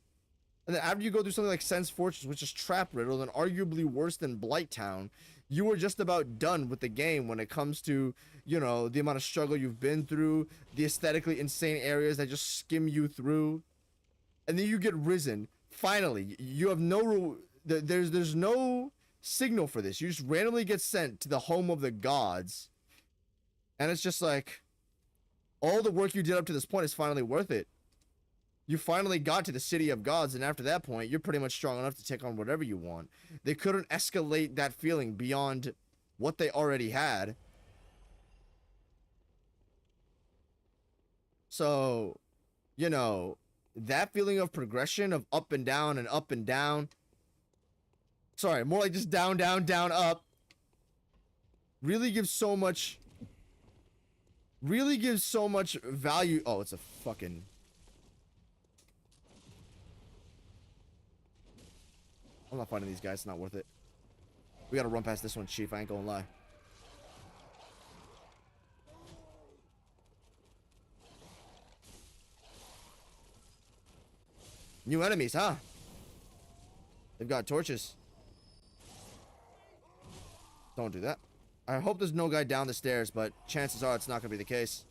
And then after you go through something like Sen's Fortress, which is trap riddled and arguably worse than Blighttown, you are just about done with the game when it comes to, you know, the amount of struggle you've been through, the aesthetically insane areas that just skim you through. And then you get risen. Finally, you have there's no signal for this. You just randomly get sent to the home of the gods. And it's just like, all the work you did up to this point is finally worth it. You finally got to the city of gods, and after that point, you're pretty much strong enough to take on whatever you want. They couldn't escalate that feeling beyond what they already had. So, you know, that feeling of progression, of up and down and up and down. Sorry, more like just down, down, down, up. Really gives so much value. Oh, it's a fucking... I'm not fighting these guys, it's not worth it. We gotta run past this one, Chief, I ain't gonna lie. New enemies, huh? They've got torches. Don't do that. I hope there's no guy down the stairs, but chances are it's not gonna be the case.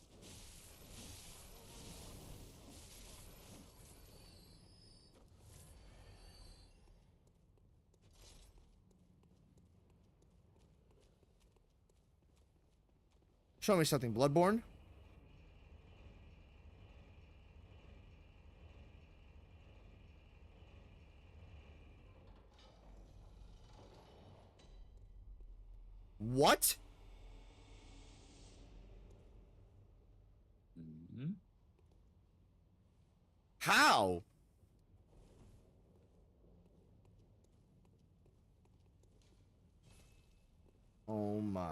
Show me something, Bloodborne. What? Mm-hmm. How? Oh my.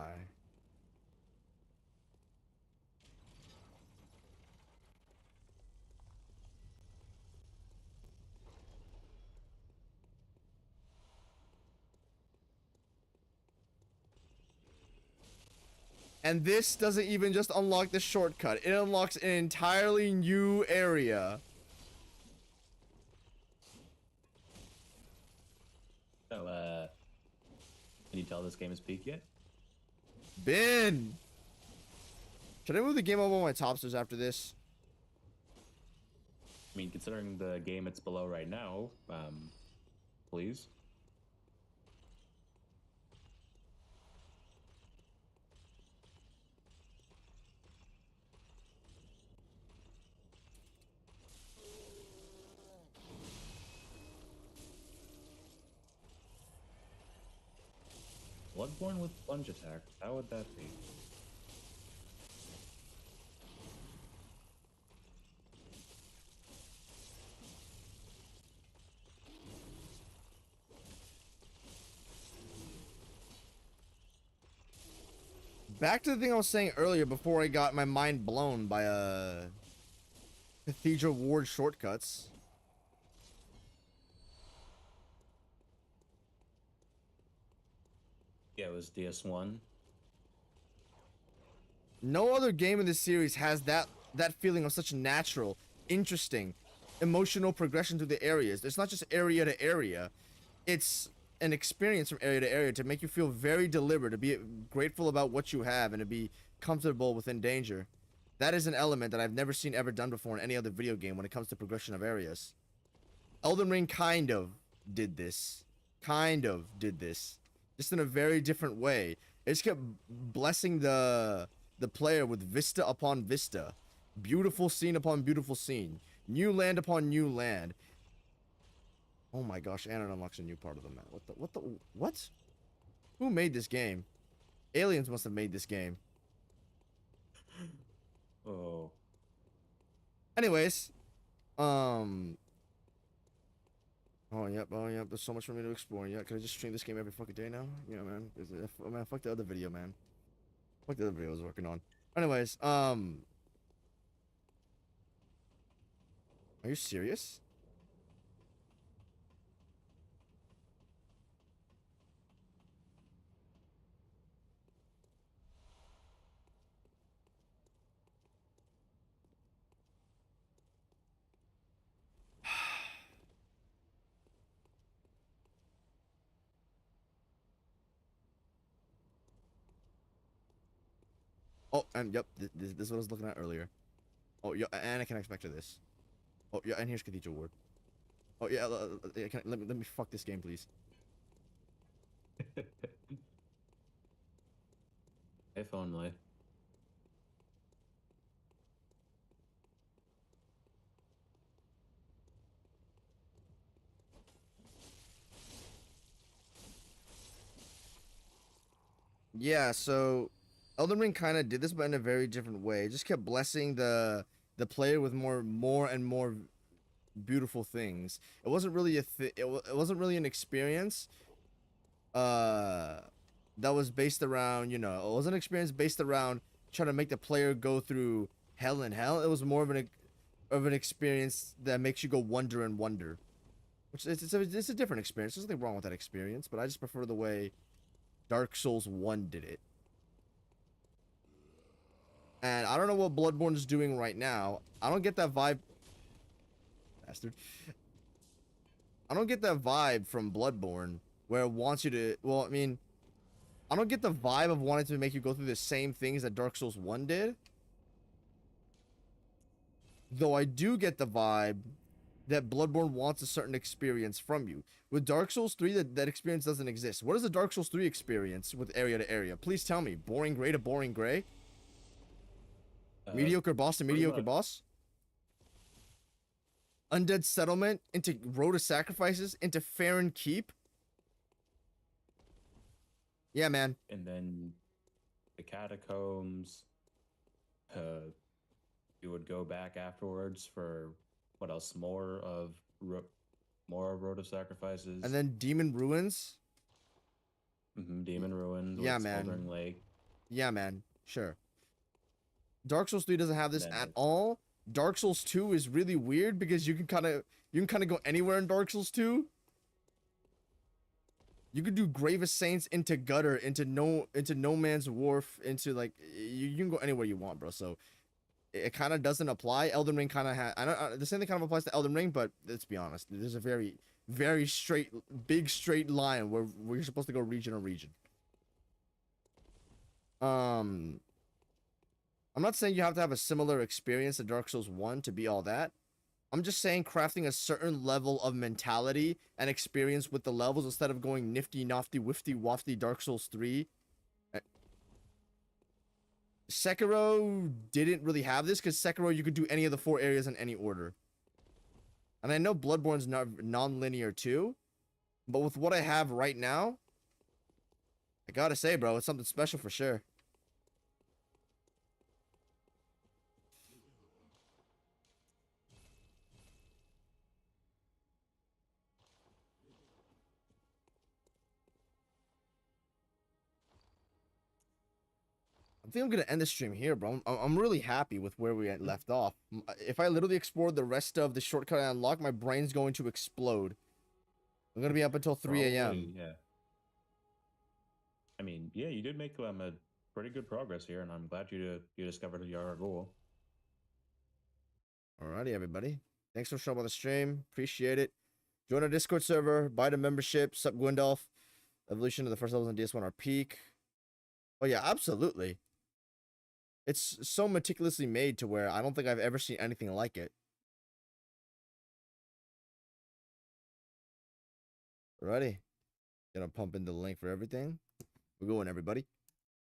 And this doesn't even just unlock the shortcut. It unlocks an entirely new area. So, can you tell this game is peak yet? Ben! Should I move the game up on my topsters after this? I mean, considering the game it's below right now, please. Bloodborne with plunge attack. How would that be? Back to the thing I was saying earlier before I got my mind blown by Cathedral Ward shortcuts. Yeah, it was DS1. No other game in this series has that feeling of such natural, interesting, emotional progression through the areas. It's not just area to area. It's an experience from area to area to make you feel very deliberate, to be grateful about what you have, and to be comfortable within danger. That is an element that I've never seen ever done before in any other video game when it comes to progression of areas. Elden Ring kind of did this. Kind of did this. Just in a very different way. It just kept blessing the player with vista upon vista. Beautiful scene upon beautiful scene. New land upon new land. Oh my gosh, and it unlocks a new part of the map. What? Who made this game? Aliens must have made this game. Oh. Anyways, oh yep, there's so much for me to explore. Yeah, can I just stream this game every fucking day now? Yeah, man. Man, fuck the other video, man. Fuck the other video I was working on. Anyways, are you serious? Oh, and yep, this is what I was looking at earlier. Oh, yeah, and I can expect to this. Oh, yeah, and here's Cathedral Ward. Oh, yeah, let me fuck this game, please. If only. Yeah, so Elden Ring kind of did this, but in a very different way. It just kept blessing the player with more and more beautiful things. It wasn't really it wasn't really an experience that was based around, it wasn't an experience based around trying to make the player go through hell and hell. It was more of an experience that makes you go wonder and wonder. Which it's a different experience. There's nothing wrong with that experience, but I just prefer the way Dark Souls 1 did it. And I don't know what Bloodborne is doing right now. I don't get that vibe. Bastard. I don't get that vibe from Bloodborne where it wants you to. Well, I mean, I don't get the vibe of wanting to make you go through the same things that Dark Souls 1 did. Though I do get the vibe that Bloodborne wants a certain experience from you. With Dark Souls 3, that experience doesn't exist. What is the Dark Souls 3 experience with area to area? Please tell me. Boring gray to boring gray? Mediocre boss to mediocre boss? Undead settlement into Road of Sacrifices into Farron Keep? Yeah, man. And then the catacombs. You would go back afterwards for what else? More of Road of Sacrifices. And then Demon Ruins? Demon Ruins. Yeah, with man. Smoldering Lake. Yeah, man. Sure. Dark Souls 3 doesn't have this at all. Dark Souls 2 is really weird because you can kind of go anywhere in Dark Souls 2. You could do Grave of Saints into Gutter, into No Man's Wharf, into like you can go anywhere you want, bro. So it kind of doesn't apply. Elden Ring kind of has. I don't. The same thing kind of applies to Elden Ring, but let's be honest. There's a very, very big straight line where you're supposed to go region or region. I'm not saying you have to have a similar experience to Dark Souls 1 to be all that. I'm just saying crafting a certain level of mentality and experience with the levels instead of going nifty, nofty, wifty, wafty Dark Souls 3. Sekiro didn't really have this because Sekiro you could do any of the 4 areas in any order. And I know Bloodborne's non-linear too, but with what I have right now, I gotta say, bro, it's something special for sure. I think I'm gonna end the stream here, bro. I'm really happy with where we left off. If I literally explored the rest of the shortcut I unlocked, my brain's going to explode. I'm gonna be up until 3 a.m. Yeah. I mean, yeah, you did make a pretty good progress here, and I'm glad you discovered your goal. Alrighty, everybody. Thanks for showing up on the stream. Appreciate it. Join our Discord server. Buy the membership. Sup, Gwendolf. Evolution of the first levels in DS1 are peak. Oh, yeah, absolutely. It's so meticulously made to where I don't think I've ever seen anything like it. Alrighty. Gonna pump in the link for everything. We're going, everybody.